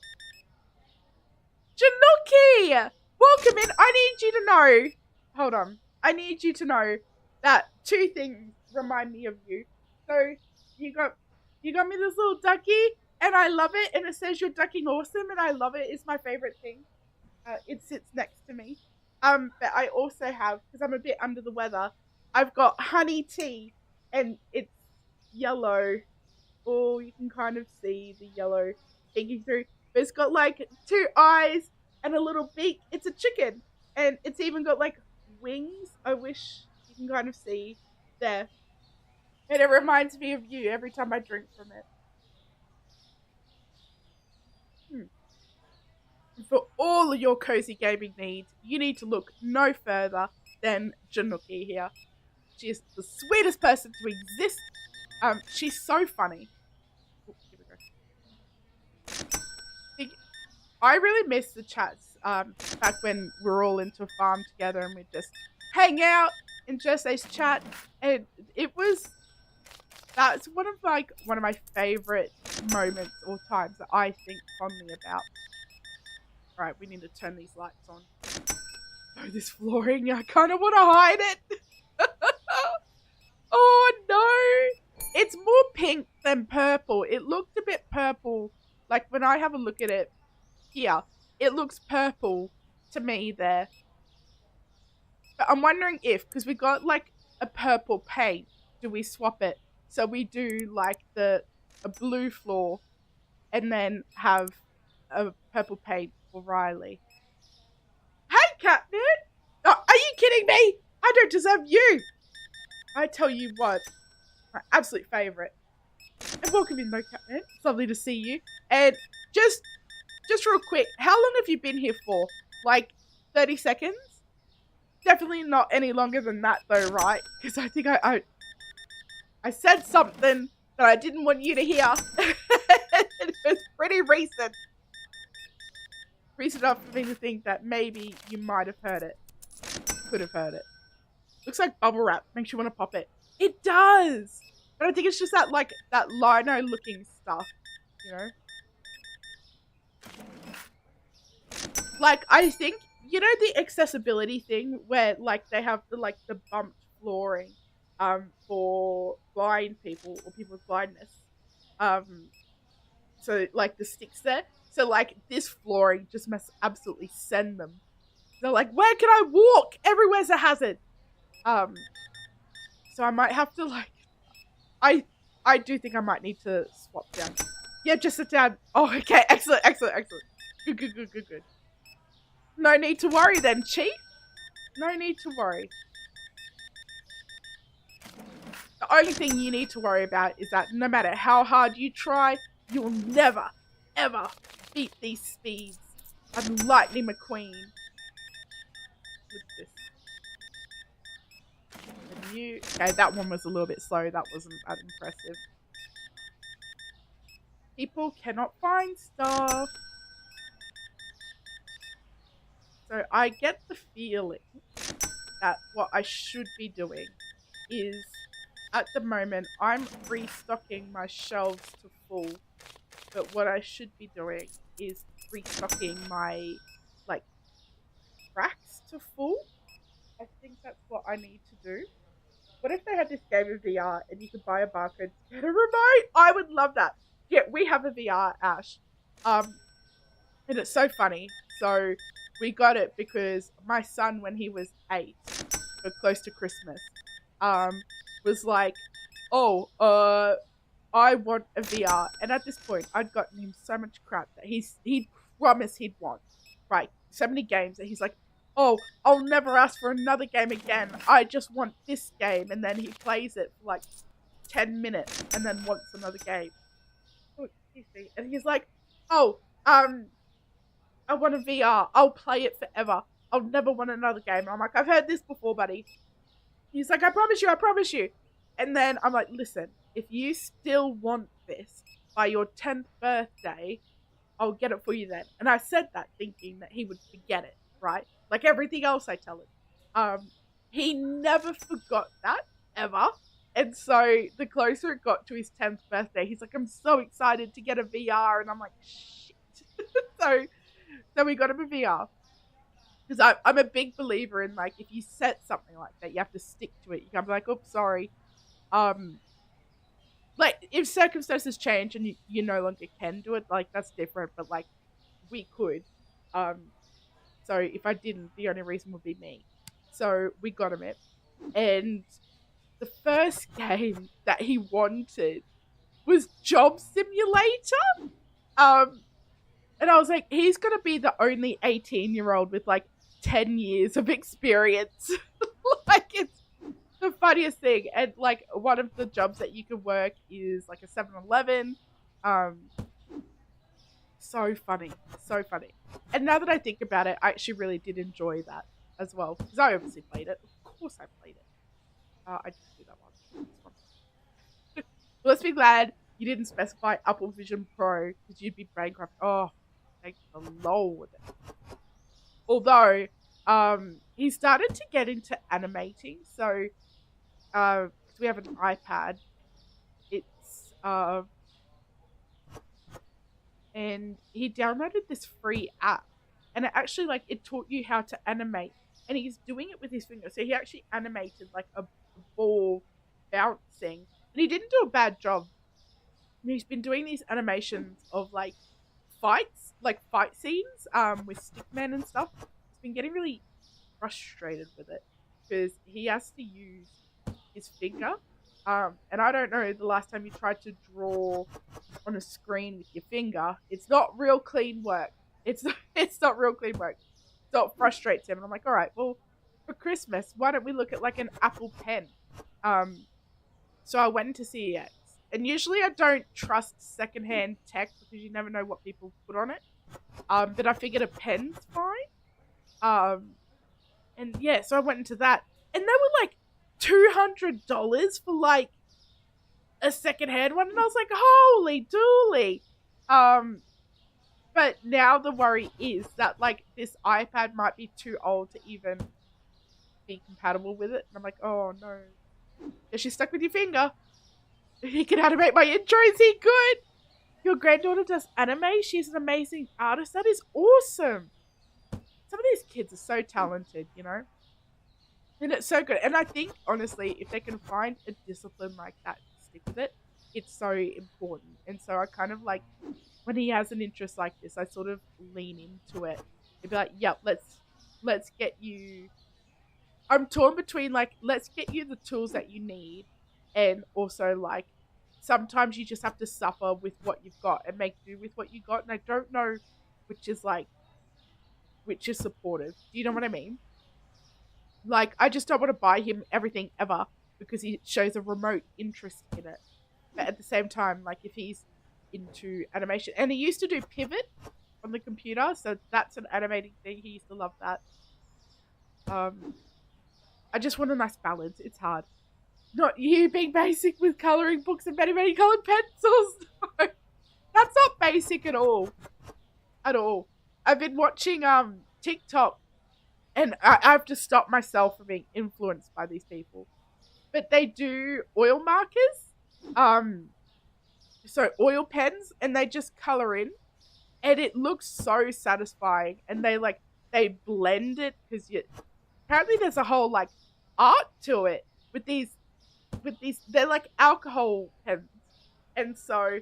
Januki! Welcome in. I need you to know. Hold on. I need you to know that 2 things remind me of you. So you got me this little ducky, and I love it, and it says you're ducking awesome, and I love it. It's my favorite thing. It sits next to me. But I also have, because I'm a bit under the weather, I've got honey tea, and it's yellow. Oh, you can kind of see the yellow peeking through. But it's got like 2 eyes and a little beak. It's a chicken, and it's even got like wings. I wish you can kind of see there. And it reminds me of you every time I drink from it. For all of your cozy gaming needs, you need to look no further than Januki here. She is the sweetest person to exist. She's so funny. Oh, here we go. I really miss the chats back when we were all into a farm together and we'd just hang out and just chat. And that's one of my favorite moments or times that I think fondly about. Right, we need to turn these lights on. Oh, this flooring, I kind of want to hide it. Oh no, it's more pink than purple. It looked a bit purple, like when I have a look at it here, it looks purple to me there. But I'm wondering if, because we got like a purple paint, do we swap it so we do like a blue floor and then have a purple paint for Riley? Hey, Catman! Oh, are you kidding me? I don't deserve you. I tell you what, my absolute favourite. And welcome in, though, Catman. It's lovely to see you. And just real quick, how long have you been here for? Like 30 seconds? Definitely not any longer than that, though, right? Because I think I said something that I didn't want you to hear. It was pretty recent. Recent enough for me to think that maybe you might have heard it. Could have heard it. Looks like bubble wrap. Makes you want to pop it. It does! But I think it's just that, like, that lino looking stuff, you know? Like, I think, you know the accessibility thing where, like, they have the bumped flooring, for blind people or people with blindness. So, like, the sticks there. So, like, this flooring just must absolutely send them. They're like, where can I walk? Everywhere's a hazard. So I might have to, like, I do think I might need to swap down. Yeah, just sit down. Oh, okay. Excellent, excellent, excellent. Good, good, good, good, good. No need to worry then, Chief. No need to worry. The only thing you need to worry about is that no matter how hard you try, you will never, ever beat these speeds of Lightning McQueen. With this. Okay, that one was a little bit slow. That wasn't that impressive. People cannot find stuff. So I get the feeling that what I should be doing is, at the moment, I'm restocking my shelves to full. But what I should be doing is restocking my, like, racks to full. I think that's what I need to do. What if they had this game of VR and you could buy a barcode to get a remote? I would love that. Yeah, we have a VR, Ash. And it's so funny. So we got it because my son, when he was 8, or close to Christmas, was like, oh, I want a VR. And at this point, I'd gotten him so much crap that he'd promised he'd want. Right, so many games that he's like, oh, I'll never ask for another game again. I just want this game. And then he plays it for like 10 minutes and then wants another game. Oh, excuse me. And he's like, oh, I want a VR. I'll play it forever. I'll never want another game. And I'm like, I've heard this before, buddy. He's like, I promise you, I promise you. And then I'm like, listen, if you still want this by your 10th birthday, I'll get it for you then. And I said that thinking that he would forget it, right? Like everything else I tell him. He never forgot that, ever. And so the closer it got to his 10th birthday, he's like, I'm so excited to get a VR. And I'm like, shit. So we got him a VR. Because I'm a big believer in, like, if you set something like that, you have to stick to it. You can't be like, oops, sorry. Like, if circumstances change and you no longer can do it, like, that's different. But, like, we could. So if I didn't, the only reason would be me. So we got him it. And the first game that he wanted was Job Simulator. And I was like, he's going to be the only 18-year-old with, like, 10 years of experience. Like, it's the funniest thing. And, like, one of the jobs that you can work is, like, a 7-Eleven. So funny. So funny. And now that I think about it, I actually really did enjoy that as well. Because I obviously played it. Of course I played it. I didn't do that one. Well, let's be glad you didn't specify Apple Vision Pro, because you'd be bankrupt. Oh, thank the Lord. Although, he started to get into animating. So, we have an iPad. It's, and he downloaded this free app. And it actually, like, it taught you how to animate and he's doing it with his finger. So he actually animated like a ball bouncing, and he didn't do a bad job. He's been doing these animations of like fights, like fight scenes, with stickmen and stuff. He's been getting really frustrated with it because he has to use his finger. And I don't know the last time you tried to draw on a screen with your finger. It's not real clean work. It's it's not real clean work. So it frustrates him, and I'm like, all right, well, for Christmas, why don't we look at like an Apple Pen? So I went into CEX, and usually I don't trust secondhand tech because you never know what people put on it. But I figured a pen's fine. And yeah, so I went into that, and they were like $200 for like a secondhand one, and I was like, holy dooly. But now the worry is that like this iPad might be too old to even be compatible with it, and I'm like, oh no. Is she stuck with your finger? He can animate my intro. Is he good? Your granddaughter does anime. She's an amazing artist. That is awesome. Some of these kids are so talented, you know? And it's so good. And I think, honestly, if they can find a discipline like that to stick with it, it's so important. And so I kind of like, when he has an interest like this, I sort of lean into it. It'd be like, yep, let's get you... I'm torn between like, let's get you the tools that you need, and also like, sometimes you just have to suffer with what you've got and make do with what you got. And I don't know which is supportive. Do you know what I mean? Like, I just don't want to buy him everything ever because he shows a remote interest in it. But at the same time, like, if he's into animation, and he used to do Pivot on the computer, so that's an animating thing. He used to love that. I just want a nice balance. It's hard. Not you being basic with colouring books and many coloured pencils. No, that's not basic at all. At all. I've been watching TikTok, and I have to stop myself from being influenced by these people. But they do oil markers, so oil pens, and they just colour in, and it looks so satisfying. And they blend it because apparently there's a whole like art to it with these they're like alcohol pens, and so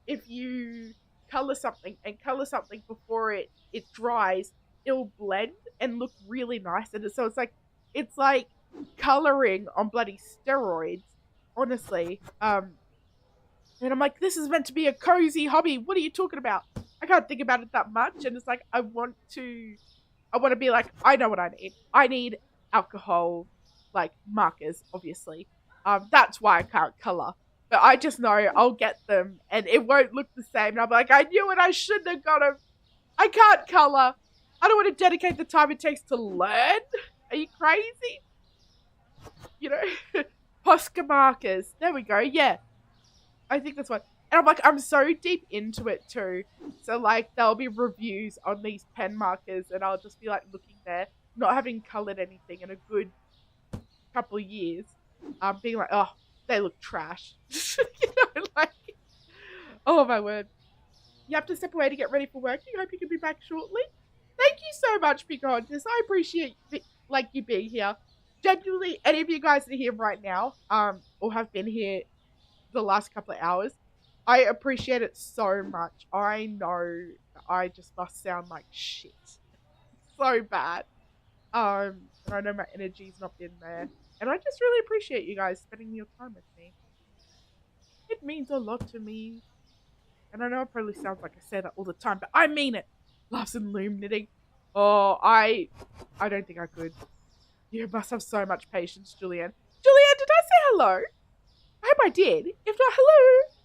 if you color something before it dries, it'll blend and look really nice. And so it's like coloring on bloody steroids, honestly. And I'm like, this is meant to be a cozy hobby. What are you talking about? I can't think about it that much. And it's like, I want to be like, I know what I need. I need alcohol, like, markers, obviously. That's why I can't color. But I just know I'll get them and it won't look the same. And I'm like, I knew it. I shouldn't have got them. I can't color. I don't want to dedicate the time it takes to learn. Are you crazy? You know? Posca markers. There we go. Yeah. I think that's what. And I'm like, I'm so deep into it too. So like, there'll be reviews on these pen markers and I'll just be like looking there, not having colored anything in a good couple of years. Being like, oh, they look trash. You know, like, oh my word. You have to step away to get ready for work. I hope you can be back shortly. Thank you so much, Pocahontas. I appreciate like you being here. Genuinely, any of you guys that are here right now, or have been here the last couple of hours, I appreciate it so much. I know I just must sound like shit. So bad. And I know my energy's not been there. And I just really appreciate you guys spending your time with me. It means a lot to me. And I know it probably sounds like I say that all the time, but I mean it. Loves and loom knitting. Oh, I don't think I could. You must have so much patience, Julianne. Julianne, did I say hello? I hope I did. If not, hello.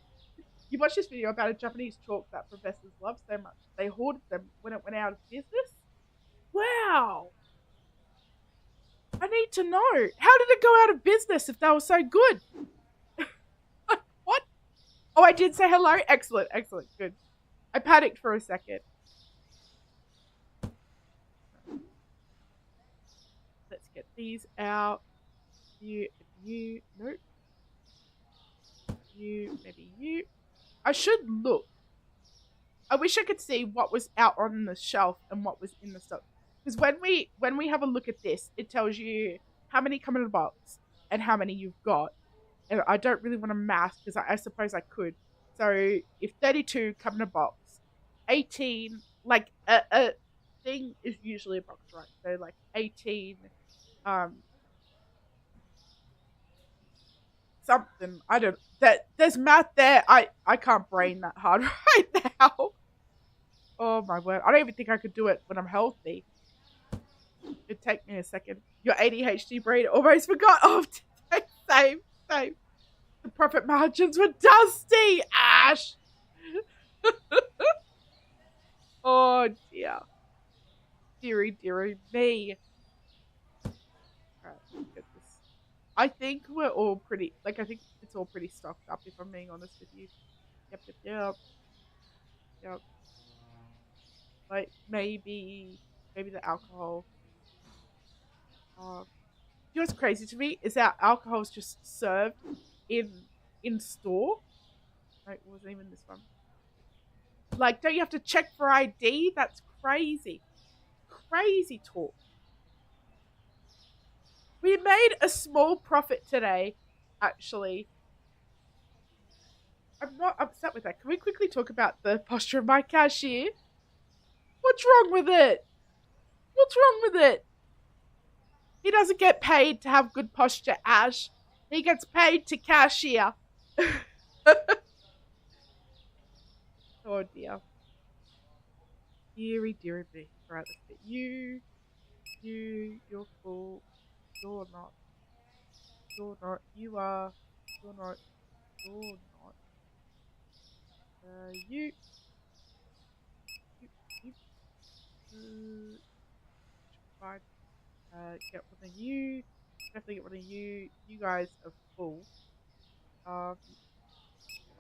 You watched this video about a Japanese chalk that professors love so much. They hoarded them when it went out of business. Wow. I need to know. How did it go out of business if they were so good? What? Oh, I did say hello? Excellent, excellent, good. I panicked for a second. Let's get these out. You, nope. You, maybe you. I should look. I wish I could see what was out on the shelf and what was in the stock. Because when we have a look at this, it tells you how many come in a box and how many you've got. And I don't really want to math because I suppose I could. So if 32 come in a box, 18, like a thing is usually a box, right? So like 18, um, something. I don't. There's math there. I can't brain that hard right now. Oh my word! I don't even think I could do it when I'm healthy. It'd take me a second. Your ADHD brain almost forgot. Oh, same, same. The profit margins were dusty, Ash. Oh dear. Deary, deary me. Alright, let's get this. I think we're all pretty, like, I think it's all pretty stocked up, if I'm being honest with you. Yep, yep, yep. Yep. Like, maybe the alcohol. You know what's crazy to me is that alcohol is just served in store. No, it wasn't even this one. Like, don't you have to check for ID? That's crazy. Crazy talk. We made a small profit today, actually. I'm not upset with that. Can we quickly talk about the posture of my cashier? What's wrong with it? What's wrong with it? He doesn't get paid to have good posture, Ash. He gets paid to cashier. Oh dear. Deary, deary me. Right, let's get you. You're full. You're not. You're not. You are. You're not. You're not. You. Fine. Get one of you. Definitely get one of you. You guys are full. One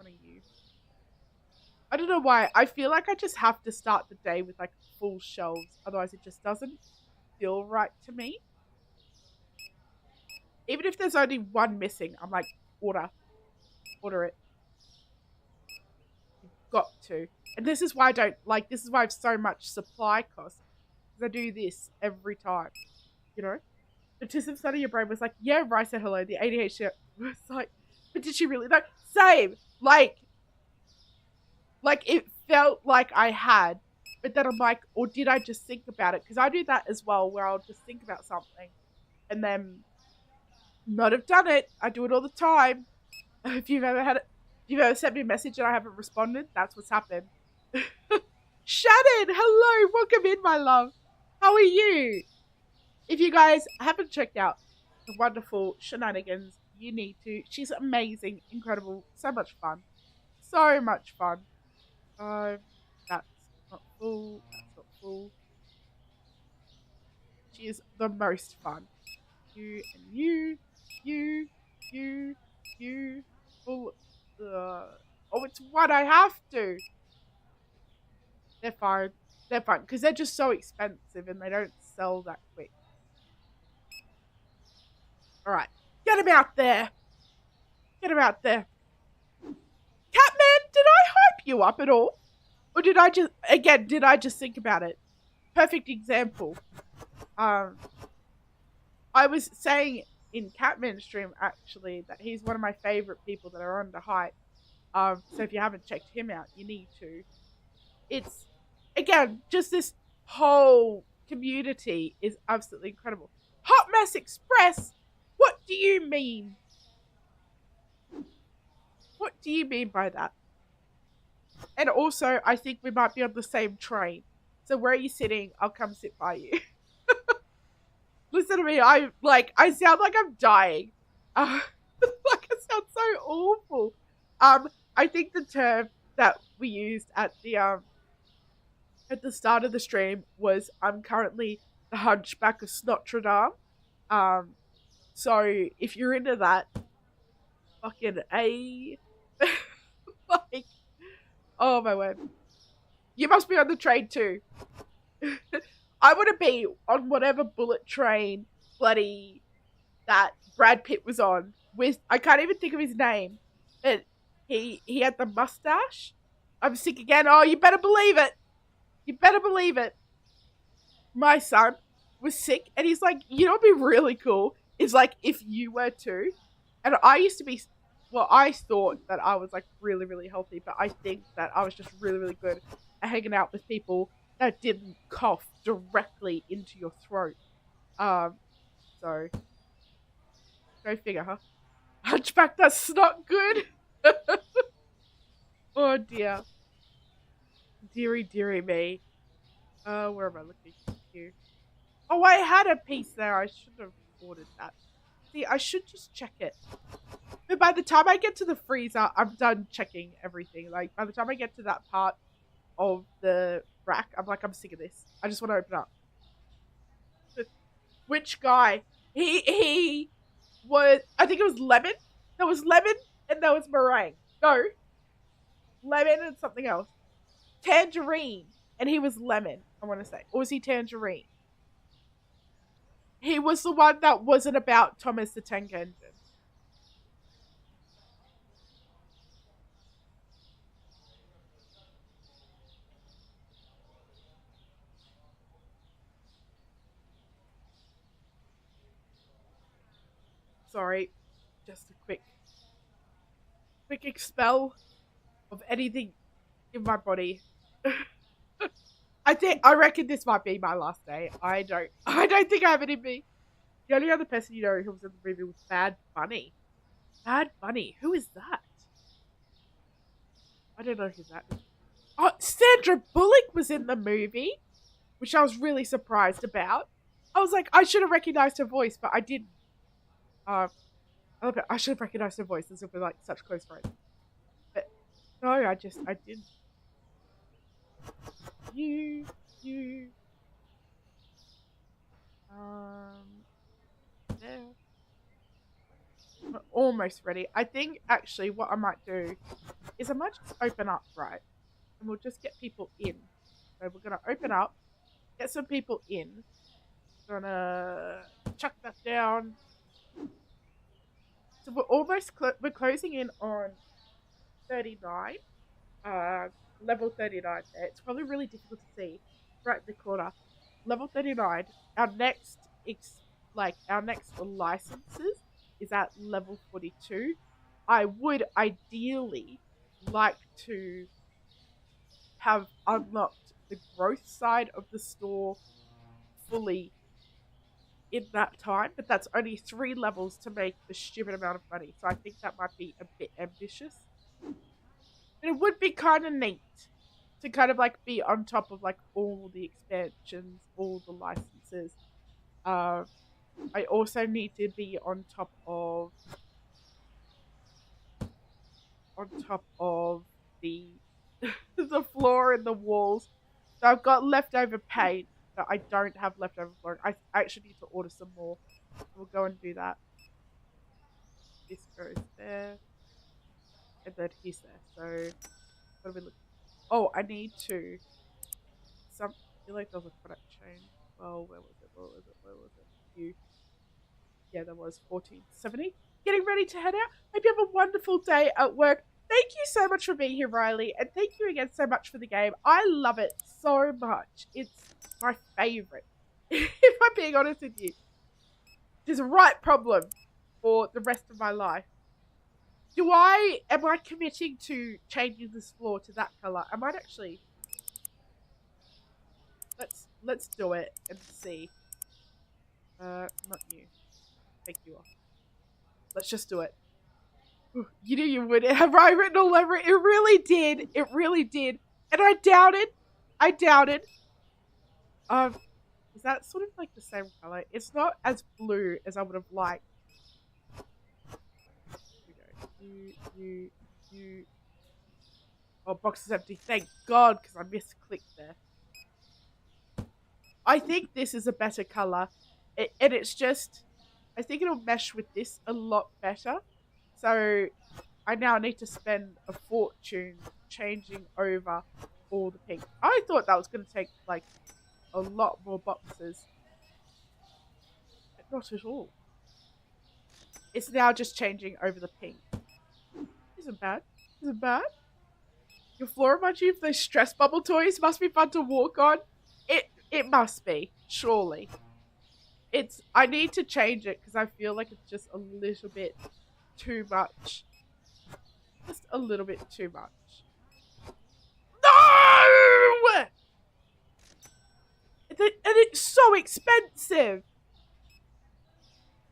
of you. I don't know why. I feel like I just have to start the day with like full shelves. Otherwise it just doesn't feel right to me. Even if there's only one missing, I'm like, order it. You've got to. And this is why this is why I have so much supply costs. Because I do this every time. You know? The autism side of your brain was like, yeah, Rice said hello. The ADHD was like, but did she really? No, same. Like it felt like I had. But then I'm like, or did I just think about it? Because I do that as well, where I'll just think about something and then not have done it. I do it all the time. If you've ever sent me a message and I haven't responded, that's what's happened. Shannon, hello, welcome in, my love. How are you? If you guys haven't checked out the wonderful shenanigans, you need to. She's amazing, incredible, so much fun. So much fun. That's not full. That's not full. She is the most fun. You and you. Full. Oh, it's what I have to. They're fine. They're fine because they're just so expensive and they don't sell that quick. All right, get him out there. Get him out there. Catman, did I hype you up at all? Or did I just think about it? Perfect example. I was saying in Catman's stream, actually, that he's one of my favorite people that are on the hype. So if you haven't checked him out, you need to. It's, again, just this whole community is absolutely incredible. Hot Mess Express? What do you mean? What do you mean by that? And also, I think we might be on the same train. So where are you sitting? I'll come sit by you. Listen to me. I sound like I'm dying. Like I sound so awful. I think the term that we used at the start of the stream was I'm currently the Hunchback of Notre Dame. So if you're into that, fucking A. Like, oh my word. You must be on the train too. I want to be on whatever bullet train bloody that Brad Pitt was on with. I can't even think of his name. But he had the mustache. I'm sick again. Oh, you better believe it. You better believe it. my son was sick, and he's like, you know what'd be really cool is like if you were too. And I used to be, well, I thought that I was like really, really healthy, but I think that I was just really, really good at hanging out with people that didn't cough directly into your throat. Um, so go figure, huh? Hunchback, that's not good. Oh dear, dearie, dearie me. Where am I looking? Here. Oh, I had a piece there. I should have ordered that. See, I should just check it. But by the time I get to the freezer, I'm done checking everything. Like, by the time I get to that part of the rack, I'm like, I'm sick of this. I just want to open up. Which guy? He was, I think it was lemon. There was lemon and there was meringue. No. Lemon and something else. Tangerine. And he was lemon, I want to say. Or was he tangerine? He was the one that wasn't about Thomas the Tank Engine. Sorry. Just a quick expel of anything in my body. I reckon this might be my last day. I don't think I have it in me. The only other person you know who was in the movie was Bad Bunny. Bad Bunny, who is that? I don't know who that is. Oh, Sandra Bullock was in the movie, which I was really surprised about. I was like, I should have recognized her voice, but I didn't. I should have recognized her voice as if we're like such close friends. But no, I didn't. You. There. We're almost ready. I think actually what I might do is I might just open up, right? And we'll just get people in. So we're gonna open up, get some people in. Gonna chuck that down. So we're almost we're closing in on 39. Level 39 there. It's probably really difficult to see right in the corner. Level 39. Our next licenses is at level 42. I would ideally like to have unlocked the growth side of the store fully in that time, but that's only 3 levels to make the stupid amount of money. So I think that might be a bit ambitious. But it would be kind of neat to kind of like be on top of like all the expansions, all the licenses. I also need to be on top of the the floor and the walls. So I've got leftover paint, but I don't have leftover floor. I actually need to order some more. We'll go and do that. This goes there. And then he's there. So what do we look? Oh, I need to. I feel like there was a product change. Well, where was it? Yeah, there was 1470. Getting ready to head out. Hope you have a wonderful day at work. Thank you so much for being here, Riley, and thank you again so much for the game. I love it so much. It's my favorite. If I'm being honest with you, there's a right problem for the rest of my life. Am I committing to changing this floor to that color? I might actually. Let's do it and see. Not you. Take you off. Let's just do it. You knew you would. Have I written all over it? It really did. It really did. And I doubted. Is that sort of like the same color? It's not as blue as I would have liked. Here we go. You. Oh, box is empty. Thank God, because I misclicked there. I think this is a better color. And it's just, I think it'll mesh with this a lot better. So I now need to spend a fortune changing over all the pink. I thought that was going to take like a lot more boxes. But not at all. It's now just changing over the pink. Isn't bad. Your floor reminds you of those stress bubble toys. Must be fun to walk on. It must be, surely. I need to change it because I feel like it's just a little bit too much. Just a little bit too much. No! And it's so expensive.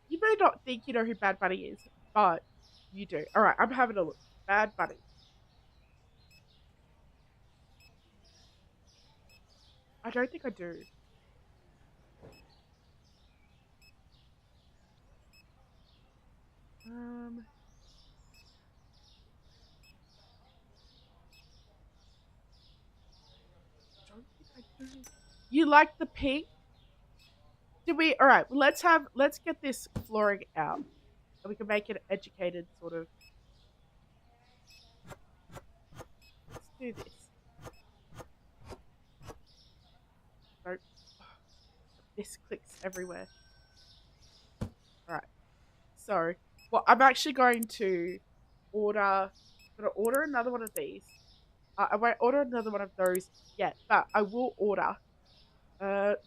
You may not think you know who Bad Bunny is, but you do. Alright, I'm having a look. Bad Bunny. I don't think I do. Don't think I do. You like the pink? Did we? All right. Let's get this flooring out, and we can make it educated sort of. Let's do this. Nope. This clicks everywhere. All right. So, well, I'm actually going to order. I'm gonna order another one of these. I won't order another one of those yet, but I will order.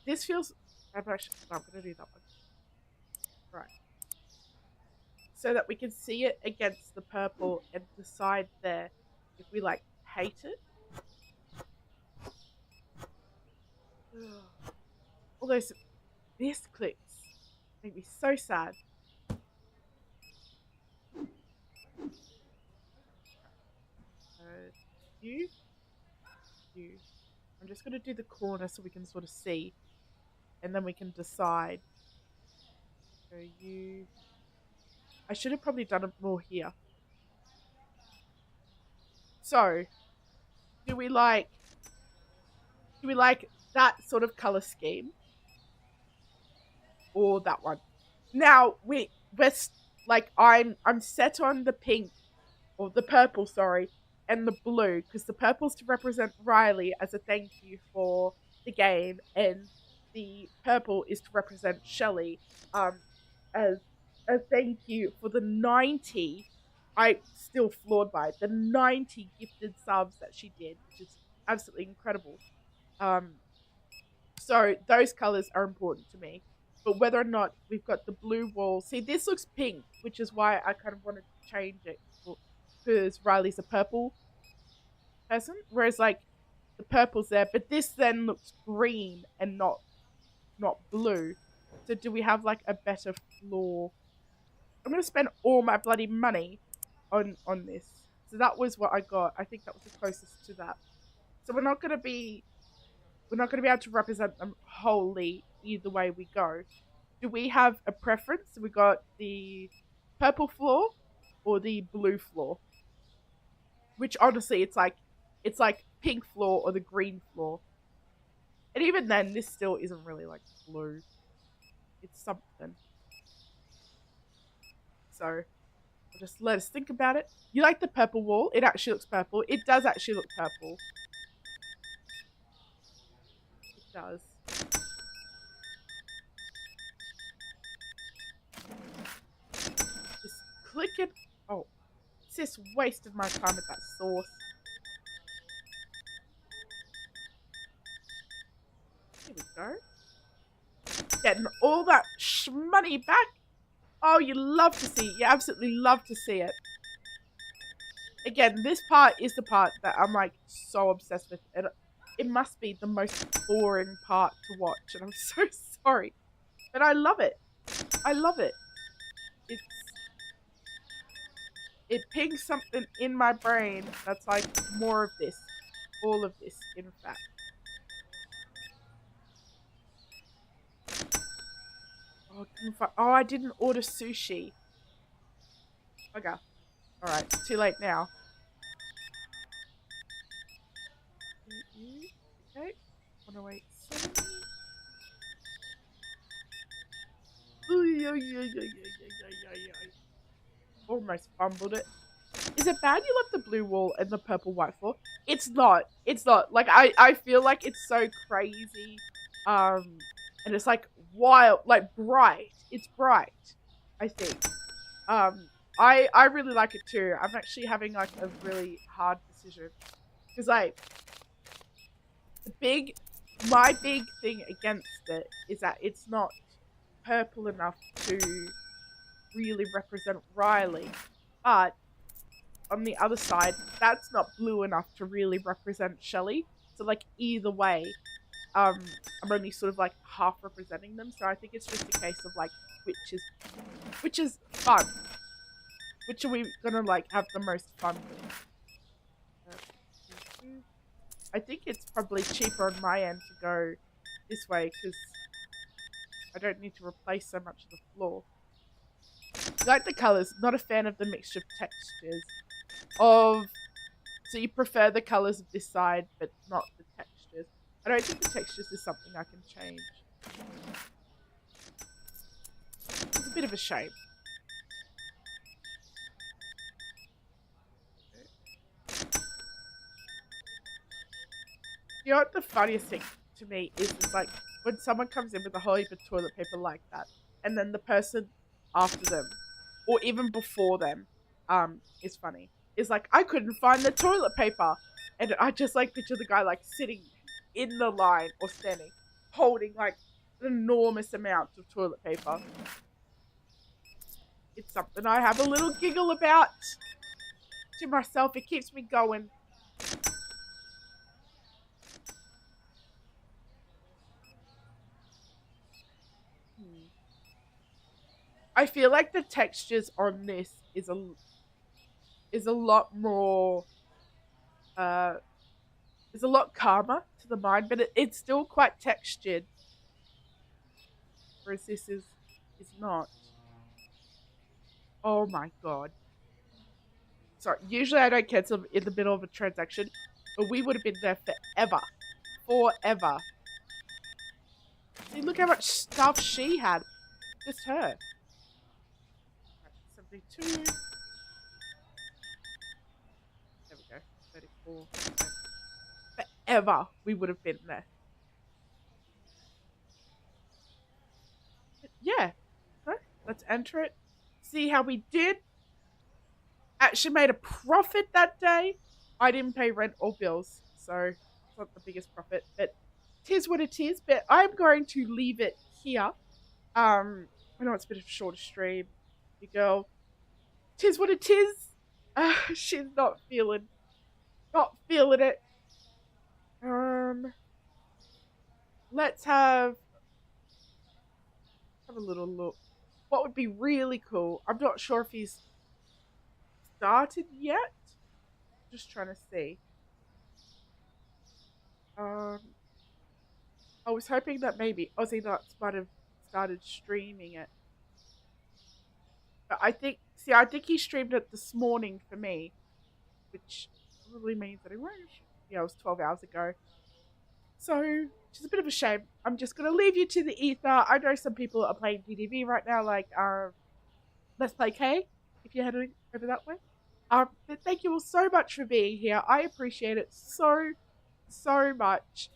This feels. I'm gonna do that one. Right. So that we can see it against the purple and decide there if we like hate it. All those misclicks make me so sad. You. I'm just gonna do the corner so we can sort of see, and then we can decide. So you. I should have probably done it more here. So, do we like that sort of color scheme, or that one? Now we're like I'm set on the pink, or the purple, sorry, and the blue, because the purple's to represent Riley as a thank you for the game, and the purple is to represent Shelly as a thank you for the 90. I'm still floored by it, the 90 gifted subs that she did, which is absolutely incredible. So those colors are important to me. But whether or not we've got the blue wall, see, this looks pink, which is why I kind of wanted to change it, because Riley's a purple person, whereas like the purple's there, but this then looks green and not blue. So do we have like a better floor? I'm gonna spend all my bloody money on this. So that was what I got. I think that was the closest to that. So we're not gonna be able to represent them wholly either way we go. Do we have a preference? We got the purple floor or the blue floor? Which honestly, it's like pink floor or the green floor. And even then, this still isn't really like blue. It's something. So, I'll just let us think about it. You like the purple wall? It actually looks purple. It does actually look purple. It does. Just click it. Oh, sis wasted my time with that sauce. Here we go. Getting all that money back. Oh, you love to see it. You absolutely love to see it. Again, this part is the part that I'm like so obsessed with. And it must be the most boring part to watch. And I'm so sorry. But I love it. I love it. It pings something in my brain that's like more of this. All of this, in fact. Oh, I didn't order sushi. Okay. Alright, too late now. Okay. 108.70. Almost fumbled it. Is it bad you love the blue wall and the purple white floor? It's not. It's not. Like, I feel like it's so crazy. And it's like wild, like bright. It's bright, I think. I really like it too. I'm actually having like a really hard decision. Because like, the big my big thing against it is that it's not purple enough to really represent Riley. But on the other side, that's not blue enough to really represent Shelley. So like either way, I'm only sort of like half representing them. So I think it's just a case of like which is fun. Which are we gonna like have the most fun with? I think it's probably cheaper on my end to go this way because I don't need to replace so much of the floor. I like the colours, not a fan of the mixture of textures. So you prefer the colours of this side, but not the textures. I don't think the textures is something I can change. It's a bit of a shame. You know what the funniest thing to me is like when someone comes in with a whole heap of toilet paper like that, and then the person after them, or even before them, is funny. Is like, I couldn't find the toilet paper. And I just like picture the guy like sitting in the line or standing, holding like an enormous amount of toilet paper. It's something I have a little giggle about to myself. It keeps me going. I feel like the textures on this is a lot more is a lot calmer to the mind, but it's still quite textured. Whereas this is not. Oh my god. Sorry, usually I don't cancel in the middle of a transaction, but we would have been there forever. Forever. See, look how much stuff she had. Just her. 72. There we go. 34. Forever we would have been there. Yeah. Okay, let's enter it. See how we did. Actually made a profit that day. I didn't pay rent or bills, so it's not the biggest profit, but tis what it is. But I'm going to leave it here. I know it's a bit of a shorter stream. You girl, tis what it is. She's not feeling it. Let's have a little look. What would be really cool? I'm not sure if he's started yet. Just trying to see. I was hoping that maybe Aussie Nuts might have started streaming it. But I think he streamed it this morning for me, which probably means that it won't. Yeah, it was 12 hours ago. So, which is a bit of a shame. I'm just going to leave you to the ether. I know some people are playing DDV right now, like Let's Play K, if you're heading over that way. But thank you all so much for being here. I appreciate it so much.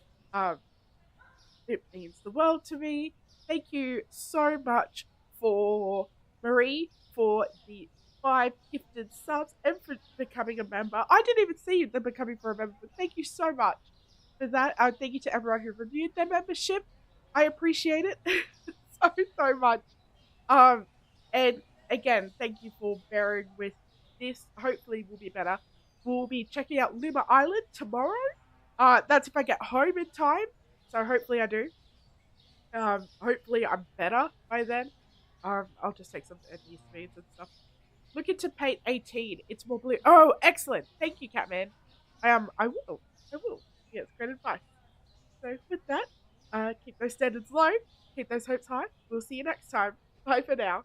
It means the world to me. Thank you so much for Marie for the 5 gifted subs and for becoming a member. I didn't even see them becoming for a member, but thank you so much for that. Thank you to everyone who renewed their membership. I appreciate it so much. And again, thank you for bearing with this. Hopefully we'll be better. We'll be checking out Luma Island tomorrow. That's if I get home in time. So hopefully I do. Hopefully I'm better by then. I'll just take some antihistamines and stuff. Look into Paint 18. It's more blue. Oh, excellent. Thank you, Catman. I will. Yeah, it's great advice. So with that, keep those standards low. Keep those hopes high. We'll see you next time. Bye for now.